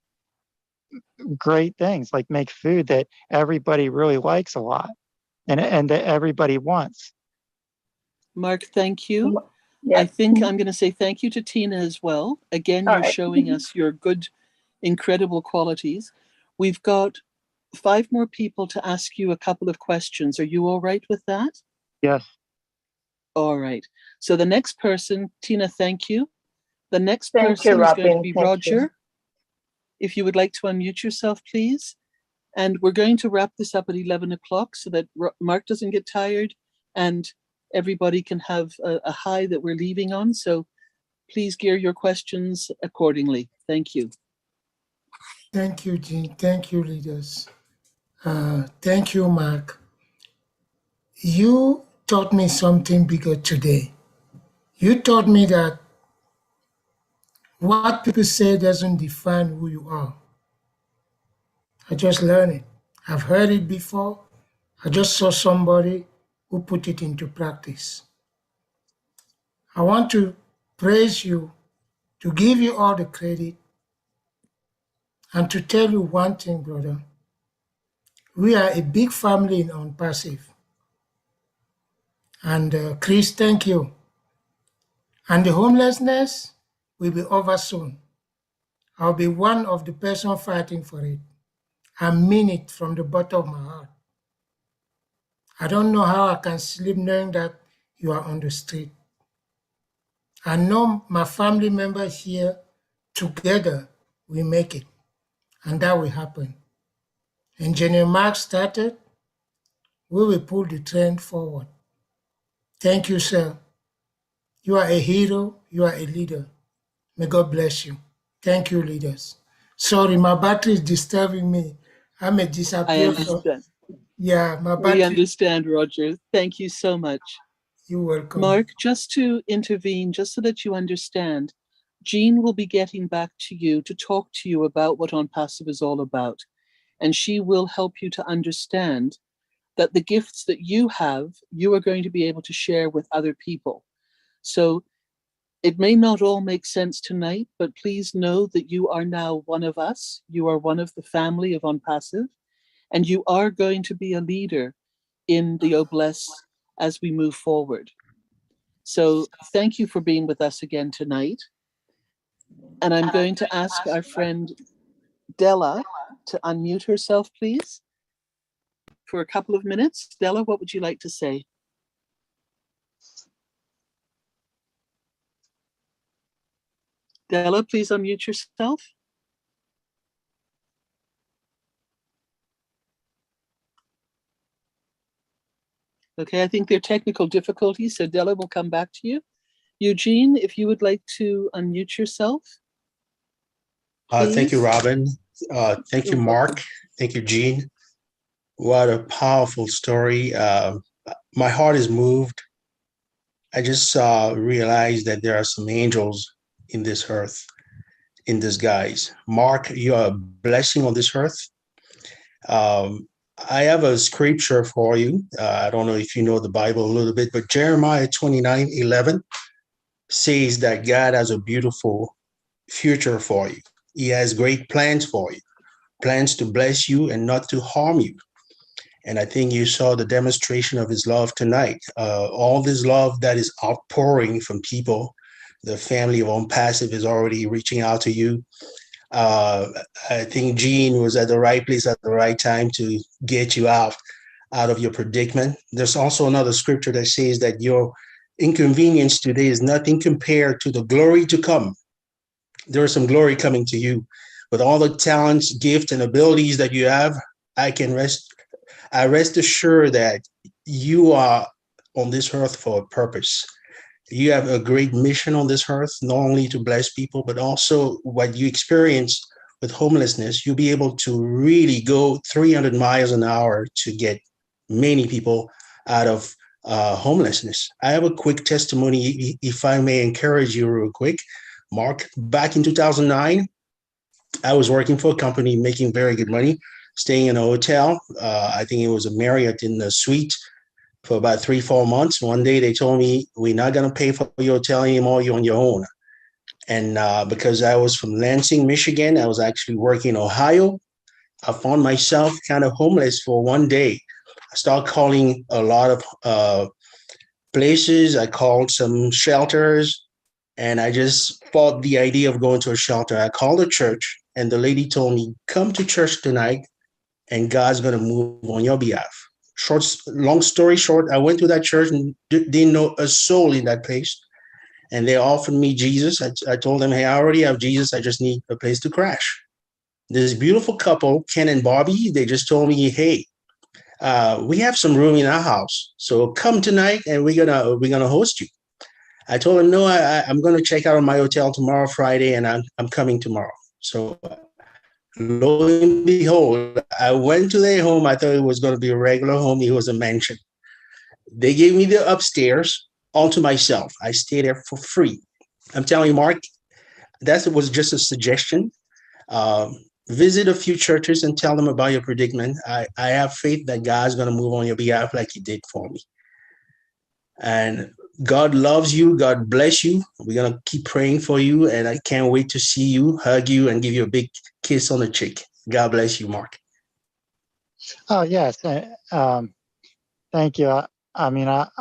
great things, like make food that everybody really likes a lot, and that everybody wants. Mark, thank you. Yeah. I think I'm going to say thank you to Tina as well. Again, All you're right. showing us your good, incredible qualities. We've got 5 more people to ask you a couple of questions. Are you all right with that? Yes. All right. So the next person, Tina, thank you. The next Thank you, person is going to Robin. be Thank you. Roger. If you would like to unmute yourself, please. And we're going to wrap this up at 11 o'clock so that Mark doesn't get tired and everybody can have a high that we're leaving on. So please gear your questions accordingly. Thank you. Thank you, Jean. Thank you, leaders. Thank you, Mark. You taught me something bigger today. You taught me that what people say doesn't define who you are. I just learned it. I've heard it before. I just saw somebody who put it into practice. I want to praise you, to give you all the credit, and to tell you one thing, brother. We are a big family in Unpassive. And Chris, thank you. And the homelessness will be over soon. I'll be one of the person fighting for it. I mean it from the bottom of my heart. I don't know how I can sleep knowing that you are on the street. I know my family members here together we make it, and that will happen. Engineer Mark started, we will pull the train forward. Thank you, sir. You are a hero, you are a leader. May God bless you. Thank you, leaders. Sorry, my battery is disturbing me. I may I disappear from, understand. yeah, my We battery. understand, Roger. Thank you so much. You're welcome. Mark, just to intervene, just so that you understand, Jean will be getting back to you to talk to you about what On Passive is all about. And she will help you to understand that the gifts that you have, you are going to be able to share with other people. So it may not all make sense tonight, but please know that you are now one of us. You are one of the family of On Passive, and you are going to be a leader in the Obless as we move forward. So thank you for being with us again tonight. And I'm going to ask our friend Della to unmute herself, please. for a couple of minutes. Della, what would you like to say? Della, please unmute yourself. Okay, I think there are technical difficulties, so Della will come back to you. Eugene, if you would like to unmute yourself. Thank you, Please. Robin. Thank you, You're Mark. welcome. Thank you, Jean. What a powerful story. My heart is moved. I just realized that there are some angels in this earth, in disguise. Mark, you are a blessing on this earth. I have a scripture for you. I don't know if you know the Bible a little bit, but Jeremiah 29:11 says that God has a beautiful future for you. He has great plans for you, plans to bless you and not to harm you. And I think you saw the demonstration of his love tonight. All this love that is outpouring from people. The family of On Passive is already reaching out to you. I think Jean was at the right place at the right time to get you out of your predicament. There's also another scripture that says that your inconvenience today is nothing compared to the glory to come. There is some glory coming to you. With all the talents, gifts, and abilities that you have, I rest assured that you are on this earth for a purpose. You have a great mission on this earth, not only to bless people, but also what you experience with homelessness. You'll be able to really go 300 miles an hour to get many people out of homelessness. I have a quick testimony, if I may encourage you real quick. Mark, back in 2009, I was working for a company making very good money, staying in a hotel. I think it was a Marriott in the suite for about 3-4 months. One day they told me, we're not going to pay for your hotel anymore. You're on your own. And because I was from Lansing, Michigan, I was actually working in Ohio. I found myself kind of homeless for one day. I started calling a lot of places. I called some shelters, and I just thought the idea of going to a shelter. I called a church, and the lady told me, come to church tonight, and God's going to move on your behalf. Long story short, I went to that church and didn't know a soul in that place. And they offered me Jesus. I told them, hey, I already have Jesus. I just need a place to crash. This beautiful couple, Ken and Bobby, they just told me, hey, we have some room in our house. So come tonight and we're gonna host you. I told them, no, I'm going to check out of my hotel tomorrow, Friday, and I'm coming tomorrow. So lo and behold, I went to their home. I thought it was going to be a regular home. It was a mansion. They gave me the upstairs all to myself. I stayed there for free. I'm telling you, Mark, that was just a suggestion. Visit a few churches and tell them about your predicament. I have faith that God's going to move on your behalf like he did for me. And God loves you. God bless you. We're going to keep praying for you. And I can't wait to see you, hug you, and give you a big kiss on the cheek. God bless you, Mark. Oh, yes. Thank you. I mean, not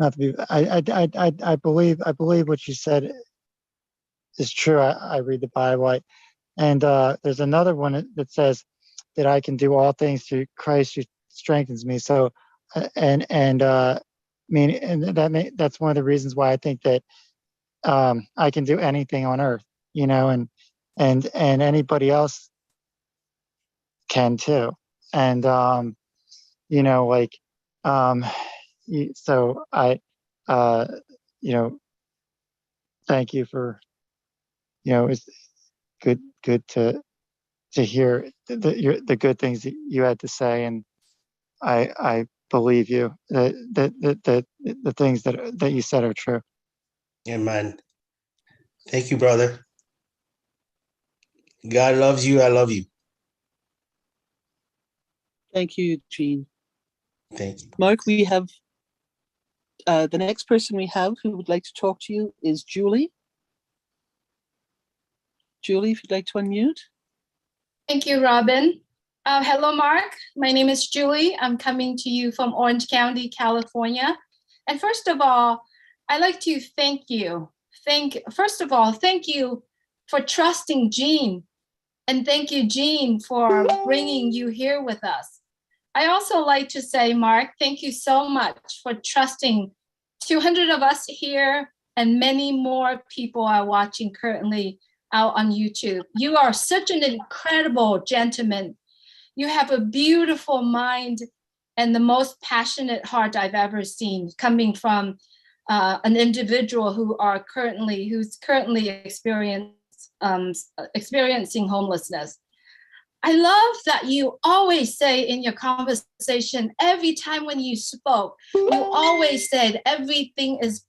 to be, I believe what you said is true. I read the Bible, and there's another one that says that I can do all things through Christ who strengthens me. So, I mean, and that's one of the reasons why I think that I can do anything on earth, you know, and anybody else can too. And you know, like, so I, you know, thank you for, you know, it's good to hear the good things that you had to say, and I believe you that the things that you said are true. Amen. Thank you, brother. God loves you. I love you. Thank you, Jean. Thank you. Mark, we have the next person we have who would like to talk to you is Julie. Julie, if you'd like to unmute. Thank you, Robin. Hello, Mark. My name is Julie. I'm coming to you from Orange County, California. And first of all, I'd like to thank you. First of all, thank you for trusting Jean. And thank you, Jean, for bringing you here with us. I also like to say, Mark, thank you so much for trusting 200 of us here, and many more people are watching currently out on YouTube. You are such an incredible gentleman. You have a beautiful mind and the most passionate heart I've ever seen, coming from an individual who's currently experiencing homelessness. I love that you always say in your conversation, every time when you spoke, you always said everything is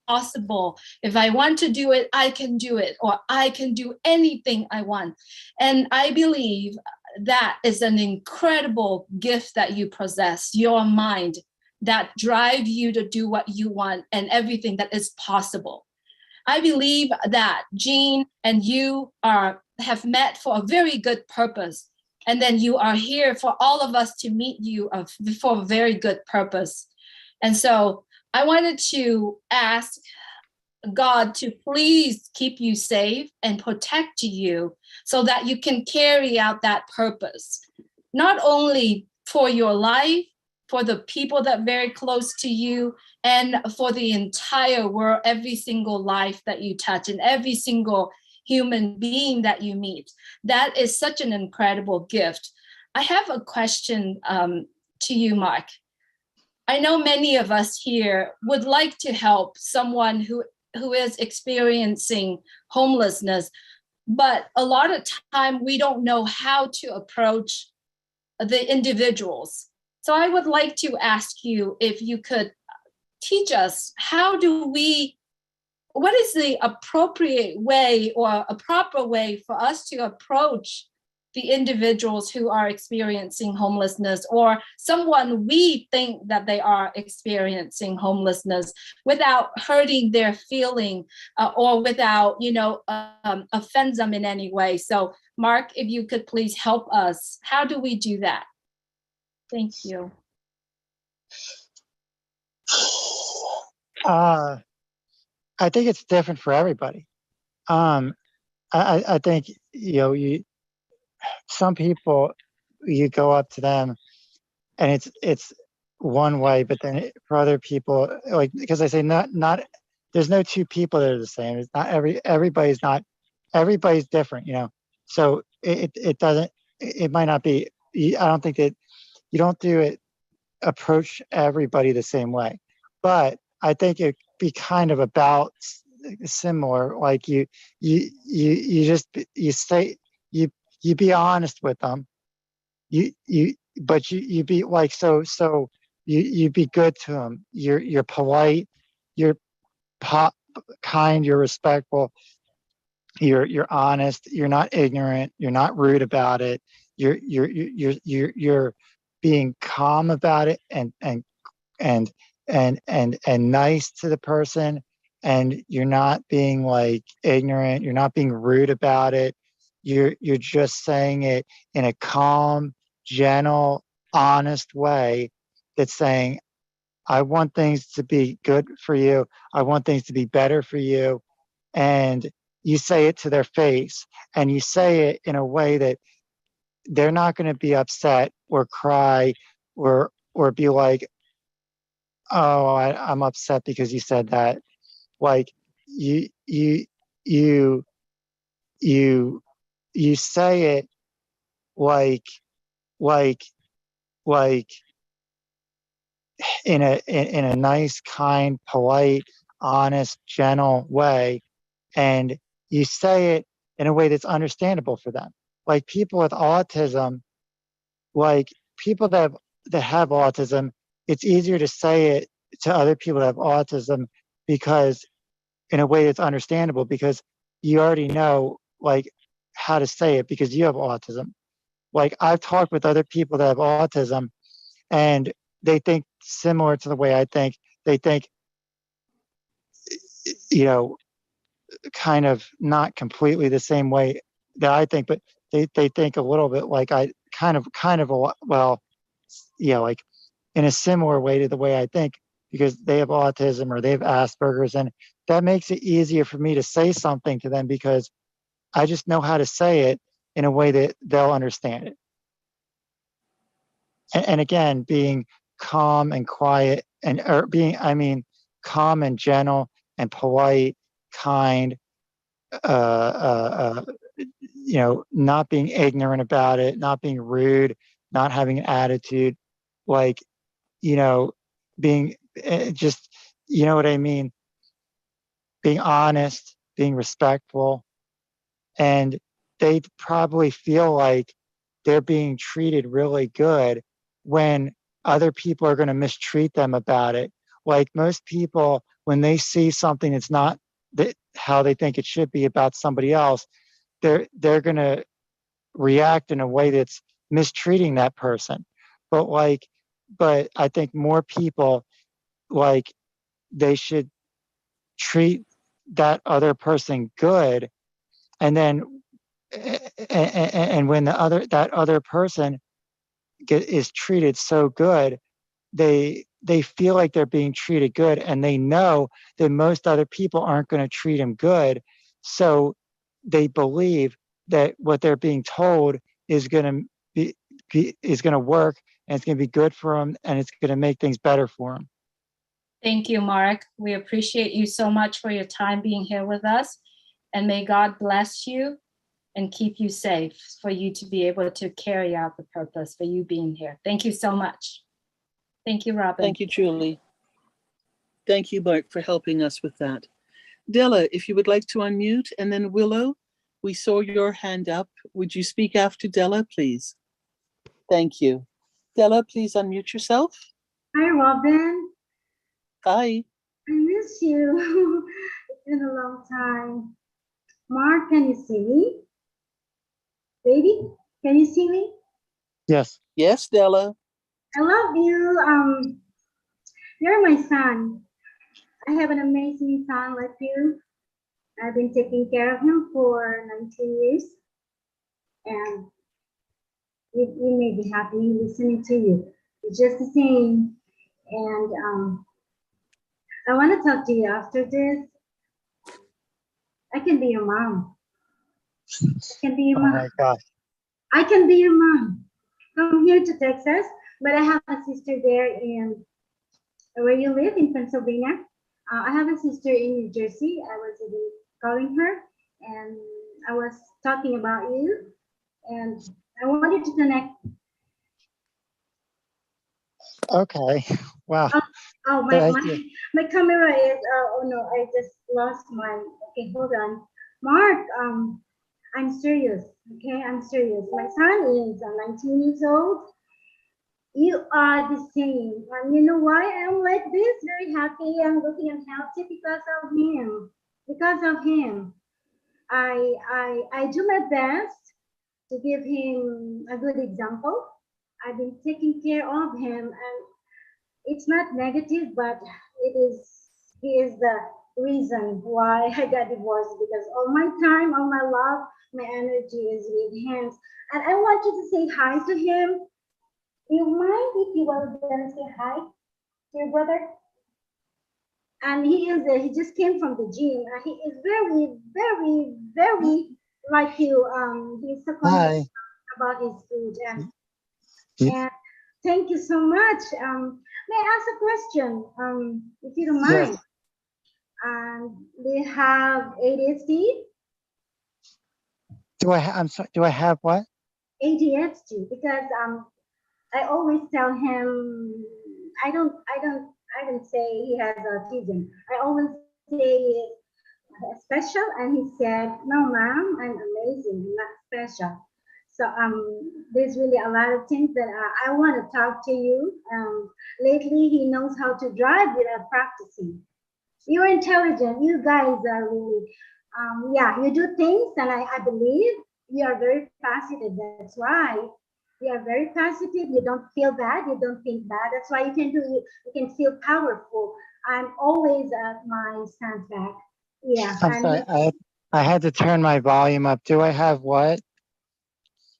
possible. If I want to do it, I can do it, or I can do anything I want. And I believe that is an incredible gift that you possess, your mind that drive you to do what you want and everything that is possible. I believe that Jean and you have met for a very good purpose. And then you are here for all of us to meet you for a very good purpose. And so I wanted to ask God to please keep you safe and protect you so that you can carry out that purpose, not only for your life, for the people that are very close to you, and for the entire world, every single life that you touch and every single human being that you meet. That is such an incredible gift. I have a question to you, Mark. I know many of us here would like to help someone who is experiencing homelessness, but a lot of time we don't know how to approach the individuals. So I would like to ask you if you could teach us what is the appropriate way or a proper way for us to approach the individuals who are experiencing homelessness, or someone we think that they are experiencing homelessness, without hurting their feeling or without, offend them in any way. So Mark, if you could please help us, how do we do that? Thank you. I think it's different for everybody. I think, some people, you go up to them and it's one way, but then for other people, like, because I say not, there's no two people that are the same. It's not everybody's different, so it doesn't, it might not be, I don't think that you don't approach everybody the same way, but I think it'd be kind of about similar. Like you be honest with them. You be like, so you be good to them. You're polite. You're kind. You're respectful. You're honest. You're not ignorant. You're not rude about it. You're being calm about it and nice to the person, and you're not being like ignorant. You're not being rude about it. You're just saying it in a calm, gentle, honest way that's saying, I want things to be good for you. I want things to be better for you. And you say it to their face, and you say it in a way that they're not going to be upset or cry or be like, oh, I'm upset because you said that. Like you say it like in a nice, kind, polite, honest, gentle way, and you say it in a way that's understandable for them. Like people with autism, like people that have autism, it's easier to say it to other people that have autism because in a way that's understandable, because you already know like how to say it because you have autism. Like I've talked with other people that have autism, and they think similar to the way I think. They think, kind of not completely the same way that I think, but they think a little bit like I kind of well, like in a similar way to the way I think, because they have autism or they have Asperger's, and that makes it easier for me to say something to them because I just know how to say it in a way that they'll understand it. and again, being calm and quiet and, or being, I mean, calm and gentle and polite, kind, you know, not being ignorant about it, not being rude, not having an attitude, like, you know, being just, you know what I mean? Being honest, being respectful. And they probably feel like they're being treated really good when other people are going to mistreat them about it. Like most people, when they see something that's not how they think it should be about somebody else, they're going to react in a way that's mistreating that person. But I think more people, like, they should treat that other person good, and then and when that other person is treated so good, they feel like they're being treated good, and they know that most other people aren't going to treat them good, so they believe that what they're being told is going to is going to work, and it's going to be good for them, and it's going to make things better for them. Thank you, Mark. We appreciate you so much for your time being here with us. And may God bless you and keep you safe for you to be able to carry out the purpose for you being here. Thank you so much. Thank you, Robin. Thank you, Julie. Thank you, Mark, for helping us with that. Della, if you would like to unmute, and then Willow, we saw your hand up. Would you speak after Della, please? Thank you. Della, please unmute yourself. Hi, Robin. Hi. I miss you. It's been a long time. Mark, can you see me? Baby, can you see me? Yes. Yes, Della. I love you. You're my son. I have an amazing son like you. I've been taking care of him for 19 years. And you may be happy listening to you. It's just the same. And I want to talk to you after this. I can be your mom. I can be your Oh mom. my gosh. I can be your mom. Come here to Texas, but I have a sister there in where you live in Pennsylvania. I have a sister in New Jersey. I was even calling her, and I was talking about you, and I wanted to connect. Okay. Wow. Oh, my camera is. Oh no, I just lost mine. Okay, hold on, Mark. I'm serious. Okay, I'm serious. My son is 19 years old. You are the same. And you know why I'm like this? Very happy. I'm looking and healthy because of him. Because of him. I do my best to give him a good example. I've been taking care of him, and it's not negative, but he is the reason why I got divorced, because all my time, all my love, my energy is with him. And I want you to say hi to him. You mind if you are gonna say hi to your brother? And he just came from the gym. He is very, very, very like you. He's so conscious about his food. And thank you so much. May I ask a question? If you don't mind. Yes. Do you have ADHD? I'm sorry, do I have what? ADHD, because I always tell him I don't say he has autism. I always say he's special, and he said, "No, ma'am, I'm amazing, I'm not special." So there's really a lot of things that I want to talk to you. Lately, he knows how to drive without practicing. You're intelligent. You guys are really, yeah, you do things, and I believe you are very positive. That's why you are very positive. You don't feel bad. You don't think bad. That's why you can feel powerful. I'm always at my son's back. Yeah. I'm sorry. I had to turn my volume up. Do I have what?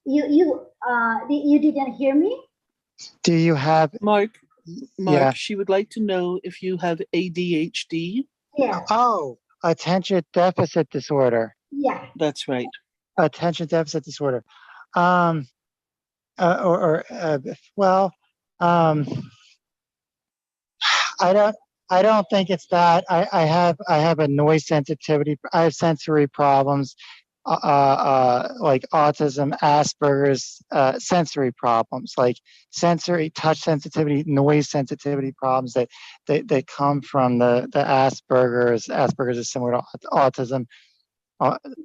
You didn't hear me? Do you have Mark, yeah. She would like to know if you have ADHD. Yeah. Oh, attention deficit disorder. Yeah. That's right. Attention deficit disorder. Well, Um, I don't think it's that. I have a noise sensitivity. I have sensory problems, like autism, Asperger's, sensory problems, like sensory touch sensitivity, noise sensitivity problems that come from the Asperger's. Asperger's is similar to autism,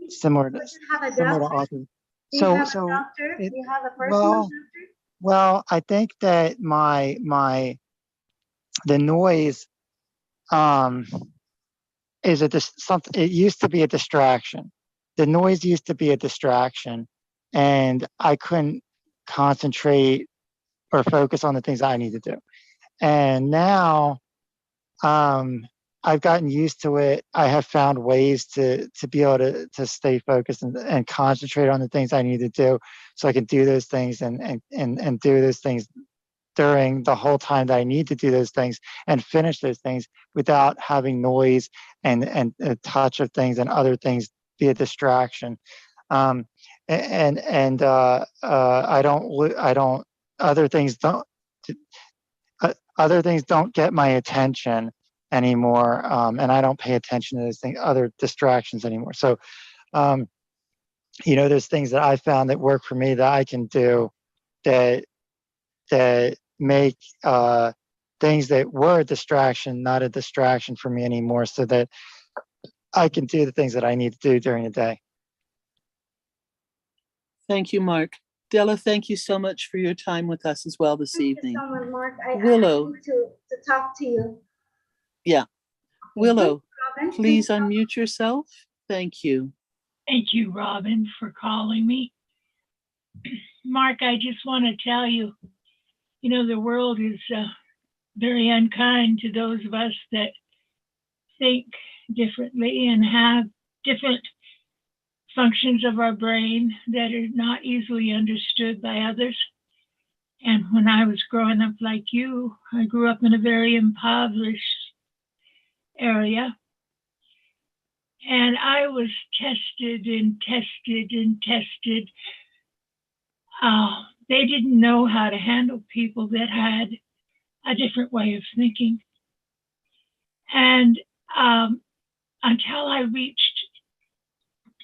similar to But you have a similar to doctor? autism. Do you have a So doctor? it, Do you have a personal doctor? well, I think that the noise is something. It used to be a distraction. The noise used to be a distraction, and I couldn't concentrate or focus on the things I need to do. And now, I've gotten used to it. I have found ways to be able to stay focused and concentrate on the things I need to do, so I can do those things and do those things during the whole time that I need to do those things and finish those things without having noise and a touch of things and other things be a distraction. I don't, other things don't, other things don't get my attention anymore. And I don't pay attention to those things, other distractions anymore. So, there's things that I found that work for me that I can do that make things that were a distraction not a distraction for me anymore, so that I can do the things that I need to do during the day. Thank you, Mark. Della, thank you so much for your time with us as well this evening. Thank you so much, Mark. Willow. I need to talk to you. Yeah. Willow, Robin, please unmute yourself. Thank you. Thank you, Robin, for calling me. Mark, I just want to tell you, the world is very unkind to those of us that think differently and have different functions of our brain that are not easily understood by others. And when I was growing up like you, I grew up in a very impoverished area. And I was tested and tested and tested. They didn't know how to handle people that had a different way of thinking. And until I reached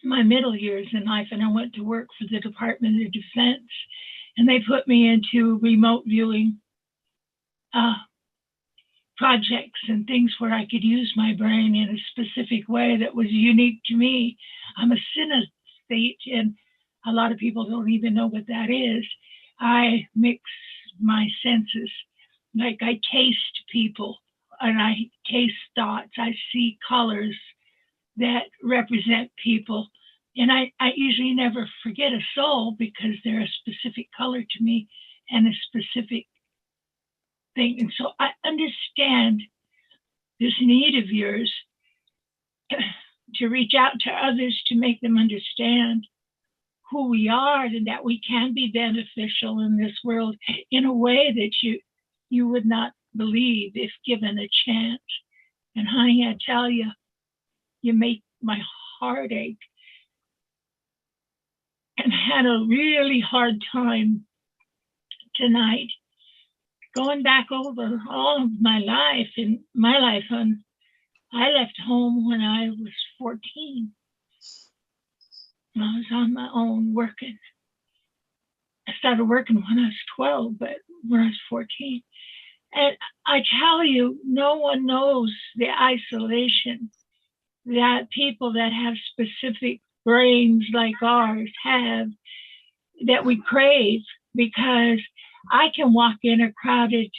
my middle years in life and I went to work for the Department of Defense, and they put me into remote viewing projects and things where I could use my brain in a specific way that was unique to me. I'm a synesthete, and a lot of people don't even know what that is. I mix my senses. Like I taste people and I taste thoughts. I see colors that represent people. And I usually never forget a soul because they're a specific color to me and a specific thing. And so I understand this need of yours to reach out to others to make them understand who we are and that we can be beneficial in this world in a way that you would not believe if given a chance. And honey, I tell you, you make my heart ache. And I had a really hard time tonight going back over all of my life. In my life, I left home when I was 14. I was on my own working. I started working when I was 12, but when I was 14. And I tell you, no one knows the isolation that people that have specific brains like ours have, that we crave, because I can walk in a crowded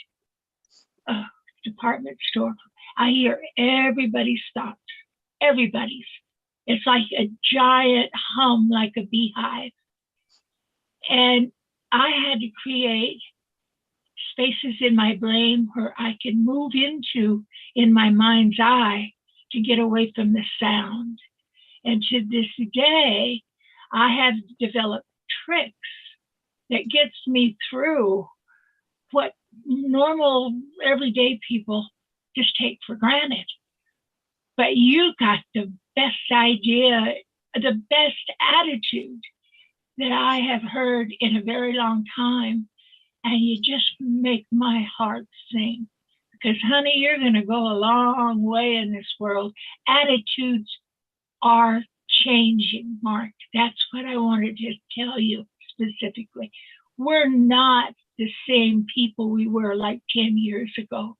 department store. I hear everybody's thoughts, everybody's. It's like a giant hum, like a beehive. And I had to create spaces in my brain where I can move into in my mind's eye to get away from the sound. And to this day, I have developed tricks that gets me through what normal everyday people just take for granted. But you got the best idea, the best attitude that I have heard in a very long time. and you just make my heart sing. Because, honey, you're going to go a long way in this world. Attitudes are changing, Mark. That's what I wanted to tell you specifically. We're not the same people we were like 10 years ago.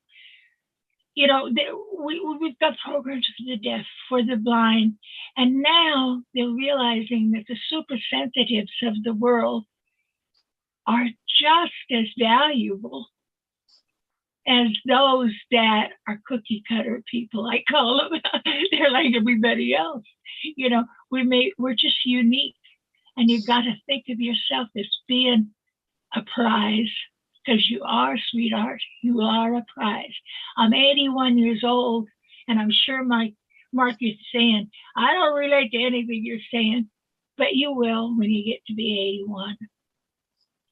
You know, we've got programs for the deaf, for the blind, and now they're realizing that the super sensitives of the world are just as valuable as those that are cookie cutter people, I call them. They're like everybody else. You know, we're just unique, and you've got to think of yourself as being a prize, because you are, sweetheart. You are a prize. I'm 81 years old, and I'm sure Mark is saying, I don't relate to anything you're saying, but you will when you get to be 81.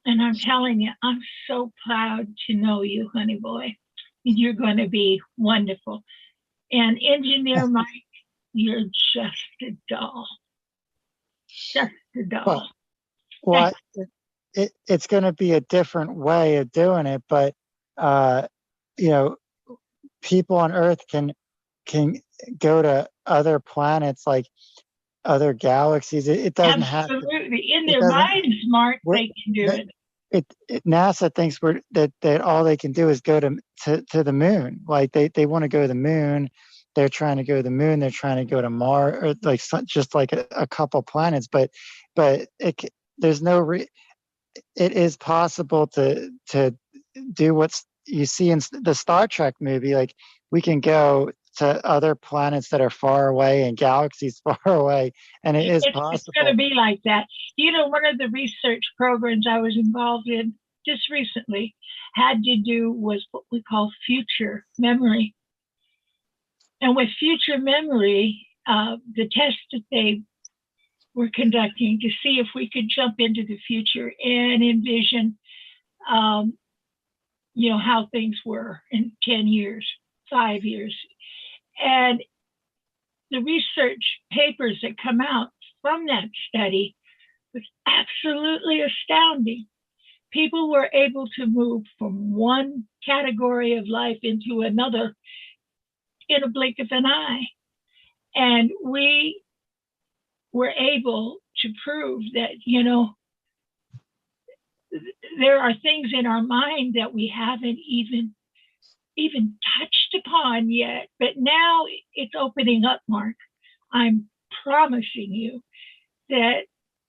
And I'm telling you, I'm so proud to know you, honey boy. You're going to be wonderful. And Engineer Mike, you're just a doll. Just a doll. Well, it's going to be a different way of doing it, but you know, people on Earth can go to other planets, like other galaxies. It doesn't have to. Absolutely. In their minds, Mark, they can do it. NASA thinks that all they can do is go to the moon. Like they want to go to the moon. They're trying to go to the moon. They're trying to go to Mars, or like just like a couple planets. But there's no it is possible to do what's you see in the Star Trek movie. Like we can go to other planets that are far away and galaxies far away, and it is possible. It's going to be like that. You know, one of the research programs I was involved in just recently had to do was what we call future memory. And with future memory, the test that they were conducting to see if we could jump into the future and envision, you know, how things were in 10 years, 5 years. And the research papers that come out from that study was absolutely astounding. People were able to move from one category of life into another in a blink of an eye. And we were able to prove that, you know, there are things in our mind that we haven't even touched upon yet, but now it's opening up, Mark. I'm promising you that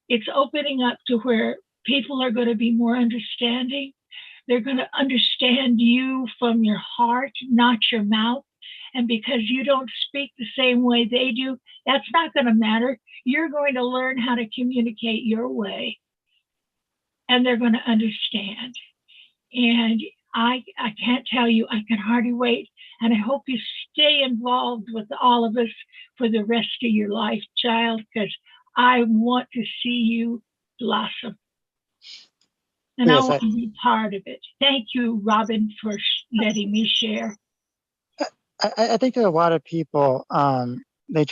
it's opening up to where people are going to be more understanding. They're going to understand you from your heart, not your mouth. And because you don't speak the same way they do, that's not going to matter. You're going to learn how to communicate your way, and they're going to understand. And I can't tell you, I can hardly wait. And I hope you stay involved with all of us for the rest of your life, child, because I want to see you blossom. And yes, I want to be part of it. Thank you, Robin, for letting me share. I think there are a lot of people, they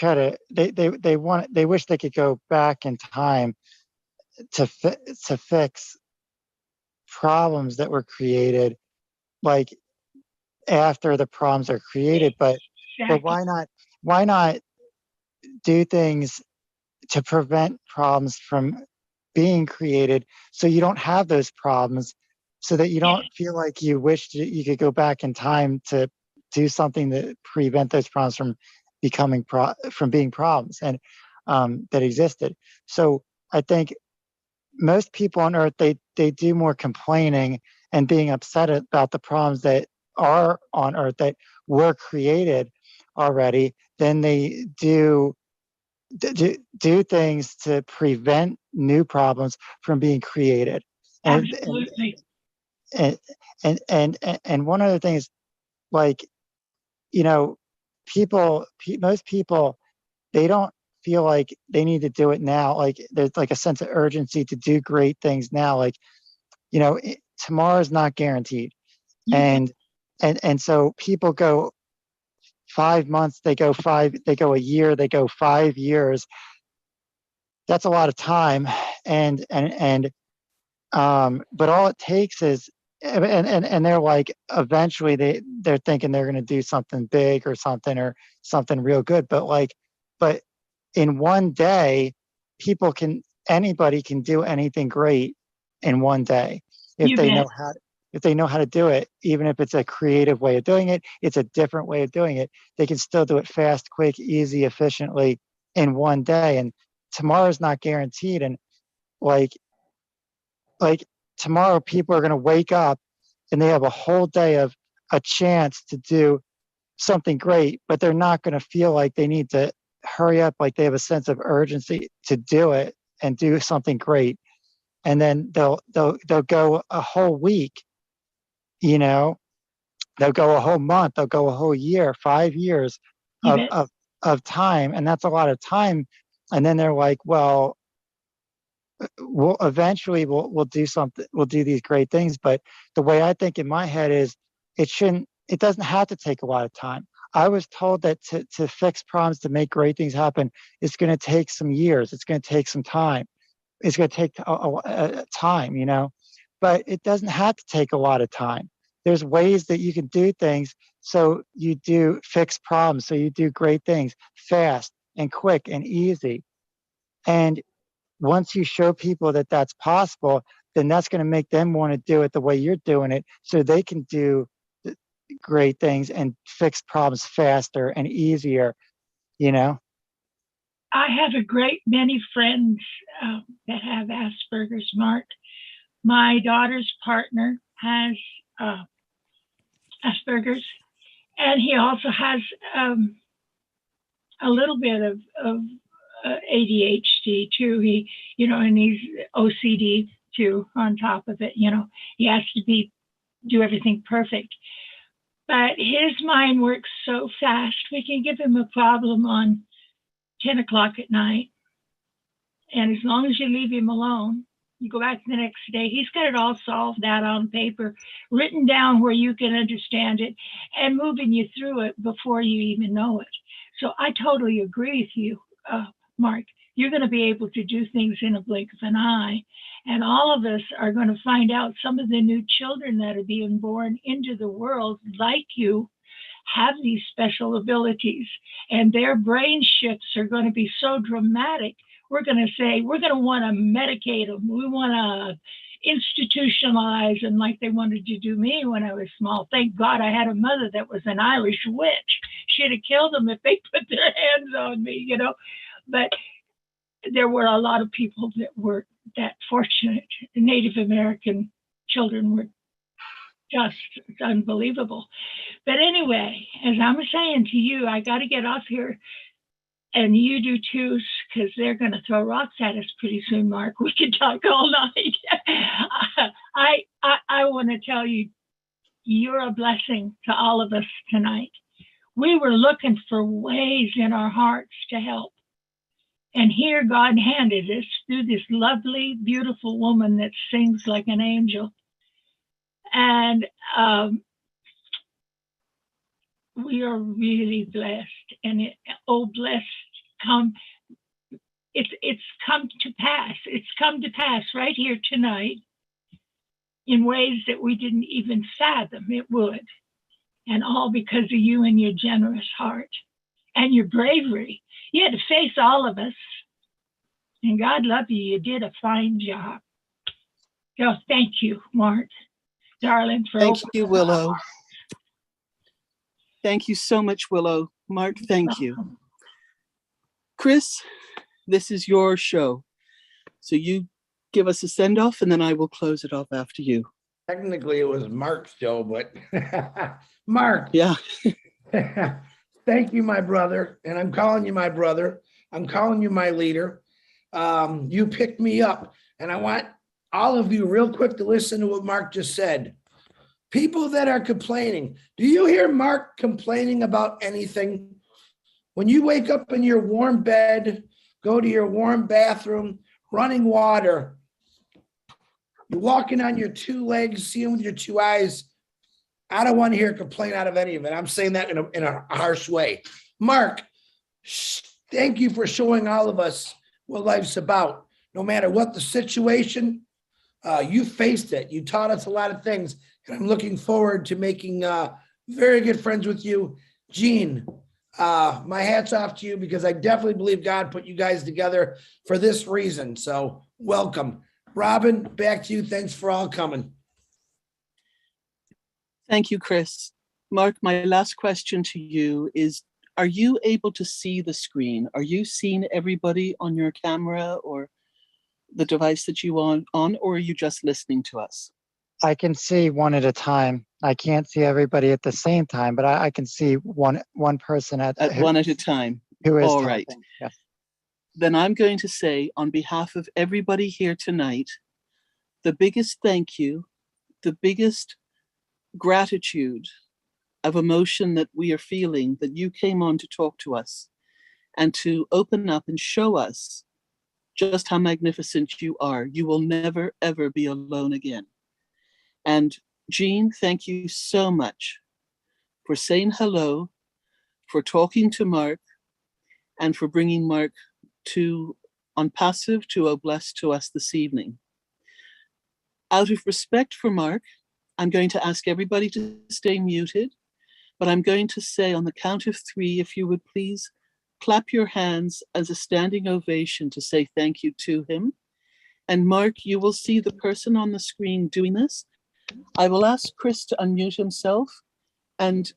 wish they could go back in time to fix problems that were created, like after the problems are created. But why not do things to prevent problems from being created, so you don't have those problems, so that you don't feel like you wish you could go back in time to do something to prevent those problems from being problems and that existed. So I think most people on Earth, they do more complaining and being upset about the problems that are on Earth that were created already than they do things to prevent new problems from being created. Absolutely. And one other thing is, like, you know, most people, they don't feel like they need to do it now. Like there's like a sense of urgency to do great things now. Like, you know, tomorrow is not guaranteed. And so people go 5 months, they go a year, they go 5 years. That's a lot of time. But all it takes is and they're like, eventually they're thinking they're going to do something big or something real good. But in one day, anybody can do anything great in one day if You they bet. know how to do it. Even if it's a creative way of doing it, it's a different way of doing it. They can still do it fast, quick, easy, efficiently in one day. And tomorrow's not guaranteed. And like tomorrow, people are going to wake up and they have a whole day of a chance to do something great, but they're not going to feel like they need to hurry up, like they have a sense of urgency to do it and do something great. And then they'll go a whole week, you know, they'll go a whole month, they'll go a whole year, 5 years of time, and that's a lot of time. And then they're like, well, we'll do something, we'll do these great things. But the way I think in my head is, it doesn't have to take a lot of time. I was told that to fix problems, to make great things happen, it's going to take some years, it's going to take some time, it's going to take time, you know. But it doesn't have to take a lot of time. There's ways that you can do things, so you do fix problems, so you do great things fast and quick and easy. And once you show people that that's possible, then that's going to make them want to do it the way you're doing it, so they can do great things and fix problems faster and easier, you know? I have a great many friends that have Asperger's, Mark. My daughter's partner has Asperger's, and he also has a little bit of ADHD too. He, you know, and he's OCD too on top of it. You know, he has to do everything perfect. But his mind works so fast. We can give him a problem on 10 o'clock at night, and as long as you leave him alone, you go back the next day, he's got it all solved out on paper, written down where you can understand it, and moving you through it before you even know it. So I totally agree with you, Mark. You're going to be able to do things in a blink of an eye. And all of us are going to find out some of the new children that are being born into the world, like you, have these special abilities. And their brain shifts are going to be so dramatic. We're going to say, we're going to want to medicate them. We want to institutionalize them like they wanted to do me when I was small. Thank God I had a mother that was an Irish witch. She'd have killed them if they put their hands on me, you know. But there were a lot of people that were that fortunate. Native American children were just unbelievable. But anyway, as I'm saying to you, I got to get off here, and you do too, because they're going to throw rocks at us pretty soon, Mark. We could talk all night. I want to tell you, you're a blessing to all of us tonight. We were looking for ways in our hearts to help. And here God handed us through this lovely, beautiful woman that sings like an angel. And we are really blessed. And blessed it's come to pass. It's come to pass right here tonight in ways that we didn't even fathom it would. And all because of you and your generous heart and your bravery. You had to face all of us. And God love you. You did a fine job. So thank you, Mark, darling. Thank you, Willow. Thank you so much, Willow. Mark, thank you. Chris, this is your show. So you give us a send-off, and then I will close it off after you. Technically, it was Mark's show, but Mark. Yeah. Thank you, my brother. And I'm calling you my brother. I'm calling you my leader. You picked me up. And I want all of you real quick to listen to what Mark just said. People that are complaining. Do you hear Mark complaining about anything? When you wake up in your warm bed, go to your warm bathroom, running water, you're walking on your two legs, seeing with your two eyes. I don't want to hear a complaint out of any of it. I'm saying that in a harsh way. Mark, thank you for showing all of us what life's about. No matter what the situation, You faced it. You taught us a lot of things. And I'm looking forward to making very good friends with you. Gene, my hat's off to you because I definitely believe God put you guys together for this reason. So welcome. Robin, back to you. Thanks for all coming. Thank you, Chris. Mark, my last question to you is, are you able to see the screen? Are you seeing everybody on your camera or the device that you on, or are you just listening to us? I can see one at a time. I can't see everybody at the same time, but I can see one person at one at a time. Who is all talking. right. Yes. Then I'm going to say, on behalf of everybody here tonight, the biggest thank you, the biggest gratitude of emotion that we are feeling, that you came on to talk to us and to open up and show us just how magnificent you are. You will never, ever be alone again. And Jean, thank you so much for saying hello, for talking to Mark, and for bringing Mark on passive to Obless to us this evening. Out of respect for Mark, I'm going to ask everybody to stay muted, but I'm going to say on the count of 3, if you would please clap your hands as a standing ovation to say thank you to him. And Mark, you will see the person on the screen doing this. I will ask Chris to unmute himself and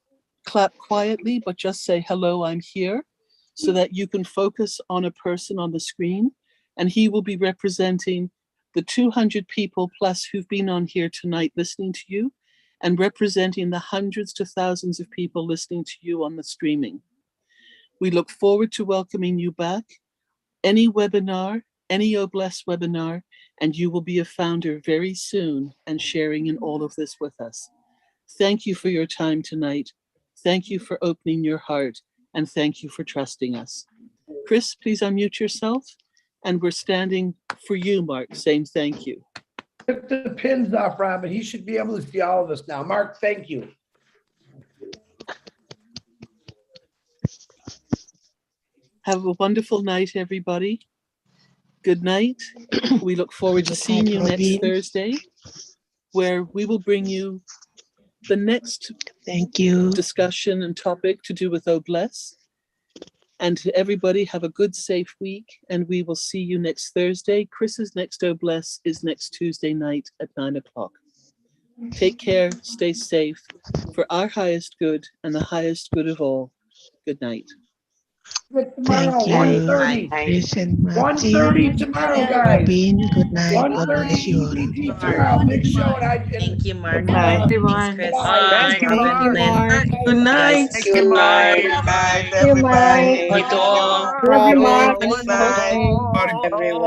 clap quietly, but just say, hello, I'm here, so that you can focus on a person on the screen. And he will be representing the 200 people plus who've been on here tonight listening to you, and representing the hundreds to thousands of people listening to you on the streaming. We look forward to welcoming you back. Any webinar, any Obless webinar, and you will be a founder very soon and sharing in all of this with us. Thank you for your time tonight. Thank you for opening your heart, and thank you for trusting us. Chris, please unmute yourself. And we're standing for you, Mark, saying thank you. Took the pins off, Robin. He should be able to see all of us now. Mark, thank you. Have a wonderful night, everybody. Good night. We look forward to seeing you next Thursday, where we will bring you the next discussion and topic to do with Obless. And to everybody, have a good, safe week, and we will see you next Thursday. Chris's next Obless is next Tuesday night at 9 o'clock. Take care, stay safe, for our highest good and the highest good of all. Good night. Tomorrow, 1:30. 1:30 tomorrow, guys. Good night. 1:30 ET tomorrow. Big show. Thank you, Mark. Good night, everyone. Bye. Thank you, Mark. Good night. Thank you, Mark. Bye, Thank you, Mark. everybody. Love you, Mark. Good night, everyone.